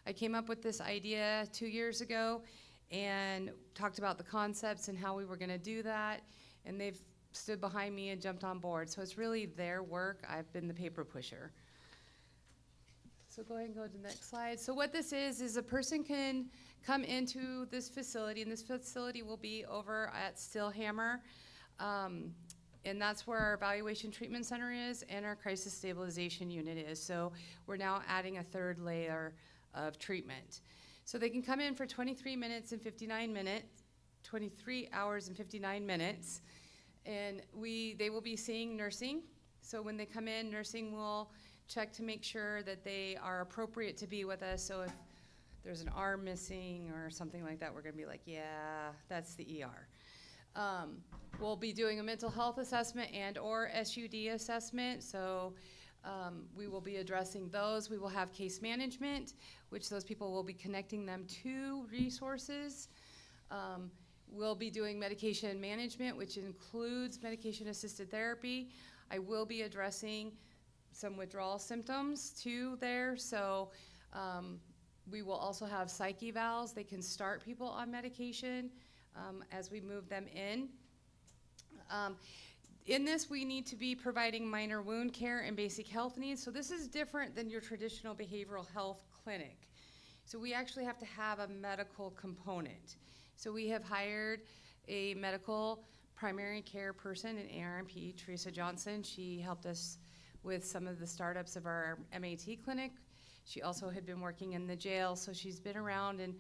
I came up with this idea 2 years ago and talked about the concepts and how we were gonna do that, and they've stood behind me and jumped on board. So it's really their work. I've been the paper pusher. So go ahead and go to the next slide. So what this is a person can come into this facility, and this facility will be over at Stillhammer. And that's where our evaluation treatment center is and our crisis stabilization unit is. So we're now adding a third layer of treatment. So they can come in for 23 hours and 59 minutes. And they will be seeing nursing. So when they come in, nursing will check to make sure that they are appropriate to be with us. So if there's an arm missing or something like that, we're gonna be like, yeah, that's the ER. We'll be doing a mental health assessment and or SUD assessment. So we will be addressing those. We will have case management, which those people will be connecting them to resources. We'll be doing medication management, which includes medication-assisted therapy. I will be addressing some withdrawal symptoms too there. So we will also have psych evals. They can start people on medication as we move them in. In this, we need to be providing minor wound care and basic health needs. So this is different than your traditional behavioral health clinic. So we actually have to have a medical component. So we have hired a medical primary care person, an ARMP, Teresa Johnson. She helped us with some of the startups of our MAT clinic. She also had been working in the jail, so she's been around and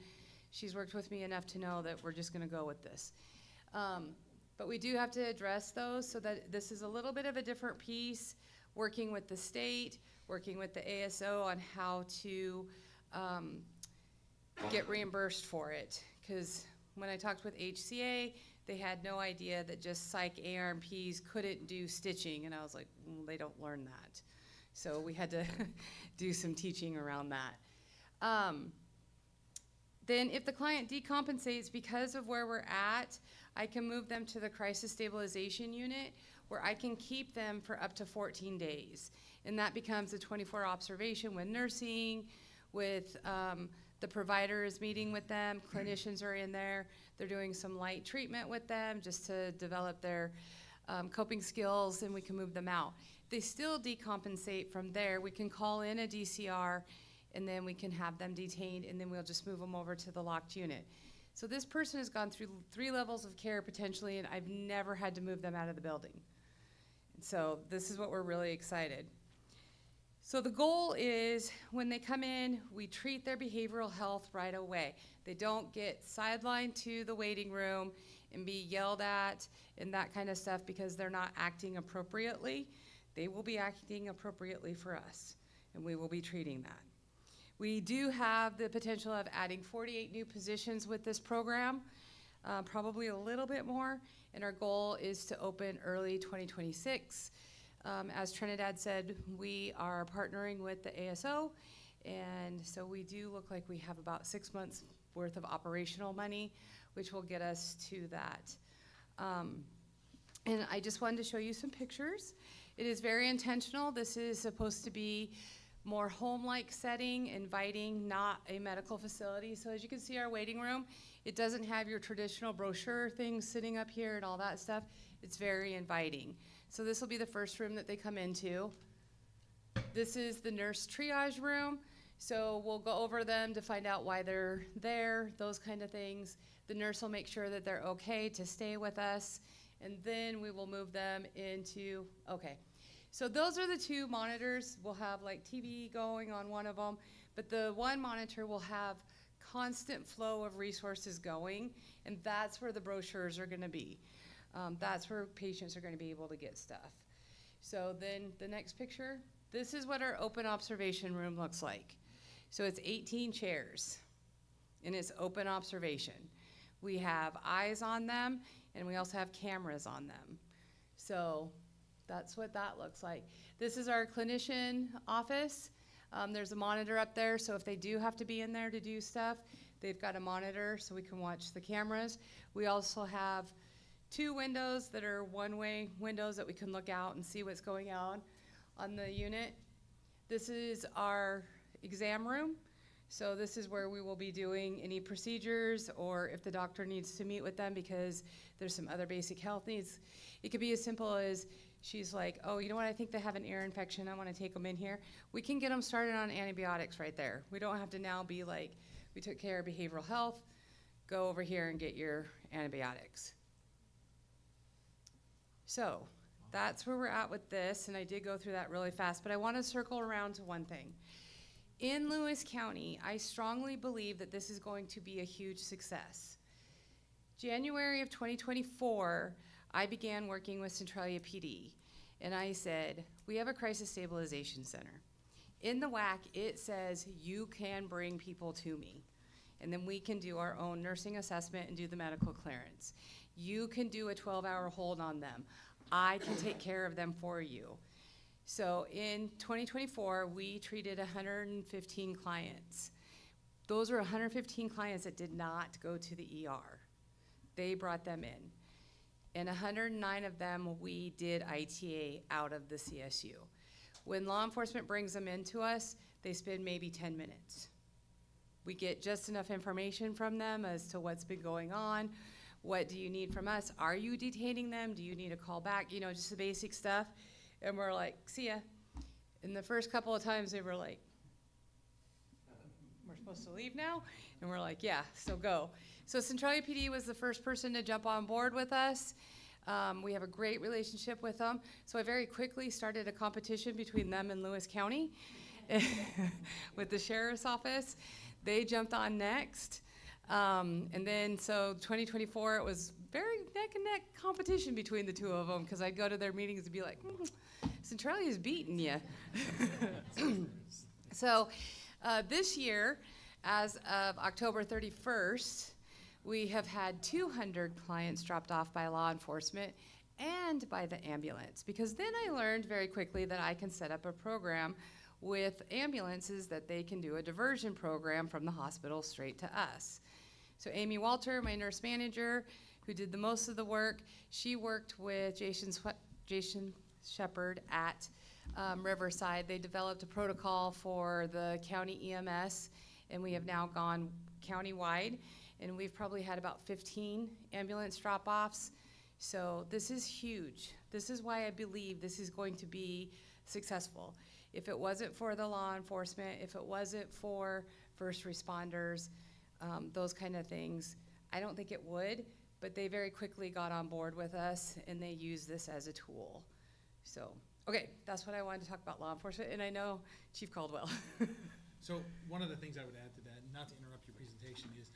she's worked with me enough to know that we're just gonna go with this. But we do have to address those, so that this is a little bit of a different piece, working with the state, working with the ASO on how to get reimbursed for it. Because when I talked with HCA, they had no idea that just psych ARMPs couldn't do stitching, and I was like, they don't learn that. So we had to do some teaching around that. Then if the client decompensates because of where we're at, I can move them to the crisis stabilization unit where I can keep them for up to 14 days. And that becomes a 24 observation with nursing, with the provider is meeting with them, clinicians are in there, they're doing some light treatment with them just to develop their coping skills, and we can move them out. If they still decompensate from there, we can call in a DCR, and then we can have them detained, and then we'll just move them over to the locked unit. So this person has gone through 3 levels of care potentially, and I've never had to move them out of the building. So this is what we're really excited. So the goal is when they come in, we treat their behavioral health right away. They don't get sidelined to the waiting room and be yelled at and that kind of stuff because they're not acting appropriately. They will be acting appropriately for us, and we will be treating that. We do have the potential of adding 48 new positions with this program, probably a little bit more, and our goal is to open early 2026. As Trinidad said, we are partnering with the ASO, and so we do look like we have about 6 months worth of operational money, which will get us to that. And I just wanted to show you some pictures. It is very intentional. This is supposed to be more home-like setting, inviting, not a medical facility. So as you can see, our waiting room, it doesn't have your traditional brochure things sitting up here and all that stuff. It's very inviting. So this will be the first room that they come into. This is the nurse triage room. So we'll go over them to find out why they're there, those kind of things. The nurse will make sure that they're okay to stay with us, and then we will move them into, okay. So those are the 2 monitors. We'll have like TV going on one of them, but the one monitor will have constant flow of resources going, and that's where the brochures are gonna be. That's where patients are gonna be able to get stuff. So then the next picture, this is what our open observation room looks like. So it's 18 chairs, and it's open observation. We have eyes on them, and we also have cameras on them. So that's what that looks like. This is our clinician office. There's a monitor up there, so if they do have to be in there to do stuff, they've got a monitor so we can watch the cameras. We also have 2 windows that are one-way windows that we can look out and see what's going on the unit. This is our exam room. So this is where we will be doing any procedures, or if the doctor needs to meet with them because there's some other basic health needs. It could be as simple as she's like, oh, you know what, I think they have an ear infection, I want to take them in here. We can get them started on antibiotics right there. We don't have to now be like, we took care of behavioral health, go over here and get your antibiotics. So that's where we're at with this, and I did go through that really fast, but I want to circle around to one thing. In Lewis County, I strongly believe that this is going to be a huge success. January of 2024, I began working with Centralia PD, and I said, we have a crisis stabilization center. In the WAC, it says you can bring people to me, and then we can do our own nursing assessment and do the medical clearance. You can do a 12-hour hold on them. I can take care of them for you. So in 2024, we treated 115 clients. Those are 115 clients that did not go to the ER. They brought them in. And 109 of them, we did ITA out of the CSU. When law enforcement brings them into us, they spend maybe 10 minutes. We get just enough information from them as to what's been going on. What do you need from us? Are you detaining them? Do you need a call back? You know, just the basic stuff. And we're like, see ya. And the first couple of times they were like, we're supposed to leave now? And we're like, yeah, so go. So Centralia PD was the first person to jump on board with us. We have a great relationship with them. So I very quickly started a competition between them and Lewis County with the sheriff's office. They jumped on next. And then so 2024, it was very neck and neck competition between the 2 of them, because I'd go to their meetings and be like, Centralia's beating you. So this year, as of October 31st, we have had 200 clients dropped off by law enforcement and by the ambulance, because then I learned very quickly that I can set up a program with ambulances that they can do a diversion program from the hospital straight to us. So Amy Walter, my nurse manager, who did the most of the work, she worked with Jason Shepard at Riverside. They developed a protocol for the county EMS, and we have now gone countywide, and we've probably had about 15 ambulance drop-offs. So this is huge. This is why I believe this is going to be successful. If it wasn't for the law enforcement, if it wasn't for first responders, those kind of things, I don't think it would, but they very quickly got on board with us and they use this as a tool. So, okay, that's what I wanted to talk about law enforcement, and I know Chief Caldwell. So one of the things I would add to that, not to interrupt your presentation, is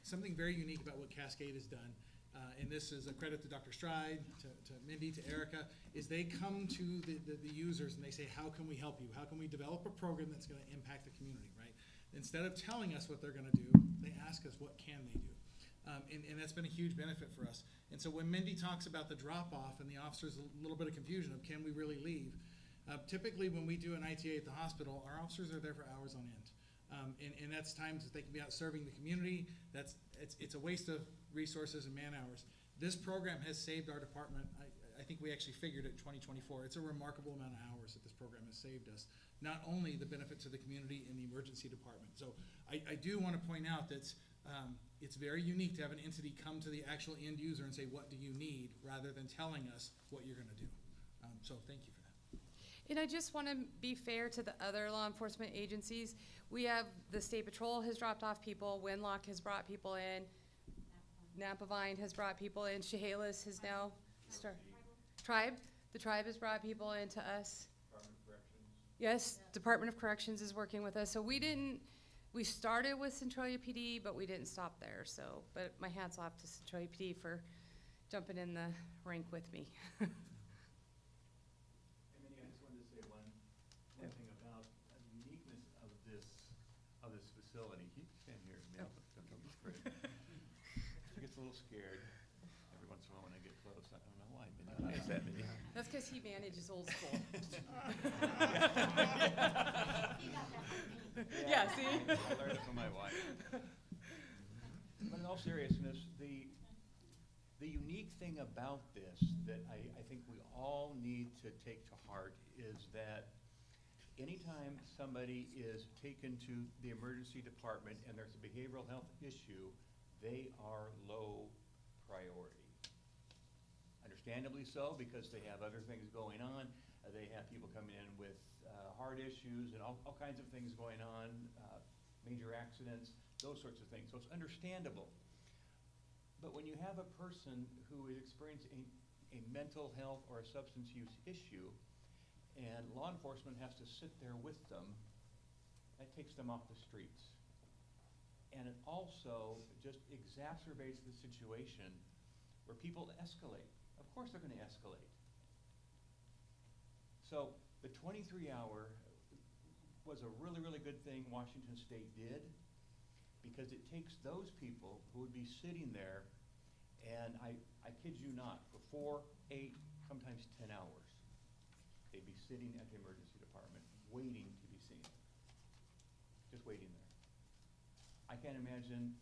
something very unique about what Cascade has done, and this is a credit to Dr. Stride, to Mindy, to Erica, is they come to the users and they say, how can we help you? How can we develop a program that's going to impact the community, right? Instead of telling us what they're going to do, they ask us what can they do. And that's been a huge benefit for us. And so when Mindy talks about the drop-off and the officers, a little bit of confusion of can we really leave? Typically when we do an ITA at the hospital, our officers are there for hours on end. And that's times that they can be out serving the community. It's a waste of resources and man hours. This program has saved our department. I think we actually figured it 2024. It's a remarkable amount of hours that this program has saved us. Not only the benefit to the community in the emergency department. So I do want to point out that it's very unique to have an entity come to the actual end user and say, what do you need, rather than telling us what you're going to do. So thank you for that. And I just want to be fair to the other law enforcement agencies. We have, the State Patrol has dropped off people, Winlock has brought people in, Napavine has brought people in, Chehalis has now started. The tribe has brought people in to us. Department of Corrections. Yes, Department of Corrections is working with us. So we started with Centralia PD, but we didn't stop there. So, but my hat's off to Centralia PD for jumping in the rank with me. And Mindy, I just wanted to say one thing about the uniqueness of this facility. You can stand here. Don't be afraid. She gets a little scared every once in a while when I get close. I don't know why, Mindy. Why is that, Mindy? That's because he manages old school. Yeah, see? I learned it from my wife. But in all seriousness, the unique thing about this that I think we all need to take to heart is that anytime somebody is taken to the emergency department and there's a behavioral health issue, they are low priority. Understandably so, because they have other things going on. They have people coming in with heart issues and all kinds of things going on, major accidents, those sorts of things. So it's understandable. But when you have a person who is experiencing a mental health or a substance use issue, and law enforcement has to sit there with them, that takes them off the streets. And it also just exacerbates the situation where people escalate. Of course they're going to escalate. So the 23-hour was a really, really good thing Washington State did, because it takes those people who would be sitting there, and I kid you not, for 4, 8, sometimes 10 hours, they'd be sitting at the emergency department waiting to be seen. Just waiting there. I can't imagine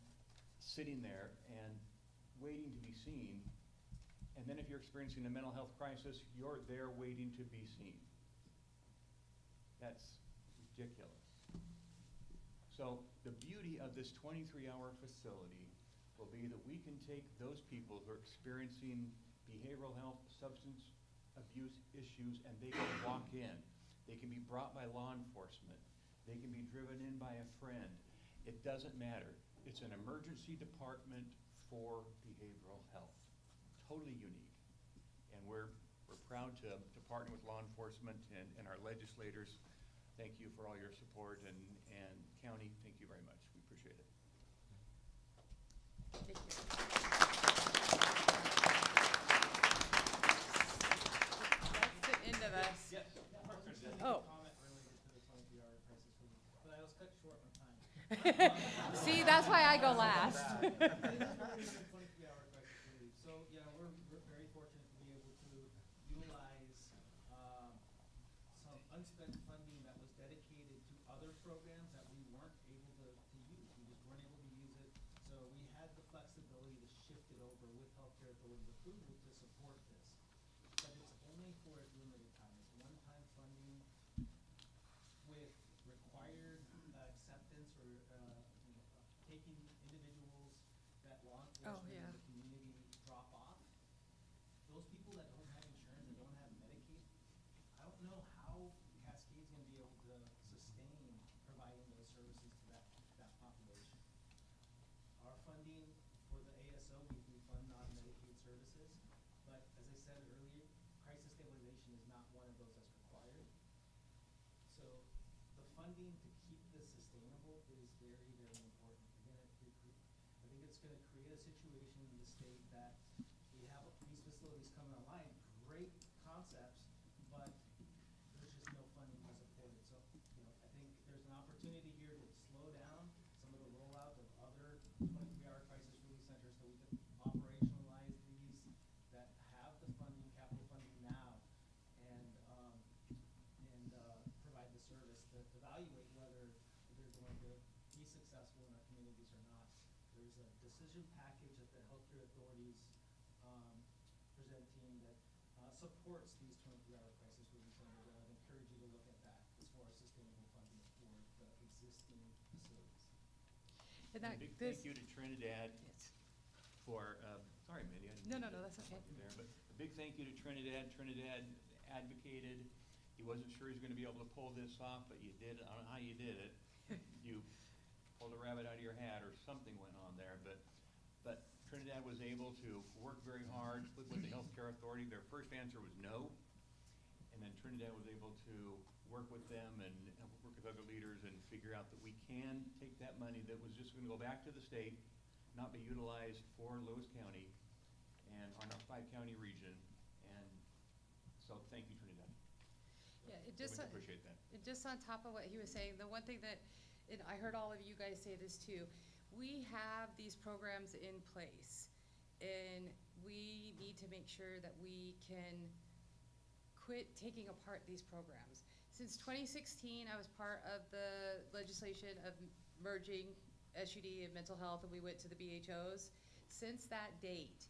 sitting there and waiting to be seen, and then if you're experiencing a mental health crisis, you're there waiting to be seen. That's ridiculous. So the beauty of this 23-hour facility will be that we can take those people who are experiencing behavioral health, substance abuse issues, and they can walk in. They can be brought by law enforcement. They can be driven in by a friend. It doesn't matter. It's an emergency department for behavioral health. Totally unique. And we're proud to partner with law enforcement and our legislators. Thank you for all your support, and county, thank you very much. We appreciate it. Thank you. That's the end of us. Yes. Oh. Comment related to the 23-hour crisis relief, but I was cut short on time. See, that's why I go last. So yeah, we're very fortunate to be able to utilize some unspent funding that was Healthcare Authority's approval to support this. But it's only for a limited time. It's one-time funding with required acceptance or taking individuals that law enforcement and the community drop off. Those people that don't have insurance and don't have Medicaid, I don't know how Cascade's gonna be able to sustain providing those services to that population. Our funding for the ASO, we fund non-Medicaid services, but as I said earlier, crisis stabilization is not one of those that's required. So the funding to keep this sustainable is very, very important. Again, I think it's gonna create a situation in the state that we have these facilities coming online, great concepts, but there's just no funding to support it. So, I think there's an opportunity here to slow down some of the rollout of other 23-hour crisis relief centers so we can operationalize these that have the funding, capital funding now, and provide the service to evaluate whether they're going to be successful in our communities or not. There's a decision package that the healthcare authorities presenting that supports these 23-hour crisis relief centers. I would encourage you to look at that as far as sustainable funding for the existing facilities. And a big thank you to Trinidad for, sorry, Mindy. I didn't mean to that's okay. stop you there, but a big thank you to Trinidad. Trinidad advocated. He wasn't sure he was going to be able to pull this off, but you did. I don't know how you did it. You pulled a rabbit out of your hat or something went on there, but Trinidad was able to work very hard with the healthcare authority. Their first answer was no, and then Trinidad was able to work with them and work with other leaders and figure out that we can take that money that was just going to go back to the state, not be utilized for Lewis County and on our 5-county region. And so thank you, Trinidad. Yeah, Appreciate that. Just on top of what he was saying, the one thing that, and I heard all of you guys say this too, we have these programs in place, and we need to make sure that we can quit taking apart these programs. Since 2016, I was part of the legislation of merging SUD and mental health, and we went to the BHOs. Since that date,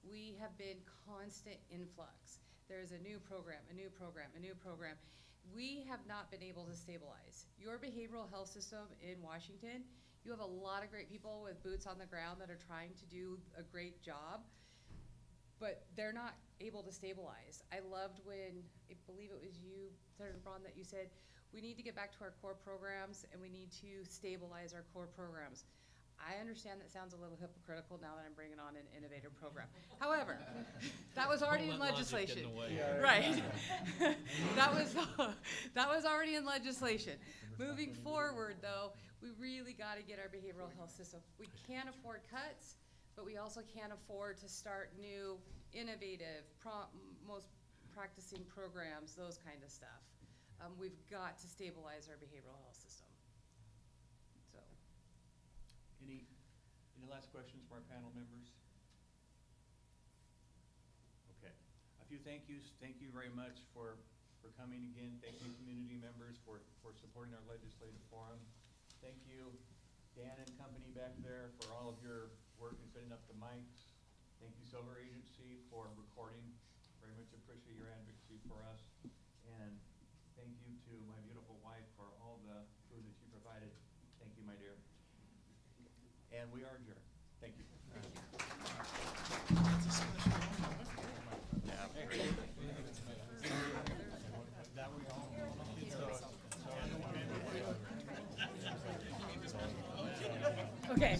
we have been constant influx. There's a new program, a new program, a new program. We have not been able to stabilize. Your behavioral health system in Washington, you have a lot of great people with boots on the ground that are trying to do a great job, but they're not able to stabilize. I loved when, I believe it was you, Senator Braun, that you said, we need to get back to our core programs and we need to stabilize our core programs. I understand that sounds a little hypocritical now that I'm bringing on an innovative program. However, that was already in legislation. Right. That was already in legislation. Moving forward, though, we really got to get our behavioral health system. We can't afford cuts, but we also can't afford to start new, innovative, most practicing programs, those kind of stuff. We've got to stabilize our behavioral health system. So. Any last questions from our panel members? Okay. A few thank yous. Thank you very much for coming again. Thank you, community members, for supporting our legislative forum. Thank you, Dan and company back there, for all of your work in setting up the mics. Thank you, Silver Agency, for recording. Very much appreciate your advocacy for us. And thank you to my beautiful wife for all the food that she provided. Thank you, my dear. And we are adjourned. Thank you. That's a special moment. Yeah, great. That we all. Okay.